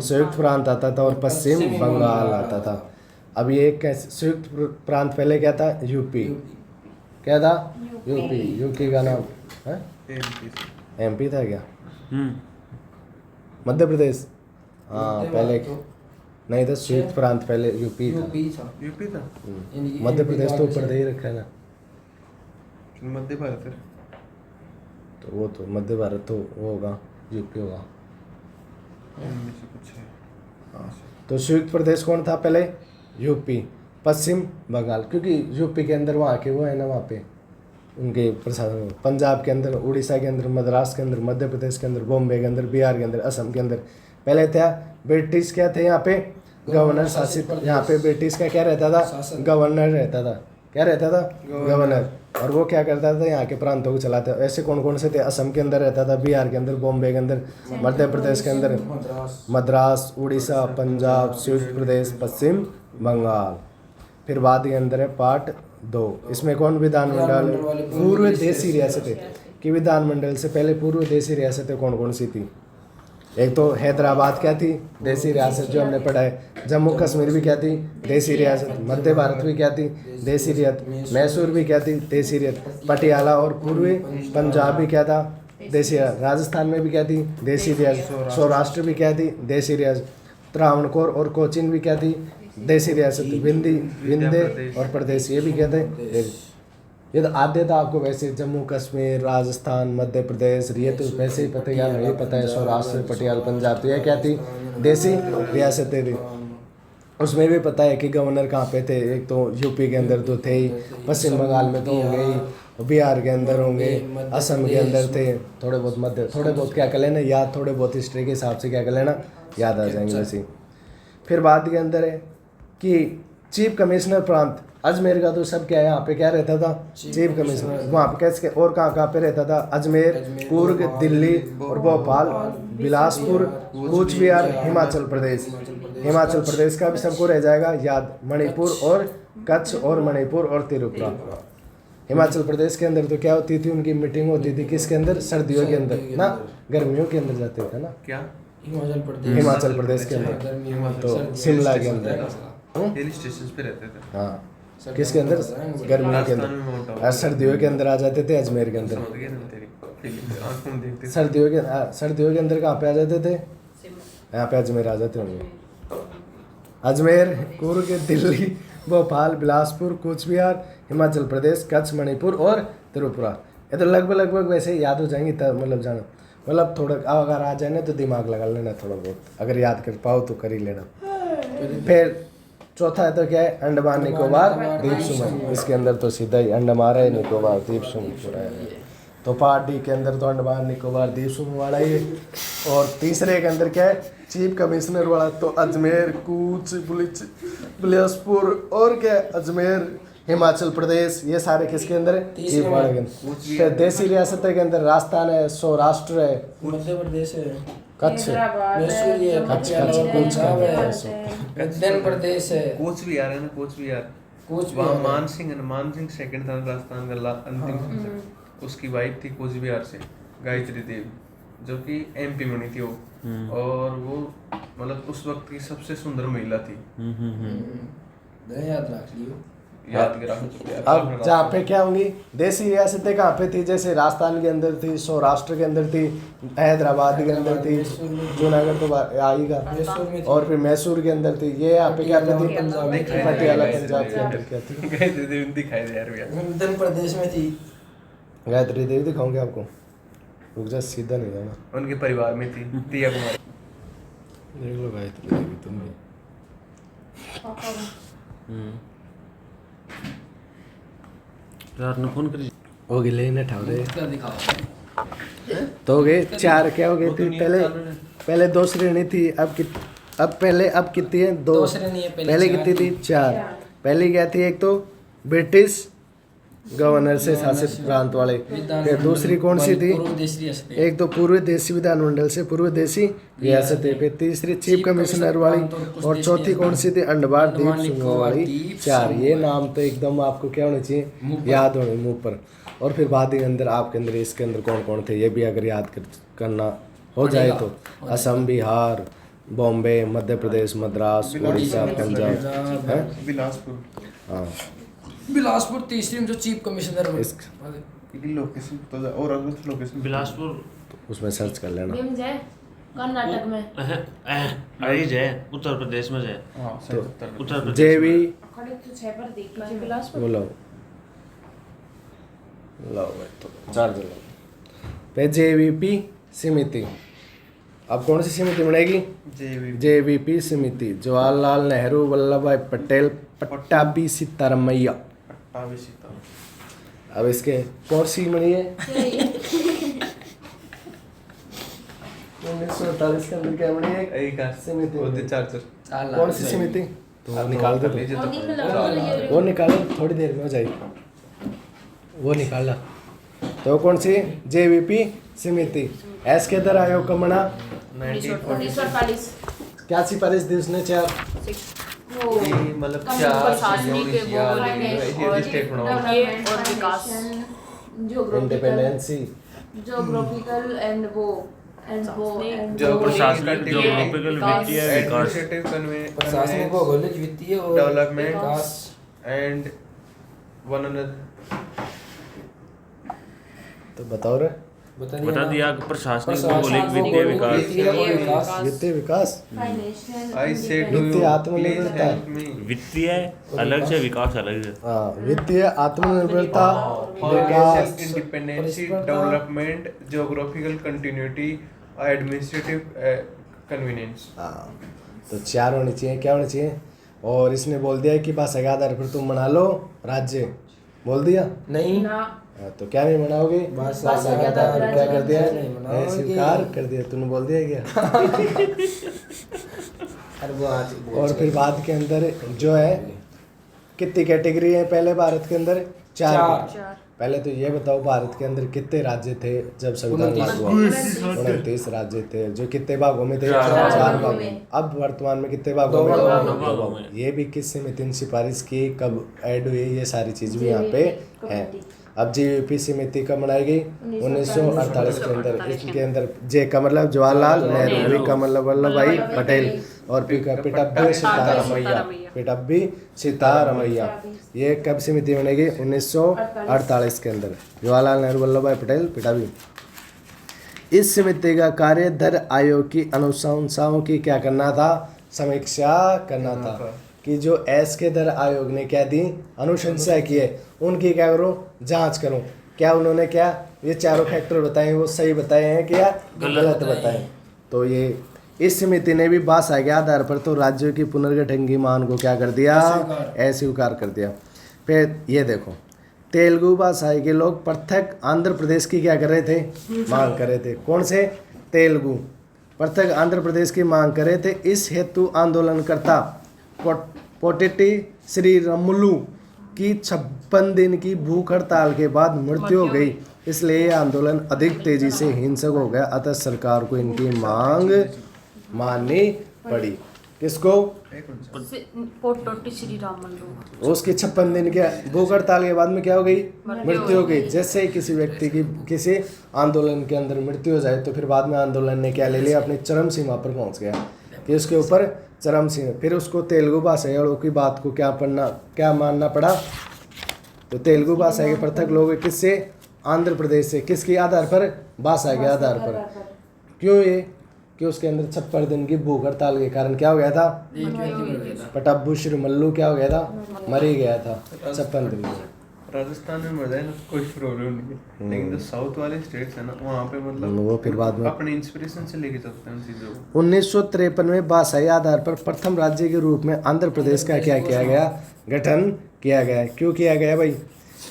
संयुक्त प्रांत आता था, और पश्चिम बंगाल आता था। अब ये संयुक्त प्रांत पहले क्या था? यूपी। क्या था? यूपी का नाम है? MP था क्या? मध्य प्रदेश? हाँ, पहले नहीं था संयुक्त प्रांत, पहले यूपी था। मध्य प्रदेश तो ऊपर दे ही रखा है ना। मध्य भारत है तो वो तो मध्य भारत तो वो होगा, यूपी होगा। तो संयुक्त प्रदेश कौन था पहले? यूपी। पश्चिम बंगाल, क्योंकि यूपी के अंदर वहाँ के वो है ना, वहाँ पे उनके प्रशासन। पंजाब के अंदर, उड़ीसा के अंदर, मद्रास के अंदर, मध्य प्रदेश के अंदर, बॉम्बे के अंदर, बिहार के अंदर, असम के अंदर पहले था ब्रिटिश। क्या थे यहाँ पे? गवर्नर शासित। यहाँ पे ब्रिटिश का क्या रहता था? गवर्नर रहता था। क्या रहता था? गवर्नर। और वो क्या करता था? यहाँ के प्रांतों को चलाता। ऐसे कौन कौन से थे? असम के अंदर रहता था, बिहार के अंदर, बॉम्बे के अंदर, मध्य प्रदेश के अंदर, मद्रास, उड़ीसा, पंजाब, संयुक्त प्रदेश, पश्चिम बंगाल। फिर बाद के अंदर है पार्ट 2। इसमें कौन? विधानमंडल पूर्व देशी रियासतें। कि विधानमंडल से पहले पूर्व देशी रियासतें कौन कौन सी थी? एक तो हैदराबाद क्या थी? देशी रियासत, जो हमने पढ़ा है। जम्मू कश्मीर भी क्या थी? देशी रियासत। मध्य भारत भी क्या थी? देशी रियासत। मैसूर भी क्या थी? देशी रियासत। पटियाला और पूर्वी पंजाब भी क्या था? देशी रियासत। राजस्थान में भी क्या थी? देशी रियासत। सौराष्ट्र भी क्या थी? देशी रियासत। त्रावणकोर और कोचीन भी क्या थी? देशी रियासत। विंध्य और प्रदेश, ये भी क्या थे? ये तो आद्य था आपको वैसे। जम्मू कश्मीर, राजस्थान, मध्य प्रदेश, ये तो वैसे ही पता है, नहीं पता है। सौराष्ट्र, पटियाला, पंजाब, तो ये क्या थी? देशी रियासतें थी। उसमें भी पता है कि गवर्नर कहाँ पे थे। एक तो यूपी के अंदर तो थे ही, पश्चिम बंगाल में तो होंगे ही, बिहार के अंदर होंगे, असम के अंदर थे, थोड़े बहुत क्या कर लेना याद, थोड़े बहुत हिस्ट्री के हिसाब से क्या कर लेना याद आ जाएंगे वैसे। फिर बात के अंदर है कि चीफ कमिश्नर प्रांत अजमेर का तो सब क्या है, यहाँ पे क्या रहता था, चीफ कमिश्नर। वहाँ पे कैसे और कहाँ पे रहता था, अजमेर, कुर्ग, दिल्ली और भोपाल, बिलासपुर, कूच बिहार, हिमाचल प्रदेश। हिमाचल प्रदेश का भी सबको रह जाएगा याद, मणिपुर और कच्छ और मणिपुर और त्रिपुरा। हिमाचल प्रदेश के अंदर तो क्या होती थी, उनकी मीटिंग होती थी किसके अंदर, सर्दियों के अंदर ना, गर्मियों के अंदर जाते थे ना, क्या हिमाचल प्रदेश के अंदर तो शिमला के अंदर हिल स्टेशन पे रहते थे। हाँ, किसके अंदर, गर्मियों के राजस्थान में माउंट अंदर, आबू। और सर्दियों के अंदर आ जाते थे अजमेर के अंदर। समझ गए ना तेरी फीलिंग, आंखों में देखते थे। सर्दियों के अंदर कहाँ पे आ जाते थे, यहाँ पे अजमेर आ जाते होंगे। अजमेर, कुर्ग, दिल्ली, भोपाल, बिलासपुर, कूच बिहार, हिमाचल प्रदेश, कच्छ, मणिपुर और त्रिपुरा। ये तो लगभग वैसे ही याद हो जाएंगी, तब मतलब जाना, मतलब थोड़ा अगर आ जाए ना तो दिमाग लगा लेना थोड़ा बहुत, अगर याद कर पाओ तो कर ही लेना। फिर चौथा है तो क्या है, अंडमान निकोबार द्वीप समूह। इसके अंदर तो सीधा ही अंडमान है, निकोबार द्वीप समूह है। तो पार्ट डी के अंदर तो अंडमान निकोबार द्वीप समूह वाला ही है। और तीसरे के अंदर क्या है, चीफ कमिश्नर वाला, तो अजमेर, कूच, बिलासपुर और क्या है, अजमेर, हिमाचल प्रदेश, ये सारे किसके अंदर है, चीफ वाले के अंदर। फिर देसी रियासत के अंदर राजस्थान है, सौराष्ट्र है, मध्य प्रदेश है, कच्छ, मैसूर है, कच्छ, पंजाब है, है। उत्तर प्रदेश है, कोच बिहार है ना, कोच बिहार। कूच वहाँ बिहार। मान सिंह सेकंड था राजस्थान का अंतिम शासक। उसकी वाइफ थी कोच बिहार से, गायत्री देवी, जो कि एमपी में थी वो। और वो मतलब उस वक्त की सबसे सुंदर महिला थी। याद रख लियो। याद करा हो चुके हैं। अब जहाँ पे क्या होंगी, देसी रियासतें कहाँ पे थी, जैसे राजस्थान के अंदर थी, सौराष्ट्र के अंदर थी, हैदराबाद के अंदर थी, जूनागढ़ तो आएगा, और फिर मैसूर के अंदर थी। ये यहाँ पे क्या पे थी, पटियाला पंजाब के अंदर क्या थी, गायत्री देवी दिखाई दे यार भैया। उत्तर प्रदेश में थी। गायत्री देवी दिखाऊंगे आपको, रुक जा, सीधा नहीं जाना, उनके परिवार में थी दिया कुमारी। देख लो गायत्री देवी तुम भी। यार ने फोन करी हो गए लेने ठाव रहे क्या दिखाओ। तो हो गए चार, क्या हो गए थी, पहले दो श्रेणी थी, अब कितनी है, दो। दो श्रेणी है, पहले कितनी थी, चार। पहली क्या थी, एक तो ब्रिटिश गवर्नर से शासित प्रांत वाले, फिर दूसरी कौन सी थी, एक तो पूर्व देशी विधानमंडल से पूर्व देशी रियासतें, फिर तीसरी चीफ कमिश्नर वाली, और चौथी कौन सी थी, अंडमान द्वीप समूह वाली। चार, ये नाम तो एकदम आपको क्या होने चाहिए, याद होने मुंह पर। और फिर बाद के अंदर आपके अंदर इसके अंदर कौन कौन थे, ये भी अगर याद करना हो जाए तो असम, बिहार, बॉम्बे, मध्य प्रदेश, मद्रास, उड़ीसा, पंजाब है, बिलासपुर। हाँ। बिलासपुर तीसरी में जो चीफ कमिश्नर में। लोकेशन तो और अगर लोकेशन बिलासपुर उसमें सर्च कर लेना। कर्नाटक में अरे जय उत्तर प्रदेश में जय हां सर उत्तर प्रदेश जेवी खड़े तो 6 पर देखी बिलासपुर। वो लो भाई, तो चार्ज लो पे जेवीपी समिति। अब कौन सी समिति बनेगी, जेवीपी समिति, जवाहरलाल नेहरू वल्लभ भाई पटेल पट्टाभी सीतारमैया। अब इसके कौन सी बनी है, 1948 के अंदर क्या बनी है, एक समिति बनी। चार्जर कौन सी समिति, तो निकाल दो, वो निकालो, थोड़ी देर में हो जाएगी, वो निकाला। तो कौन सी, जेवीपी समिति। एस के दर आयोग का बना 1948 क्या सिफारिश दी उसने, चार, मतलब स्टेट बनाओ और विकास, इंडिपेंडेंसी, ज्योग्राफिकल एंड वो प्रशासनिक, ज्योग्राफिकल, वित्तीय विकास, प्रशासनिक, भौगोलिक, वित्तीय और development Vikas and one another. तो बताओ रे, बता दिया प्रशासनिक, भौगोलिक, वित्तीय विकास, वित्तीय विकास, आई से वित्तीय आत्मनिर्भरता, वित्तीय अलग से, विकास अलग से। हाँ, वित्तीय आत्मनिर्भरता, विकास, independency, development, geographical continuity, administrative convenience. हाँ, तो चार होनी चाहिए, क्या होनी चाहिए। और इसने बोल दिया कि बस आधार पर तुम बना लो राज्य, बोल दिया नहीं हाँ, तो क्या नहीं बनाओगे, बस क्या कर दिया, नहीं बनाओगे। स्वीकार कर दिया, तूने बोल दिया क्या। अरे वो आज और फिर बाद के अंदर जो है कितनी कैटेगरी है पहले भारत के अंदर? चार। चार। पहले तो ये बताओ भारत के अंदर कितने राज्य थे जब संविधान लागू हुआ? 29 राज्य थे। जो कितने भागों में थे? चार भागों में। अब वर्तमान में कितने भागों में? दो भागों में। ये भी किस समिति ने सिफारिश की, कब ऐड हुई, ये सारी चीज भी यहाँ पे है। अब जीवीपी समिति कब बनाई गई? 1948 के अंदर। इसके अंदर जे का मतलब जवाहरलाल नेहरू, वी का मतलब वल्लभ भाई पटेल, और पी का पिटब्बी सीतारमैया, पिटब्बी सीतारमैया। ये कब समिति बनेगी? 1948 के अंदर। जवाहरलाल नेहरू, वल्लभ भाई पटेल, पिटब्बी। इस समिति का कार्य धर आयोग की अनुशंसाओं की क्या करना था? समीक्षा करना था कि जो एस के धर आयोग ने क्या दी, अनुशंसा की है, उनकी क्या करो? जांच करो। क्या उन्होंने क्या ये चारों फैक्टर बताए वो सही बताए हैं कि या गलत बताए? तो ये इस समिति ने भी भाषा के आधार पर तो राज्यों की पुनर्गठन की मांग को क्या कर दिया? अस्वीकार कर दिया। फिर ये देखो, तेलुगु भाषाई के लोग पृथक आंध्र प्रदेश की क्या कर रहे थे? मांग कर रहे थे। कौन से? तेलुगु पृथक आंध्र प्रदेश की मांग कर रहे थे। इस हेतु आंदोलनकर्ता पोटेटी श्री रमुलु की 56 दिन की भूख हड़ताल के बाद मृत्यु हो गई, इसलिए ये आंदोलन अधिक तेजी से हिंसक हो गया। अतः सरकार को इनकी मांग माननी पड़ी। किसको? पोटोटी श्री रामलू। उसके 56 दिन के भूख हड़ताल के बाद में क्या हो गई? मृत्यु हो गई। जैसे ही किसी व्यक्ति की किसी आंदोलन के अंदर मृत्यु हो जाए तो फिर बाद में आंदोलन ने क्या ले लिया? अपनी चरम सीमा पर पहुंच गया कि उसके ऊपर चरम सीमा। फिर उसको तेलुगु भाषा वालों की बात को क्या मानना पड़ा? तो तेलुगु भाषा के पृथक लोग किससे? आंध्र प्रदेश से। किसके आधार पर? भाषा के आधार पर। क्यों ये? कि उसके अंदर 56 दिन की भूख हड़ताल के कारण क्या हो गया था? पटब्बू श्री मल्लू क्या हो गया था? मर ही गया था 56 दिन में। राजस्थान में मर जाए ना कोई प्रॉब्लम नहीं है, लेकिन जो साउथ वाले स्टेट्स है ना वहाँ पे मतलब वो फिर बाद में अपने इंस्पिरेशन से लेके चलते हैं उन चीजों को। 1953 में भाषाई आधार पर प्रथम राज्य के रूप में आंध्र प्रदेश का क्या किया गया? गठन किया गया। क्यों किया गया भाई?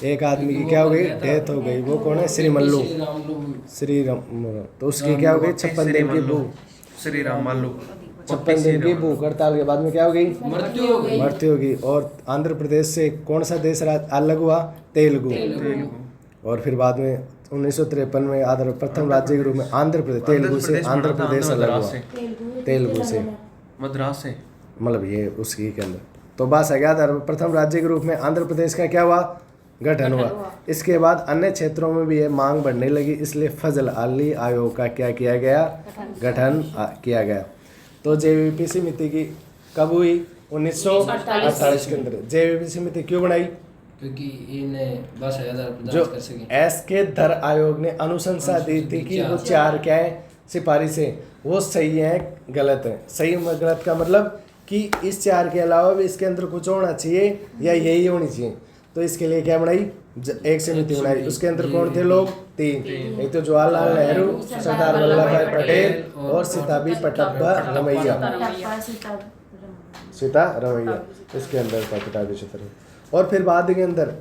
एक आदमी की क्या हो गई? डेथ हो गई। वो कौन है? श्री मल्लू, श्री राम। तो उसकी क्या हो गई? 56 दिन की भूख, श्री राम मालू 56 दिन की भूख हड़ताल के बाद में क्या हो गई? मृत्यु हो गई। मृत्यु होगी। और आंध्र प्रदेश से कौन सा देश अलग हुआ? तेलुगु। और फिर बाद में 1953 में आंध्र प्रथम राज्य के रूप में आंध्र प्रदेश, तेलुगु से आंध्र प्रदेश अलग हुआ। तेलुगु से मद्रास से मतलब ये उसकी के अंदर। तो भाषा के आधार पर प्रथम राज्य के रूप में आंध्र प्रदेश का क्या हुआ? गठन हुआ। इसके बाद अन्य क्षेत्रों में भी ये मांग बढ़ने लगी, इसलिए फजल अली आयोग का क्या किया गया? गठन किया गया। तो जेवीपी समिति की कब हुई? 1948 के अंदर। जेवीपी समिति क्यों बनाई? क्योंकि इन्हें भाषा के आधार पर जो जांच कर सके। एस के धर आयोग ने अनुशंसा दी थी कि वो चार क्या है सिफारिशें, वो सही है गलत है। सही और गलत का मतलब कि इस चार के अलावा भी इसके अंदर कुछ होना चाहिए या यही होनी चाहिए। तो इसके लिए क्या बनाई? एक समिति बनाई। उसके अंदर कौन थे लोग? तीन। एक तो जवाहरलाल नेहरू, सरदार वल्लभ भाई पटेल और सीताबी पटब्बा रमैया, सीतारमैया। इसके अंदर था पिताबी सीतारमैया। और फिर बाद के अंदर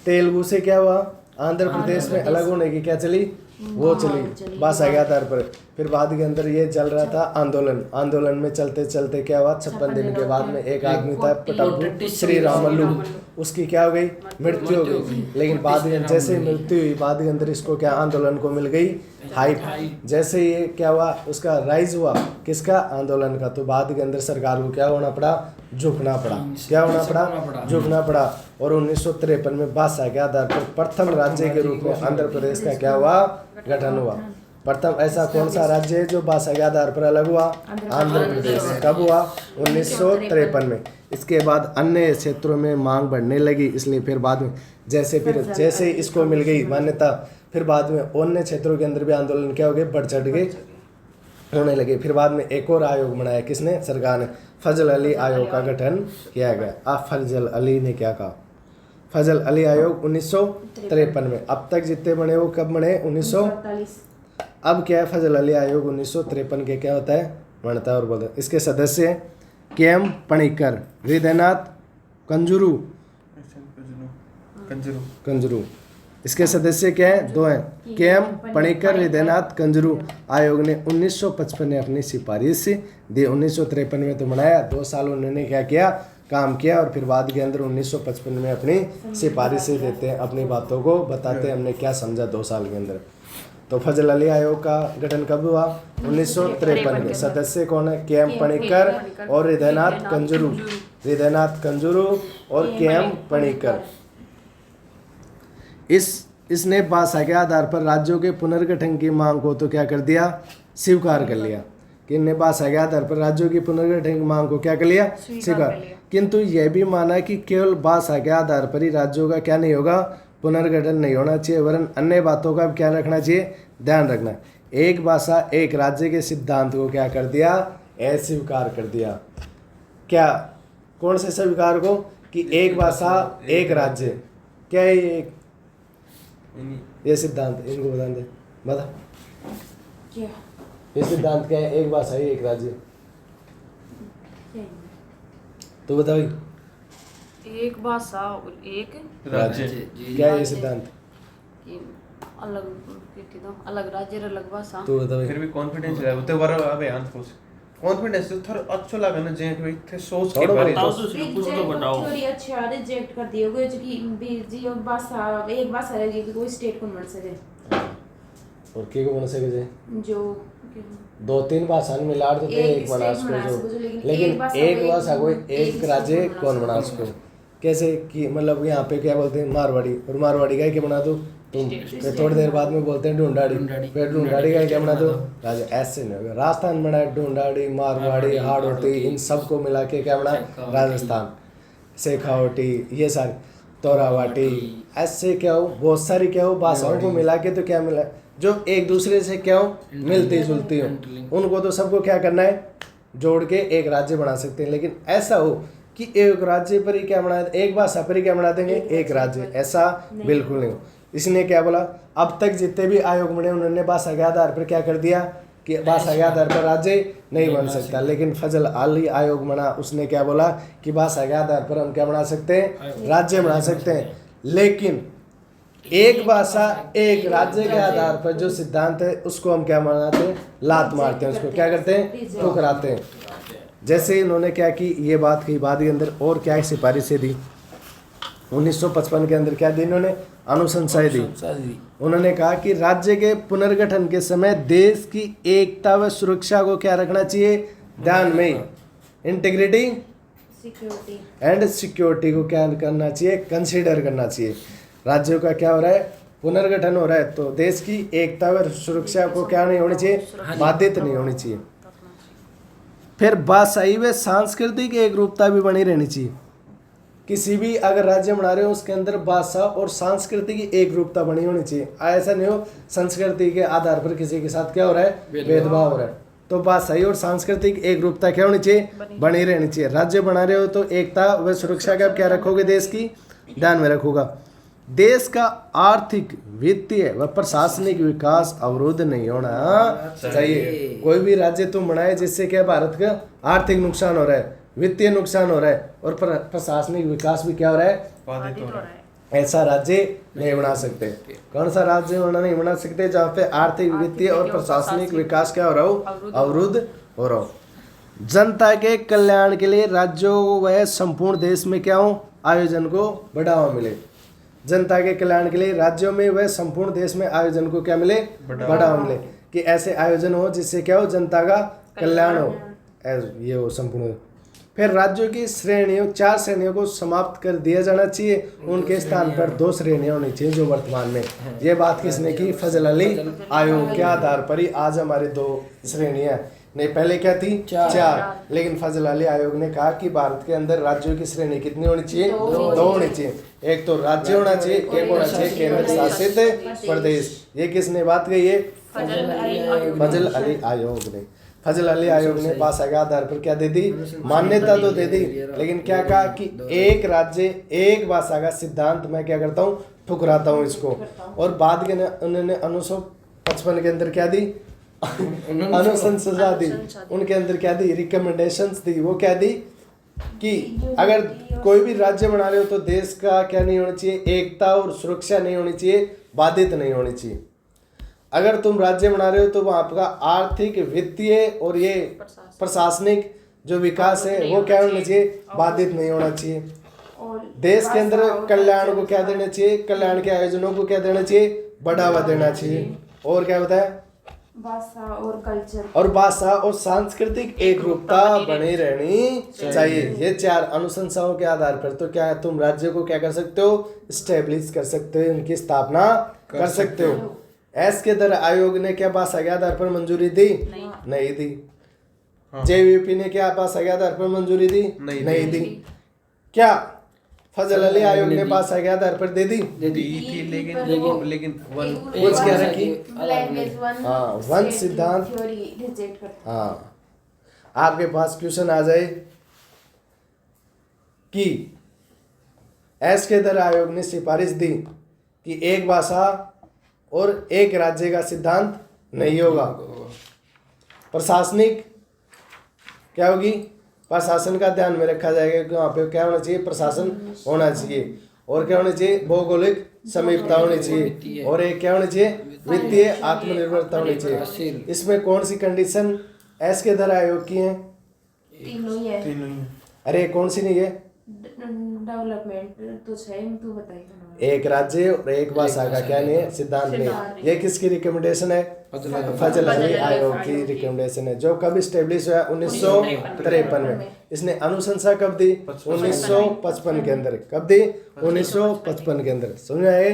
तेलुगु से क्या हुआ? आंध्र प्रदेश में अलग होने की क्या चली? वो चली भाषा के आधार पर। फिर बाद के अंदर ये चल रहा था आंदोलन में चलते चलते क्या हुआ? 56 दिन के बाद में एक आदमी था पटब्बू श्री रामलू, उसकी क्या हो गई? मृत्यु हो गई। लेकिन बाद में जैसे मृत्यु हुई बाद के अंदर इसको क्या आंदोलन को मिल गई हाइप। जैसे ये क्या हुआ? उसका राइज हुआ किसका? आंदोलन का। तो बाद के अंदर सरकार को क्या होना पड़ा? झुकना पड़ा। क्या होना पड़ा? झुकना पड़ा। और 1953 में भाषा के आधार पर प्रथम राज्य के रूप में आंध्र प्रदेश का क्या हुआ? गठन हुआ। प्रथम ऐसा कौन सा राज्य है जो भाषा के आधार पर अलग हुआ? आंध्र प्रदेश। कब हुआ? 1953 में। इसके बाद अन्य क्षेत्रों में मांग बढ़ने लगी, इसलिए फिर बाद में जैसे इसको मिल गई मान्यता, फिर बाद में अन्य क्षेत्रों के अंदर भी आंदोलन क्या हो गए? बढ़ चढ़ के होने लगे। फिर बाद में एक और आयोग बनाया। किसने? सरकार ने। फजल अली आयोग का गठन किया गया। अब फजल अली ने क्या कहा? फजल अली आयोग 1953 में। अब तक जितने बने वो कब बने? 1948। अब क्या है? फजल अली आयोग 1953 के क्या होता है? बनता है और बोलता है। इसके सदस्य के.एम. पणिक्कर, हृदयनाथ कंजरू। इसके सदस्य क्या है? दो हैं, के.एम. पणिक्कर, हृदयनाथ कंजरू। आयोग ने 1955 में अपनी सिफारिश दी। 1953 में तो बनाया, 2 साल उन्होंने क्या किया? काम किया और फिर बाद के अंदर 1955 में अपनी सिफारिशें देते हैं, अपनी बातों को बताते हैं हमने क्या समझा 2 साल के अंदर। तो फजल अली आयोग का गठन कब हुआ? 1953 में। सदस्य कौन है? के एम पणिकर और हृदयनाथ कंजूरू और के एम पणिकर। इसने भाषा के आधार पर राज्यों के पुनर्गठन की मांग को तो क्या कर दिया? स्वीकार कर लिया। कि इनने भाषा के आधार पर राज्यों की पुनर्गठन की मांग को क्या कर लिया? स्वीकार। किंतु यह भी माना कि केवल भाषा के आधार पर ही राज्यों का क्या नहीं होगा? पुनर्गठन नहीं होना चाहिए, वरन अन्य बातों का क्या रखना चाहिए? ध्यान रखना। एक भाषा एक राज्य के सिद्धांत को क्या कर दिया? अस्वीकार कर दिया। क्या? कौन से स्वीकार को? कि एक भाषा एक राज्य। क्या है ये सिद्धांत? इनको बता दे, बता क्या ये सिद्धांत क्या है? एक भाषा ही एक राज्य। तो बताओ एक भाषा और एक राज्य। क्या है ये सिद्धांत? कि अलग अलग राज्य और अलग भाषा। तो बताओ फिर भी कॉन्फिडेंस है वो वर अबे आंत को कॉन्फिडेंस तो थोड़ा अच्छा लगा ना जे भाई थे सोच के थोड़ा बारे बताओ तो सही, कुछ तो बताओ। थोड़ी अच्छा रिजेक्ट कर दिया गया कि जी भाषा एक भाषा रहेगी कि कोई स्टेट को बन सके और के को बन सके जे जो 2-3 भाषा में मिला तो एक बना सको जो, लेकिन एक भाषा को एक राज्य कौन बना सको? कैसे कि मतलब यहाँ पे क्या बोलते हैं? मारवाड़ी, और मारवाड़ी का क्या बना दो तुम, फिर थोड़ी देर बाद में बोलते हैं ढूंढाड़ी, फिर ढूंढाड़ी का क्या बना दो राज्य। ऐसे नहीं होगा। राजस्थान बना है ढूंढाड़ी, मारवाड़ी, हाड़ोटी, इन सबको मिला के क्या बना? राजस्थान। शेखावटी, ये सारी तोरावाटी, ऐसे क्या हो बहुत सारी क्या हो भाषाओं को मिला के तो क्या मिला जो एक दूसरे से क्या हो मिलती जुलती हो, उनको तो सबको क्या करना है? जोड़ के एक राज्य बना सकते हैं। लेकिन ऐसा हो कि एक राज्य पर ही क्या बना, एक भाषा पर ही क्या बना देंगे? एक राज्य, ऐसा बिल्कुल नहीं हो। इसने क्या बोला? अब तक जितने भी आयोग बने उन्होंने भाषा के आधार पर क्या कर दिया कि भाषा के आधार पर राज्य नहीं बन सकता। लेकिन फजल अली आयोग बना, उसने क्या बोला कि भाषा के आधार पर हम क्या बना सकते हैं? राज्य बना सकते हैं। लेकिन एक भाषा एक राज्य के आधार पर जो सिद्धांत है उसको हम क्या मानते हैं? लात मारते हैं, उसको क्या करते हैं? ठुकराते हैं। जैसे इन्होंने क्या की, ये बात की बाद के अंदर और क्या सिफारिशें दी 1955 के अंदर? क्या दी इन्होंने? अनुशंसाएं दी। उन्होंने कहा कि राज्य के पुनर्गठन के समय देश की एकता व सुरक्षा को क्या रखना चाहिए? ध्यान में। इंटीग्रिटी सिक्योरिटी एंड सिक्योरिटी को क्या करना चाहिए? कंसीडर करना चाहिए। राज्यों का क्या हो रहा है? पुनर्गठन हो रहा है, तो देश की एकता व सुरक्षा को क्या नहीं होनी चाहिए? बाधित नहीं होनी चाहिए। फिर भाषाई व सांस्कृतिक एक रूपता भी बनी रहनी चाहिए। किसी भी अगर राज्य बना रहे हो उसके अंदर भाषा और संस्कृति की एक रूपता बनी होनी चाहिए। ऐसा नहीं हो संस्कृति के आधार पर किसी के साथ क्या हो रहा है? भेदभाव हो रहा है। तो भाषाई और सांस्कृतिक एक रूपता क्या होनी चाहिए? बनी रहनी चाहिए। राज्य बना रहे हो तो एकता व सुरक्षा का क्या रखोगे? देश की ध्यान में रखोगा। देश का आर्थिक, वित्तीय व प्रशासनिक विकास अवरुद्ध नहीं होना चाहिए। कोई भी राज्य तुम बनाए जिससे क्या भारत का आर्थिक नुकसान हो रहा है, वित्तीय नुकसान हो रहा है और प्रशासनिक विकास भी क्या हो रहा है? बाधित हो रहा है। ऐसा राज्य नहीं बना सकते। कौन सा राज्य नहीं बना सकते? जहाँ पे आर्थिक, वित्तीय और प्रशासनिक विकास क्या हो रहा हो? अवरुद्ध हो रहा हो। जनता के कल्याण के लिए राज्यों व संपूर्ण देश में क्या हो? आयोजन को बढ़ावा मिले। जनता के कल्याण के लिए राज्यों में व संपूर्ण देश में आयोजन को क्या मिले? बढ़ावा मिले। कि ऐसे आयोजन हो जिससे क्या हो? जनता का कल्याण हो, ये हो संपूर्ण। फिर राज्यों की श्रेणियों 4 श्रेणियों को समाप्त कर दिया जाना चाहिए। उनके स्थान पर 2 श्रेणियां होनी चाहिए जो वर्तमान में। ये बात किसने की? फजल अली आयोग के आधार पर ही आज हमारी 2 श्रेणियां। नहीं पहले क्या थी? 4। लेकिन फजल अली आयोग ने कहा कि भारत के अंदर राज्यों की श्रेणी कितनी होनी चाहिए? 2 होनी चाहिए। एक तो राज्य होना चाहिए, एक होना चाहिए केंद्र शासित प्रदेश। ये किसने बात कही है? फजल अली आयोग ने। फजल अली आयोग ने भाषा के आधार पर क्या दे दी? मान्यता तो दे दी, लेकिन क्या कहा कि एक राज्य एक भाषा का सिद्धांत मैं क्या करता हूँ? ठुकराता हूँ इसको। और बाद के उन्होंने 1955 के अंदर क्या दी? अनुशंसा दी। उनके अंदर क्या दी? रिकमेंडेशंस दी। वो क्या दी कि अगर कोई भी राज्य बना रहे हो तो देश का क्या नहीं होना चाहिए? एकता और सुरक्षा नहीं होनी चाहिए, बाधित नहीं होनी चाहिए। अगर तुम राज्य बना रहे हो तो वहाँ आपका आर्थिक, वित्तीय और ये प्रशासनिक जो विकास है वो क्या होना चाहिए, बाधित नहीं होना चाहिए। और देश के अंदर भाषा और कल्याण को कल्चर क्या देना चाहिए, कल्याण के आयोजनों को क्या देना चाहिए, बढ़ावा देना चाहिए। और क्या बताया, भाषा और कल्चर और भाषा और सांस्कृतिक एकरूपता बनी रहनी चाहिए। ये 4 अनुशंसाओं के आधार पर तो क्या है, तुम राज्य को क्या कर सकते हो, स्टेब्लिश कर सकते हो, इनकी स्थापना कर सकते हो। एस के दर आयोग ने क्या भाषा के आधार पर मंजूरी दी, नहीं दी। जेवीपी ने क्या भाषा के आधार पर मंजूरी दी, नहीं दी। क्या फजल अली आयोग ने भाषा के आधार पर दे दी, लेकिन कुछ क्या रखी, लैंग्वेज हाँ, वन सिद्धांत थ्योरी रिजेक्ट करता है। हाँ। आपके पास क्वेश्चन आ जाए कि एस के दर आयोग ने सिफारिश दी कि एक भाषा और एक राज्य का सिद्धांत नहीं होगा, प्रशासनिक क्या होगी, प्रशासन का ध्यान में रखा जाएगा कि वहाँ पे क्या होना चाहिए, प्रशासन होना चाहिए। और क्या होना चाहिए, भौगोलिक समीपता होनी चाहिए। और एक क्या होना चाहिए, वित्तीय आत्मनिर्भरता होनी चाहिए। इसमें कौन सी कंडीशन एस के दर आयोग की है, तीनों ही है। अरे कौन सी नहीं है, डेवलपमेंट तो है, तू बताइए। एक राज्य और एक भाषा का क्या नहीं है, सिद्धांत नहीं। ये किसकी रिकमेंडेशन है, फजल अली आयोग की रिकमेंडेशन है, जो कब स्टेब्लिश हुआ, 1953 में। इसने अनुशंसा कब दी, 1955 के अंदर। कब दी, 1955 के अंदर। समझ आए।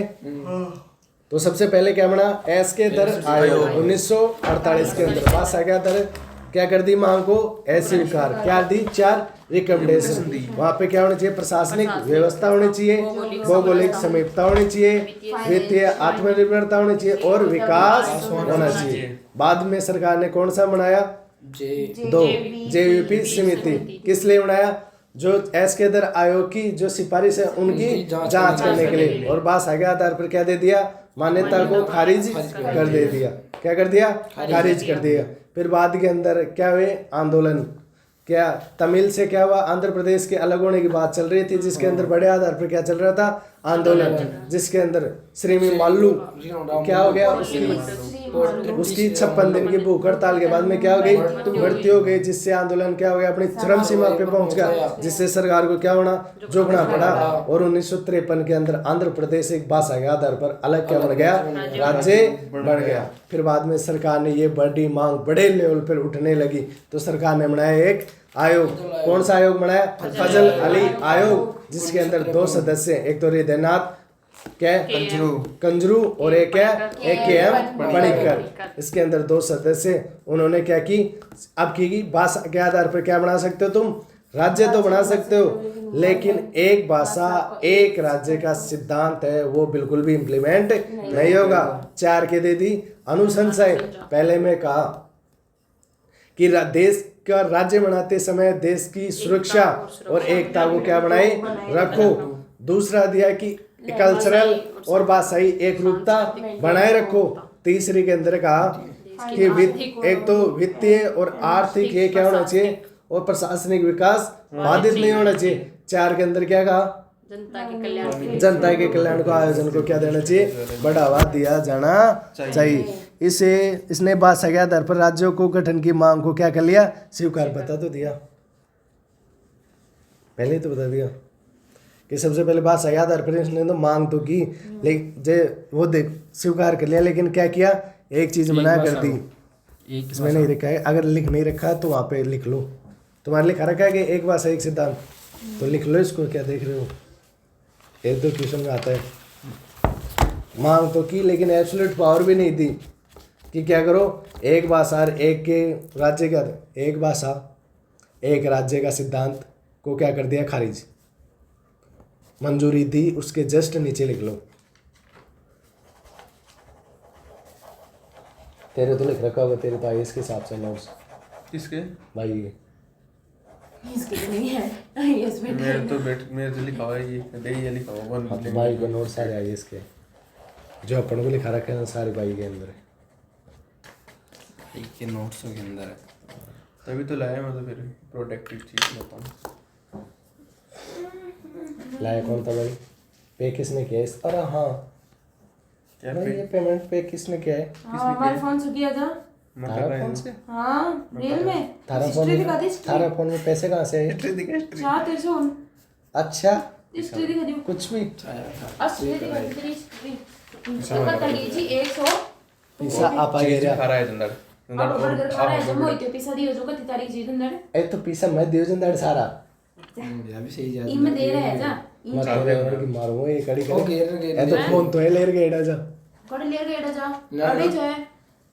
तो सबसे पहले क्या बना, एस के दर आयोग 1948 के अंदर भाषा का दर क्या कर दी, मांग को अस्वीकार क्या दी, 4 रिकमेंडेशन दी। वहाँ पे क्या होना चाहिए, प्रशासनिक व्यवस्था होनी चाहिए, भौगोलिक समीपता होनी चाहिए, वित्तीय आत्मनिर्भरता होनी चाहिए और विकास होना चाहिए। बाद में सरकार ने कौन सा बनाया, 2 जेवीपी समिति। किस लिए बनाया, जो एस के दर आयोग की जो सिफारिश है उनकी जांच करने के लिए। और भाषा के आधार पर क्या दे दिया, मान्यता को खारिज कर दे दिया। क्या कर दिया, खारिज कर दिया। फिर बाद के अंदर क्या हुए, आंदोलन। क्या तमिल से क्या हुआ, आंध्र प्रदेश के अलग होने की बात चल रही थी, जिसके अंदर बड़े आधार पर क्या चल रहा था, आंदोलन। जिसके अंदर श्रीमी माल्लू क्या हो गया, उसकी 56 दिन की भूख हड़ताल के बाद में क्या हो गई, मृत्यु हो गई। जिससे आंदोलन क्या हो गया, अपनी चरम सीमा पे पहुंच गया, जिससे सरकार को क्या होना, झुकना पड़ा। और 1953 के अंदर आंध्र प्रदेश एक भाषा के आधार पर अलग क्या बन गया, राज्य बन गया। फिर बाद में सरकार ने ये बड़ी मांग बड़े लेवल पर उठने लगी, तो सरकार ने बनाया एक आयोग। कौन सा आयोग बनाया, फजल अली आयोग, जिसके अंदर 2 सदस्य, एक तो हृदयनाथ क्या कंजरू और एक है AK पणिक्कर। इसके अंदर 2 सदस्य। उन्होंने क्या की, अब की भाषा के आधार पर क्या बना सकते हो तुम, राज्य तो बना सकते हो, लेकिन एक भाषा एक राज्य का सिद्धांत है वो बिल्कुल भी इम्प्लीमेंट नहीं होगा। 4 के दे दी अनुशंसाएं। पहले में कहा कि देश का राज्य बनाते समय देश की सुरक्षा और एकता को क्या बनाए रखो। दूसरा दिया कि कल्चरल और भाषाई एकरूपता बनाए रखो। तीसरी के अंदर कहा कि एक तो वित्तीय और आर्थिक ये क्या होना चाहिए और प्रशासनिक विकास बाधित नहीं होना चाहिए। 4 के अंदर क्या कहा, जनता के कल्याण को आयोजन को क्या देना चाहिए, बढ़ावा दिया जाना चाहिए। इसने भाषा के आधार पर राज्यों को गठन की मांग को क्या कर लिया, स्वीकार। बता तो दिया, पहले तो बता दिया कि सबसे पहले भाषा के आधार पर इसने तो मांग तो की, लेकिन जे वो देख स्वीकार कर लिया। लेकिन क्या किया, एक चीज मना कर दी, इसमें नहीं लिखा है। अगर लिख नहीं रखा है तो वहाँ पे लिख लो, तुम्हारे लिखा रखा है कि एक भाषा एक सिद्धांत, तो लिख लो इसको। क्या देख रहे हो, 1-2 क्वेश्चन में आता है। मांग तो की लेकिन एब्सोल्यूट पावर भी नहीं दी कि क्या करो, एक भाषा एक के राज्य का, एक भाषा एक राज्य का सिद्धांत को क्या कर दिया, खारिज। मंजूरी दी, उसके जस्ट नीचे लिख लो। तेरे तो लिख रखा होगा, तेरे तो IAS के हिसाब से नोट्स। किसके भाई इसके नहीं है, इसमें मेरे तो लिखा हुआ है, ये लिखा हुआ है भाई के नोट्स सारे IAS के, जो अपन को लिखा रखा है सारे भाई के अंदर है, के नोट्स के अंदर है। तभी तो लाया मैं, तो फिर प्रोटेक्टिव चीज बताऊं। लाया कौन था भाई, पे किसने किया इस, अरे हाँ क्या भाई पे? ये पेमेंट पे किसने किया है, हमारे फोन से किया था। तारा फोन से हाँ रियल में तारा हिस्ट्री दिखा दी तारा फोन में पैसे कहाँ से आए? क्या तेरे से उन अच्छा हिस्ट्री दिखा दी कुछ भी असली दिखा दी तेरी हिस्ट्री इसका ताली जी 100 पैसा आप आ गया खा रहा है जंदर अब बर्गर खा रहा है जब मोहित पैसा दियो जो कति तारीख जी दंदर ए तो पैसा मैं दियो जंदड़ सारा अभी सही जा इनमें दे रहे हैं जा मत करे की मारो ये कड़ी ओ करे गेर ए तो फोन तो है लेर गेड़ा जा कड़ ले गए जा ना, अरे जो है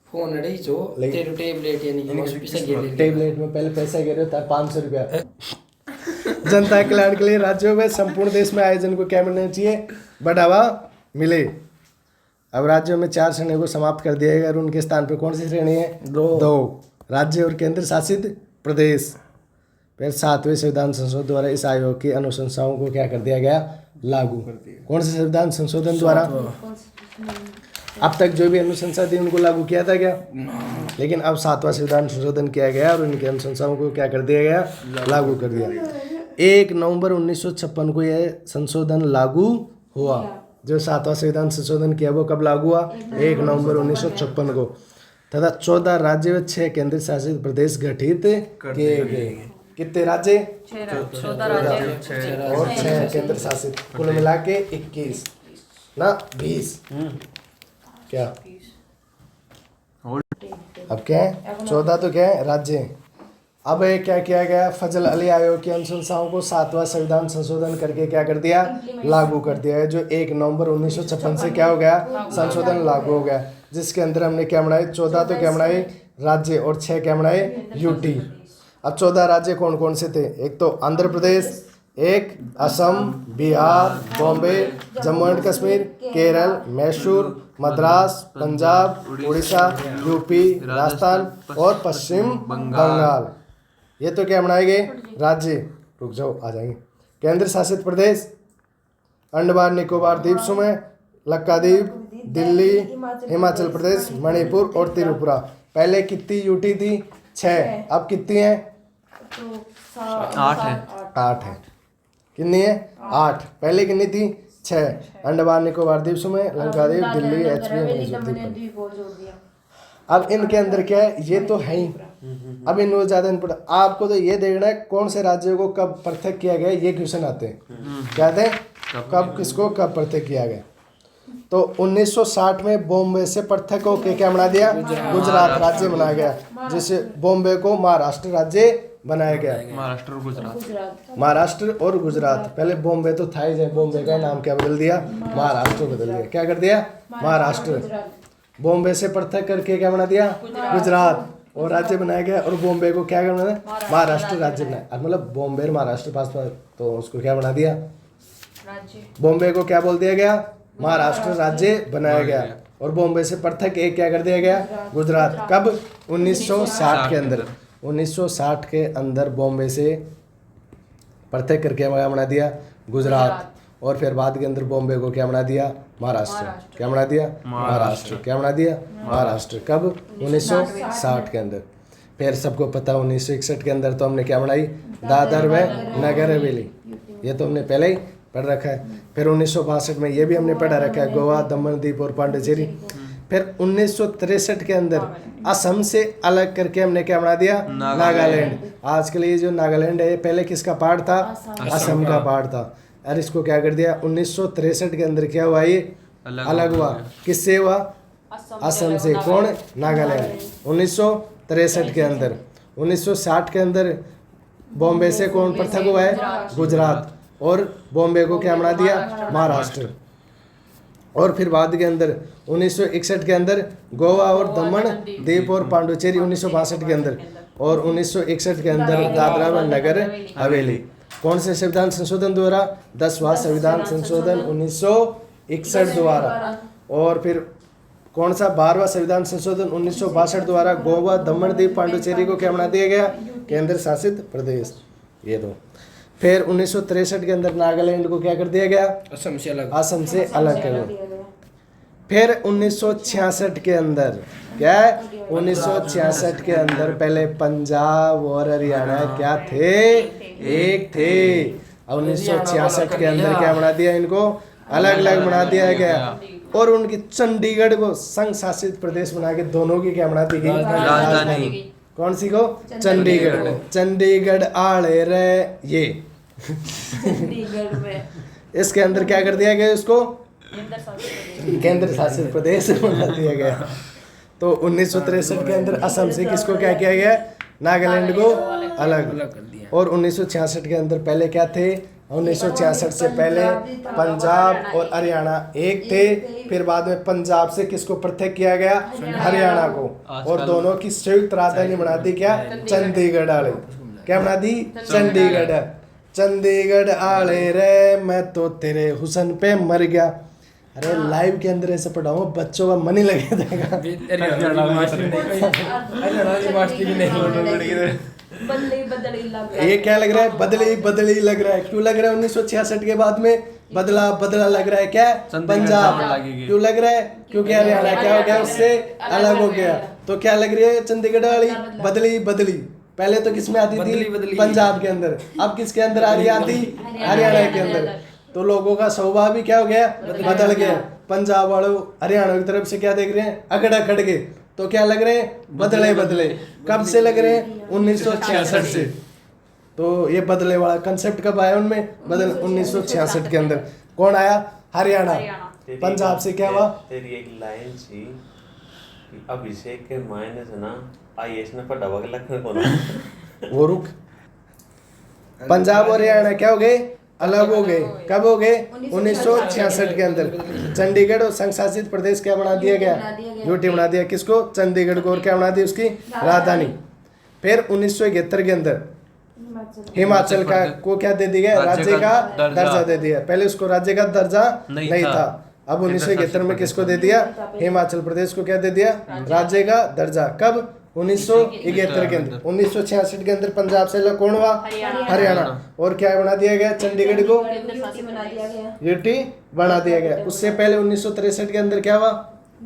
फोन अड़े जो तेरे टेबलेट यानी कि उस पैसा गेर ले टेबलेट में पहले पैसा गिरे था 500 रुपया। जनता कल्याण के लिए राज्यों में संपूर्ण देश में आयोजन को क्या मिलना चाहिए? बढ़ावा मिले। अब राज्यों में 4 श्रेणियों को समाप्त कर दिया गया और उनके स्थान पर कौन सी श्रेणी है? 2 राज्य और केंद्र शासित प्रदेश। फिर 7वें संविधान संशोधन द्वारा इस आयोग की अनुशंसाओं को क्या कर दिया गया? लागू। कौन से संविधान संशोधन द्वारा? अब तक जो भी अनुशंसा थी उनको लागू किया था क्या? लेकिन अब 7वां संविधान संशोधन किया गया और उनकी अनुशंसाओं को क्या कर दिया गया? लागू कर दिया। 1 नवंबर 1956 को यह संशोधन लागू हुआ। जो 7वां संविधान संशोधन किया वो कब लागू हुआ? 1 नवंबर 1956 को। तथा 14 राज्य व 6 केंद्र शासित प्रदेश गठित किए गए। कितने राज्य? 14 राज्य और 6 केंद्र शासित, कुल मिला के 21 ना 20 क्या? अब क्या है? 14 तो क्या है? राज्य। अब ये क्या किया गया? फजल अली आयोग की अनुशंसाओं को 7वां संविधान संशोधन करके क्या कर दिया? लागू कर दिया है। जो 1 नवंबर 1956 से क्या हो गया? संशोधन लागू हो गया, जिसके अंदर हमने क्या बनाए? 14 तो क्या बनाए? राज्य और 6 क्या बनाए? यूटी। अब 14 राज्य कौन कौन से थे? एक तो आंध्र प्रदेश, एक असम, बिहार, बॉम्बे, जम्मू एंड कश्मीर, केरल, मैसूर, मद्रास, पंजाब, उड़ीसा, यूपी, राजस्थान और पश्चिम बंगाल। ये तो क्या बनाए गए? राज्य। रुक जाओ, आ जाएंगे। केंद्र शासित प्रदेश अंडमान निकोबार द्वीप समूह, लक्षद्वीप, दिल्ली, हिमाचल प्रदेश, मणिपुर और त्रिपुरा। पहले कितनी यूटी थी? 6। अब कितनी है? 8 है। 8 है। कितनी है? 8। पहले कितनी थी? 6। अंडमान निकोबार द्वीप समूह, लक्षद्वीप, दिल्ली, एचपी। अब इनके अंदर क्या है? ये तो है ही। अब इनको ज्यादा इनपुट आपको तो ये देखना है कौन से राज्यों को कब पृथक किया गया। ये क्वेश्चन आते हैं। क्या थे? कब किसको कब पृथक किया गया? तो 1960 में बॉम्बे से पृथक होकर क्या बना दिया? गुजरात राज्य बनाया गया, जिसे बॉम्बे को महाराष्ट्र राज्य बनाया गया। महाराष्ट्र और गुजरात। महाराष्ट्र और गुजरात। पहले बॉम्बे तो था ही, जाए बॉम्बे का नाम क्या बदल दिया? महाराष्ट्र बदल दिया। क्या कर दिया? महाराष्ट्र। बॉम्बे से पृथक करके क्या बना दिया? गुजरात और राज्य बनाया गया। और बॉम्बे को क्या करना है? महाराष्ट्र राज्य बनाया। मतलब बॉम्बे और महाराष्ट्र पास तो उसको क्या बना दिया? बॉम्बे को क्या बोल दिया गया? महाराष्ट्र राज्य बनाया गया। और बॉम्बे से पृथक एक क्या कर दिया गया? गुजरात। कब? 1960 के अंदर। 1960 के अंदर बॉम्बे से पृथक करके क्या बना दिया? गुजरात। और फिर बाद के अंदर बॉम्बे को क्या बना दिया? महाराष्ट्र। क्या बना दिया? महाराष्ट्र। क्या बना दिया? महाराष्ट्र। कब? 1960 के अंदर। फिर सबको पता 1961 के अंदर तो हमने क्या बनाई? दादर व नगर हवेली। ये तो हमने पहले ही पढ़ रखा है। फिर 1962 में ये भी हमने पढ़ा रखा है, गोवा, दमन, दीव और पांडिचेरी। फिर 1963 के अंदर असम से अलग करके हमने क्या बना दिया? नागालैंड। आज के लिए जो नागालैंड है ये पहले किसका पार्ट था? असम का पार्ट था। और इसको क्या कर दिया? 1963 के अंदर क्या हुआ? ये अलग हुआ। किससे हुआ? असम से। कौन? नागालैंड। 1963 के अंदर। 1960 के अंदर बॉम्बे से कौन पृथक हुआ है? गुजरात। और बॉम्बे को क्या बना दिया? महाराष्ट्र। और फिर बाद के अंदर 1961 के अंदर गोवा और दमन, दीव और पांडिचेरी 1962 के अंदर। और 1961 के अंदर दादरा व नगर हवेली। कौन से संविधान संशोधन द्वारा? 10वां संविधान संशोधन 1961 द्वारा। और फिर कौन सा? 12वां संविधान संशोधन 1962 द्वारा गोवा, दमन, दीव, पांडिचेरी को क्या बना दिया गया? केंद्र शासित प्रदेश। ये दो। फिर 1963 के अंदर नागालैंड को क्या कर दिया गया? असम से अलग। असम से अलग कर दिया। फिर 1966 के अंदर क्या है? 1966 के अंदर पहले पंजाब और हरियाणा क्या थे? एक थे। और 1966 के अंदर क्या बना दिया इनको? अलग अलग बना दिया गया और उनकी चंडीगढ़ को संघ शासित प्रदेश बना के दोनों की क्या बना दी गई? राजधानी। कौन सी को? चंडीगढ़। चंडीगढ़ आड़े रे ये चंडीगढ़ में इसके अंदर क्या कर दिया गया उसको? केंद्र शासित प्रदेश बना दिया गया। तो 1963 के अंदर असम से किसको क्या किया गया? नागालैंड को अलग कर दिया। और 1966 के अंदर पहले क्या थे? 1966 से पहले पंजाब और हरियाणा एक थे, फिर बाद में पंजाब से किसको पृथक किया गया? हरियाणा को, और दोनों की संयुक्त राजधानी बना दी क्या? चंडीगढ़ आले। क्या बना दी? चंडीगढ़। चंडीगढ़ आले रे मैं तो तेरे हुसन पे मर गया। अरे लाइव के अंदर ऐसे पढ़ाऊँ बच्चों का मन ही लगे जाएगा। बदली लग रहा ये क्या लग रहा है? बदली लग रहा है। क्यों लग रहा है? 1966 के बाद में बदला लग रहा है। क्या? पंजाब। क्यों लग रहा है? क्योंकि हरियाणा क्या हो गया? उससे अलग हो गया। तो क्या लग रही है? चंडीगढ़ वाली बदली। पहले तो किस में आती थी? पंजाब के अंदर। अब किसके अंदर आ रही आती? हरियाणा के अंदर। तो लोगों का स्वभाव भी क्या हो गया? बदल गया। पंजाब वालों हरियाणा की तरफ से क्या देख रहे हैं? अकड़ के। तो क्या लग रहे हैं? बदले। कब से लग रहे हैं? 1966 से। तो ये बदले वाला कंसेप्ट कब आया उनमें? 1966 के अंदर। कौन आया? हरियाणा। पंजाब से क्या हुआ? तेरी एक लाइन थी कि अभिषेक के मायने से ना आईएएस ने पढ़ा हुआ लखन को वो रुक। पंजाब और हरियाणा क्या हो गए? अलग हो गए। कब हो गए? 1966 के अंदर। चंडीगढ़ और संघ शासित प्रदेश क्या बना दिया गया? यूटी बना दिया। किसको? चंडीगढ़ को। और क्या बना दी उसकी? राजधानी। फिर 1971 के अंदर हिमाचल का को क्या दे दिया? राज्य का दर्जा दे दिया। पहले उसको राज्य का दर्जा नहीं था। अब 1971 में किसको दे दिया? हिमाचल प्रदेश को क्या दे दिया? राज्य का दर्जा। कब? 1971 के अंदर। 1966 के अंदर पंजाब से अलग कौन हुआ? हरियाणा। और क्या बना दिया गया? चंडीगढ़ को यूटी बना दिया गया। उससे पहले 1963 के अंदर क्या हुआ?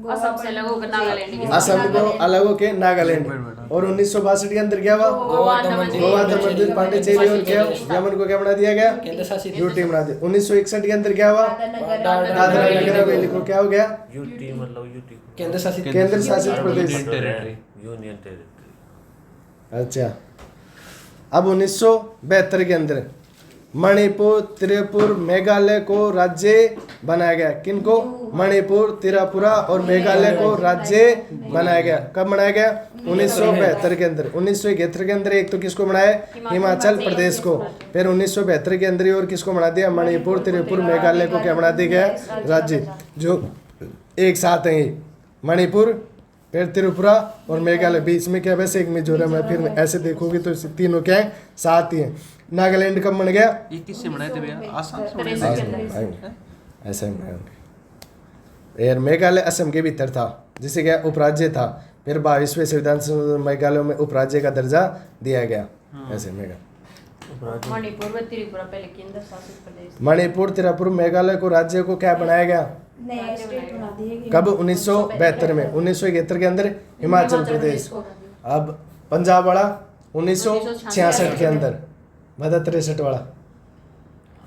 असम से अलग होकर नागालैंड असम को अलग होके नागालैंड। और 1962 के अंदर क्या हुआ? गोवा, दमन, पांडिचेरी और क्या यमन को क्या बना दिया गया? केंद्र शासित यूटी बना दिया। 1961 के अंदर क्या हुआ? दादरा नगर हवेली को क्या हो गया? यूटी मतलब यूटी केंद्र शासित प्रदेश। Union territory. अच्छा, अब 1972 के अंदर मणिपुर, त्रिपुरा, मेघालय को राज्य बनाया गया। किनको? मणिपुर, त्रिपुरा और मेघालय को राज्य बनाया गया। कब बनाया गया? 1972 के अंदर। 1971 के अंदर एक तो किसको बनाया? हिमाचल प्रदेश को। फिर 1972 के अंदर और किसको बना दिया? मणिपुर, त्रिपुरा, मेघालय को क्या बना दिया गया? राज्य, जो एक साथ हैं। मणिपुर, फिर त्रिपुरा और मेघालय, बीच में क्या? वैसे एक मिजोरम है। फिर ऐसे देखोगे तो तीनों क्या है? साथ ही हैं। नागालैंड कब बन गया? ये किससे बनाए थे भैया? आसाम से बनाए थे। ऐसा ही बनाएंगे। यार मेघालय असम के भीतर था, जिसे क्या उपराज्य था। फिर 22वें संविधान से मेघालय में उपराज्य का दर्जा दिया गया। ऐसे मेघालय, मणिपुर व त्रिपुरा पहले केंद्र शासित प्रदेश। मणिपुर, त्रिपुरा, मेघालय को राज्य को क्या बनाया गया? नया स्टेट बना दिए। कब? 1972 में। 1971 के अंदर हिमाचल प्रदेश। अब पंजाब वाला 1966 के अंदर। बता 63 वाला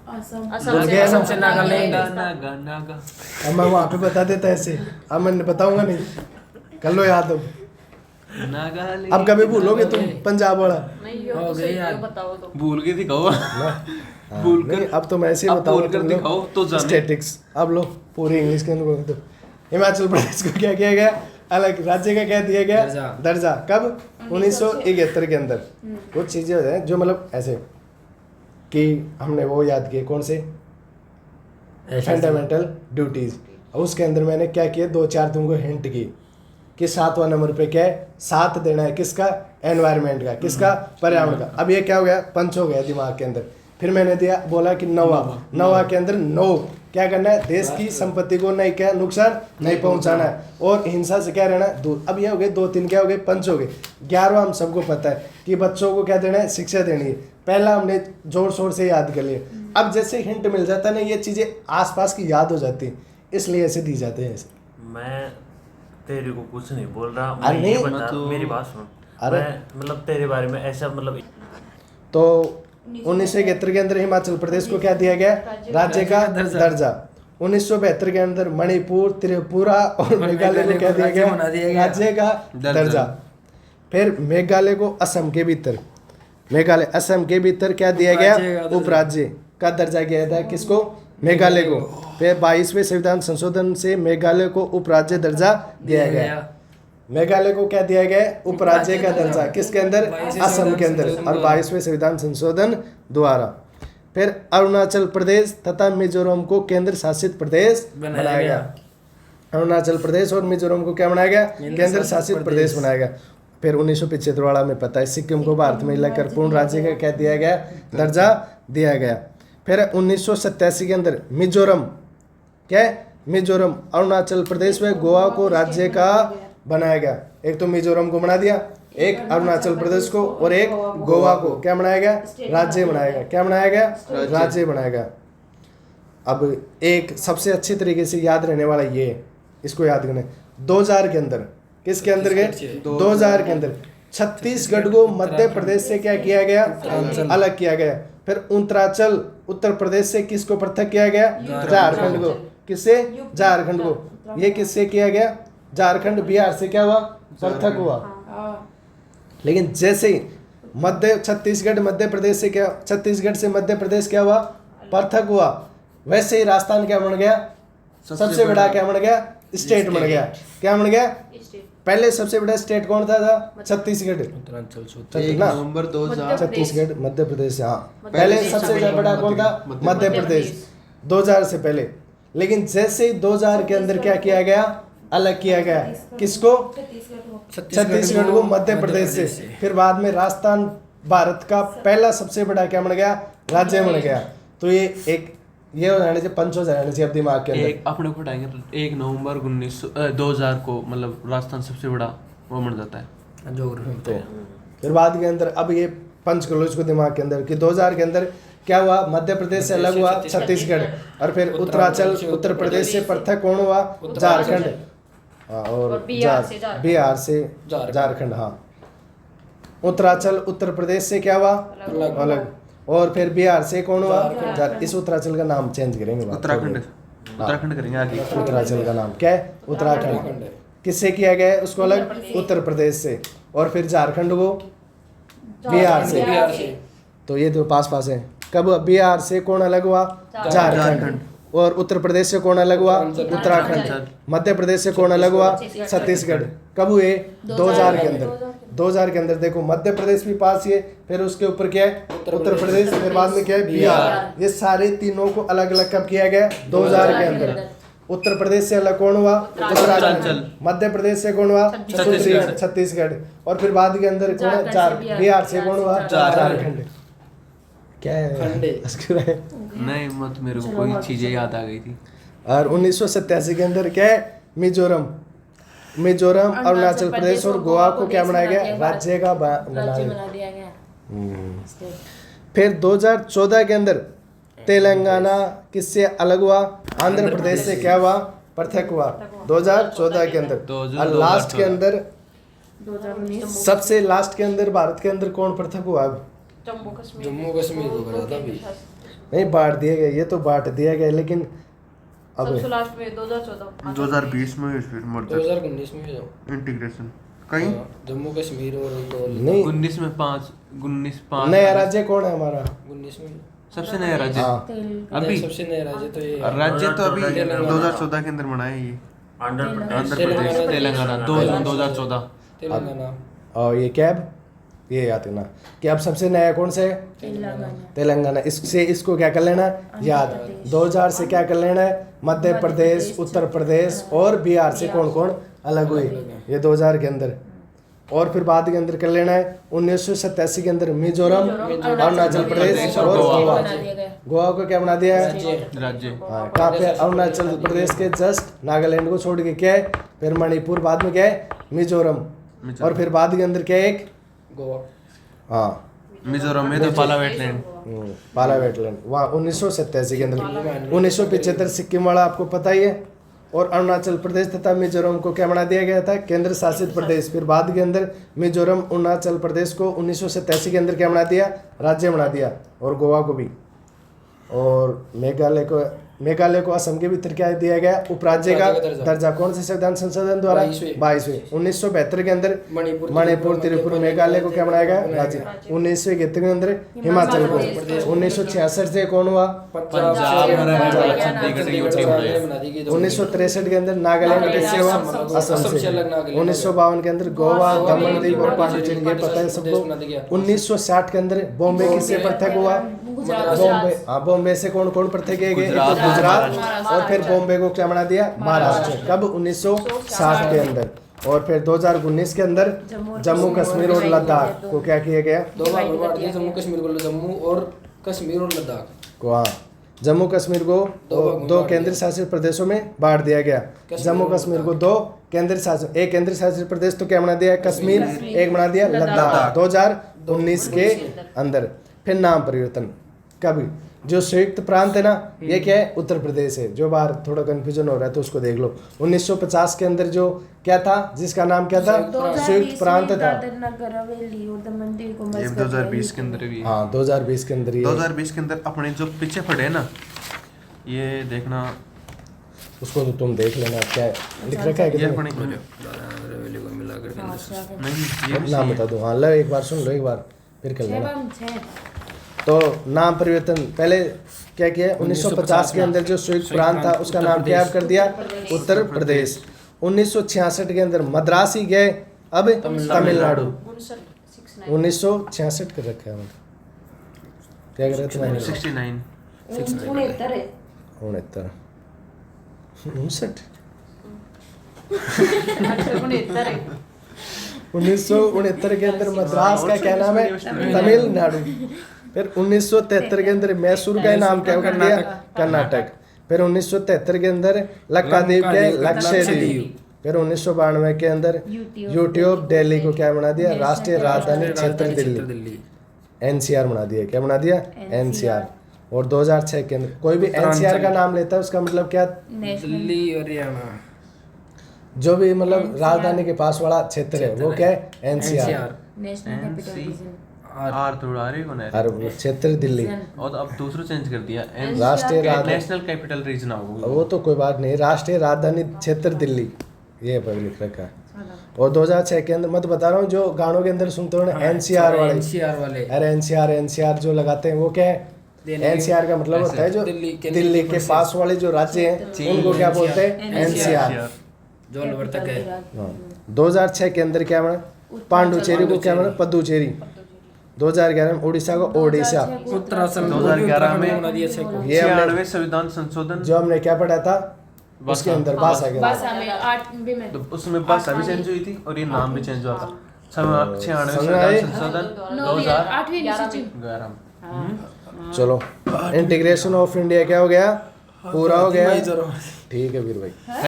असम से नागालैंड। अब मैं वहाँ पे बता देता ऐसे। अब मैं बताऊंगा नहीं, कर लो याद। अब कभी भूलोगे तुम पंजाब वाला? भूल के दिखाओ। भूल कर अब तो मैं ऐसे ही बताऊंगा। कर दिखाओ तो जाने। स्टैटिक्स अब लो पूरी इंग्लिश के अंदर बोल दो। हिमाचल प्रदेश को क्या किया गया? अलग राज्य का क्या दिया गया? दर्जा। कब? 1971 के अंदर। कुछ चीजें होती हैं जो मतलब ऐसे कि हमने वो याद किए। कौन से? Fundamental duties. उसके अंदर मैंने क्या किया? 2-4 तुमको हिंट की कि 7वां नंबर पे क्या है? साथ देना है। किसका? एनवायरनमेंट का। किसका? पर्यावरण का। अब ये क्या हो गया? पंच हो गया दिमाग के अंदर। फिर मैंने दिया बोला कि नवा के अंदर नो क्या करना है? देश की संपत्ति को नहीं क्या नुकसान नहीं पहुंचाना है और हिंसा से क्या रहना है? दूर। अब ये हो गए 2-3 क्या हो गए? पंच हो गए। 11वां हम सबको पता है कि बच्चों को क्या देना है? शिक्षा देनी है। पहला हमने जोर शोर से याद कर लिया। अब जैसे हिंट मिल जाता है ना, ये चीजें आसपास की याद हो जाती, इसलिए ऐसे दी जाते हैं। ऐसे मैं तेरे को कुछ नहीं बोल रहा। अरे मैं ये नहीं, बता, तो मेरी बात सुन। अरे मैं मतलब तेरे बारे में ऐसा मतलब तो 1971 के अंदर हिमाचल प्रदेश को क्या दिया गया? राज्य का दर्जा। 1972 के अंदर मणिपुर, त्रिपुरा और मेघालय को क्या दिया गया? बना दिया गया। राज्य का दर्जा। फिर मेघालय को असम के भीतर, मेघालय असम के भीतर क्या दिया राज्य का गया? दर्जा। उपराज्य का दर्जा दिया था किसको? मेघालय को। फिर 22वें संविधान संशोधन से मेघालय को उपराज्य दर्जा दिया गया। मेघालय को क्या दिया गया? उपराज्य का दर्जा। किसके अंदर? असम के अंदर, और 22वें संविधान संशोधन द्वारा। फिर अरुणाचल प्रदेश तथा मिजोरम को केंद्र शासित प्रदेश बनाया गया। अरुणाचल प्रदेश और मिजोरम को क्या बनाया गया? केंद्र शासित प्रदेश बनाया गया। फिर 1975 वाला में पता है, सिक्किम को भारत में मिलाकर पूर्ण राज्य का क्या दिया गया? दर्जा दिया गया। फिर 1987 के अंदर मिजोरम, क्या है? मिजोरम, अरुणाचल प्रदेश व गोवा को राज्य का बनाया गया। एक तो मिजोरम को बना दिया, एक अरुणाचल प्रदेश को, और एक गोवा को क्या बनाया गया? राज्य बनाया गया। क्या बनाया गया? राज्य बनाया गया। अब एक सबसे अच्छी तरीके से याद रहने वाला ये, इसको याद करना, 2000 के अंदर, किसके अंदर गए? 2000 के अंदर छत्तीसगढ़ को मध्य प्रदेश से क्या किया गया? अलग किया गया। फिर उत्तरांचल उत्तर प्रदेश से किसको पृथक किया गया? झारखंड को। किससे? झारखंड को। ये किससे किया गया? झारखंड बिहार से क्या हुआ? पृथक हुआ। लेकिन जैसे ही छत्तीसगढ़ मध्य प्रदेश से क्या, छत्तीसगढ़ से मध्य प्रदेश क्या हुआ? पृथक हुआ। वैसे ही राजस्थान क्या बन गया? सबसे बड़ा क्या बन गया? स्टेट बन गया। क्या बन गया? पहले सबसे बड़ा स्टेट कौन था? छत्तीसगढ़। ना? नवंबर 2000 छत्तीसगढ़ मध्य प्रदेश, हाँ। पहले सबसे बड़ा कौन था? मध्य प्रदेश, 2000 से पहले। लेकिन जैसे ही 2000 के अंदर क्या किया गया? अलग किया गया। किसको? छत्तीसगढ़ को मध्य प्रदेश से। फिर बाद में राजस्थान भारत का पहला सबसे बड़ा क्या बन गया? राज्य बन गया। तो ये एक ये हो जाने से पंच हो जाने से अब दिमाग के अंदर एक अपने को उठाएंगे तो 1 नवंबर 2000 को मतलब राजस्थान सबसे बड़ा वो बन जाता है। तो फिर बाद के अंदर अब ये पंच करो इसको दिमाग के अंदर कि 2000 के अंदर क्या हुआ? मध्य प्रदेश से अलग हुआ छत्तीसगढ़, और फिर उत्तरांचल उत्तर प्रदेश से पृथक कौन हुआ? झारखंड। हाँ, और बिहार से झारखंड। हाँ, उत्तरांचल उत्तर प्रदेश से क्या हुआ? अलग। और फिर बिहार से कौन हुआ? इस उत्तरांचल का नाम चेंज करेंगे, उत्तराखंड करेंगे आगे। उत्तरांचल का नाम क्या है? उत्तराखंड। किससे किया गया है उसको अलग? उत्तर प्रदेश से। और फिर झारखंड को बिहार से। तो ये तो पास पास है। कब बिहार से कौन अलग हुआ? झारखंड। और उत्तर प्रदेश से कौन अलग हुआ? उत्तराखंड। मध्य प्रदेश से कौन अलग हुआ? छत्तीसगढ़। कब हुए? 2000 के अंदर। 2000 के अंदर देखो मध्य प्रदेश भी पास ही है, फिर उसके ऊपर क्या है? उत्तर प्रदेश, फिर बाद में क्या है? बिहार। ये सारे तीनों को अलग अलग कब किया गया? 2000 के अंदर। उत्तर प्रदेश से अलग कौन हुआ? उत्तराखंड। मध्य प्रदेश से कौन हुआ? छत्तीसगढ़। और फिर बाद के अंदर कौन है? बिहार से कौन हुआ? झारखंड। क्या है? नहीं मत मेरे को कोई चीजें याद आ गई थी। और 1987 के अंदर क्या है? मिजोरम, अरुणाचल प्रदेश और गोवा को क्या बनाया गया? राज्य का बना दिया गया। फिर 2014 के अंदर तेलंगाना किससे अलग हुआ? आंध्र प्रदेश से क्या हुआ? पृथक हुआ 2014 के अंदर। और लास्ट के अंदर, सबसे लास्ट के अंदर भारत के अंदर कौन पृथक हुआ? अब जम्मू कश्मीर को करा था अभी। नहीं, बांट दिया गया, ये तो बांट दिया गया, लेकिन अब सबसे लास्ट में 2014 2020 में फिर 2019 में जाओ इंटीग्रेशन कहीं जम्मू कश्मीर और नहीं, 19 में 5 नया राज्य कौन है हमारा? 19 में सबसे नया राज्य हाँ, अभी सबसे नया राज्य तो ये राज्य तो अभी 2014 के अंदर बनाया ये आंध्र आंध्र प्रदेश तेलंगाना 2014। तेलंगाना। और ये कैब ये याद करना कि अब सबसे नया कौन से है? तेलंगाना। इससे इसको क्या कर लेना याद? 2000 से क्या कर लेना है? मध्य प्रदेश, उत्तर प्रदेश और बिहार से कौन कौन अलग हुए, ये 2000 के अंदर। और फिर बाद के अंदर कर लेना है 1987 के अंदर मिजोरम, अरुणाचल प्रदेश और गोवा। गोवा को क्या बना दिया है? राज्य। हाँ, कहाँ पे? अरुणाचल प्रदेश के जस्ट नागालैंड को छोड़ के क्या है? फिर मणिपुर, बाद में क्या है? मिजोरम। और फिर बाद के अंदर क्या है? एक गोवा। हाँ, मिजोरम में तो पाला वेटलैंड पाला वेटलैंड वहाँ 1987 के अंदर। 1975 सिक्किम वाला आपको पता ही है। और अरुणाचल प्रदेश तथा मिजोरम को क्या बना दिया गया था? केंद्र शासित प्रदेश। फिर बाद के अंदर मिजोरम अरुणाचल प्रदेश को 1987 के अंदर क्या बना दिया? राज्य बना दिया। और गोवा को भी। और मेघालय को मेघालय को असम के भीतर क्या दिया गया, उपराज्य का दर्जा। कौन से संविधान संशोधन द्वारा, 22वें। 1972 के अंदर मणिपुर त्रिपुरा मेघालय को क्या बनाया गया, राज्य। 1971 के अंदर हिमाचल को। 1966 से कौन हुआ, 1963 के अंदर नागालैंड किससे हुआ, असम से। 1952 के अंदर गोवा, दमन दीव और पांडिचेरी, ये पता है सबको। 1960 के अंदर बॉम्बे किससे पृथक हुआ, बॉम्बे। हाँ, बॉम्बे से कौन कौन पृथक किए गए, गुजरात, और फिर बॉम्बे को क्या बना दिया, महाराष्ट्र। कब, 1960 के अंदर। और फिर 2019 के अंदर जम्मू कश्मीर और लद्दाख को क्या किया गया, दो भाग में बांट दिया, जम्मू कश्मीर को, जम्मू और कश्मीर और लद्दाख को। हाँ, जम्मू कश्मीर को दो केंद्र शासित प्रदेशों में बांट दिया गया। जम्मू कश्मीर को 2 केंद्र शासित, एक केंद्र शासित प्रदेश तो क्या बना दिया, कश्मीर, एक बना दिया लद्दाख 2019 के अंदर। फिर नाम परिवर्तन कभी, जो संयुक्त प्रांत है ना, ये क्या है, उत्तर प्रदेश है। जो बाहर थोड़ा कंफ्यूजन हो रहा है तो उसको देख लो। 1950 के अंदर जो क्या था, जिसका नाम क्या था, संयुक्त प्रांत था। ये 2020 के अंदर भी। हाँ, 2020 के अंदर, 2020 के अंदर अपने जो पीछे पड़े हैं ना, ये देखना, उसको तो तुम देख लेना क्या है लिख रखा है कि ये नहीं? अपने रेवेन्यू को मिलाकर के अंदर नहीं, ये भी नाम सही बता है। दो। हाँ, लो एक बार सुन लो, एक बार फिर कर लेना। तो नाम परिवर्तन पहले क्या किया, 1950 के अंदर जो संयुक्त प्रांत था उसका नाम क्या कर दिया, उत्तर प्रदेश। 1966 के अंदर मद्रासी गए, अब तमिलनाडु। 1966 कर रखा है, क्या कर रहे थे, 69 69 1969 के अंदर मद्रास का क्या नाम है, तमिलनाडु। फिर 1973 के अंदर मैसूर का नाम क्या कर दिया, कर्नाटक। फिर 1973 के अंदर लक्षद्वीप के लक्षद्वीप। फिर 1992 के अंदर यूट्यूब दिल्ली को क्या बना दिया, राष्ट्रीय राजधानी क्षेत्र दिल्ली, एनसीआर बना दिया। क्या बना दिया, एनसीआर। और 2006 के अंदर कोई भी एनसीआर का नाम लेता है उसका मतलब क्या, दिल्ली और हरियाणा, जो भी मतलब राजधानी के पास वाला क्षेत्र है वो क्या है, एनसीआर। आर थोड़ा आ रही है ना, और वो क्षेत्र दिल्ली, और अब दूसरा चेंज कर दिया, राष्ट्रीय राजधानी, नेशनल कैपिटल रीजन होगा। वो तो कोई बात नहीं, राष्ट्रीय राजधानी क्षेत्र दिल्ली, ये पर लिख रखा है। और 2006 के अंदर, मैं तो बता रहा हूँ जो गानों के अंदर सुनते हो ना, एनसीआर वाले, अरे एनसीआर जो लगाते हैं वो क्या है, एनसीआर का मतलब होता है जो दिल्ली के पास वाले जो राज्य हैं उनको क्या बोलते हैं, एनसीआर। जो अलवर तक है। 2006 के अंदर क्या बना, पांडुचेरी को क्या बना, पद्दुचेरी। 2011 में उड़ीसा को ओडिशा। उत्तराखंड 2011 में ये 96वें संविधान संशोधन, जो हमने क्या पढ़ा था उसके अंदर, भाषा के अंदर, तो उसमें भाषा भी चेंज हुई थी और ये नाम भी चेंज हुआ था। 96वें संविधान संशोधन 2011 में। चलो, इंटीग्रेशन ऑफ इंडिया क्या हो गया, पूरा हो गया। ठीक है वीर भाई।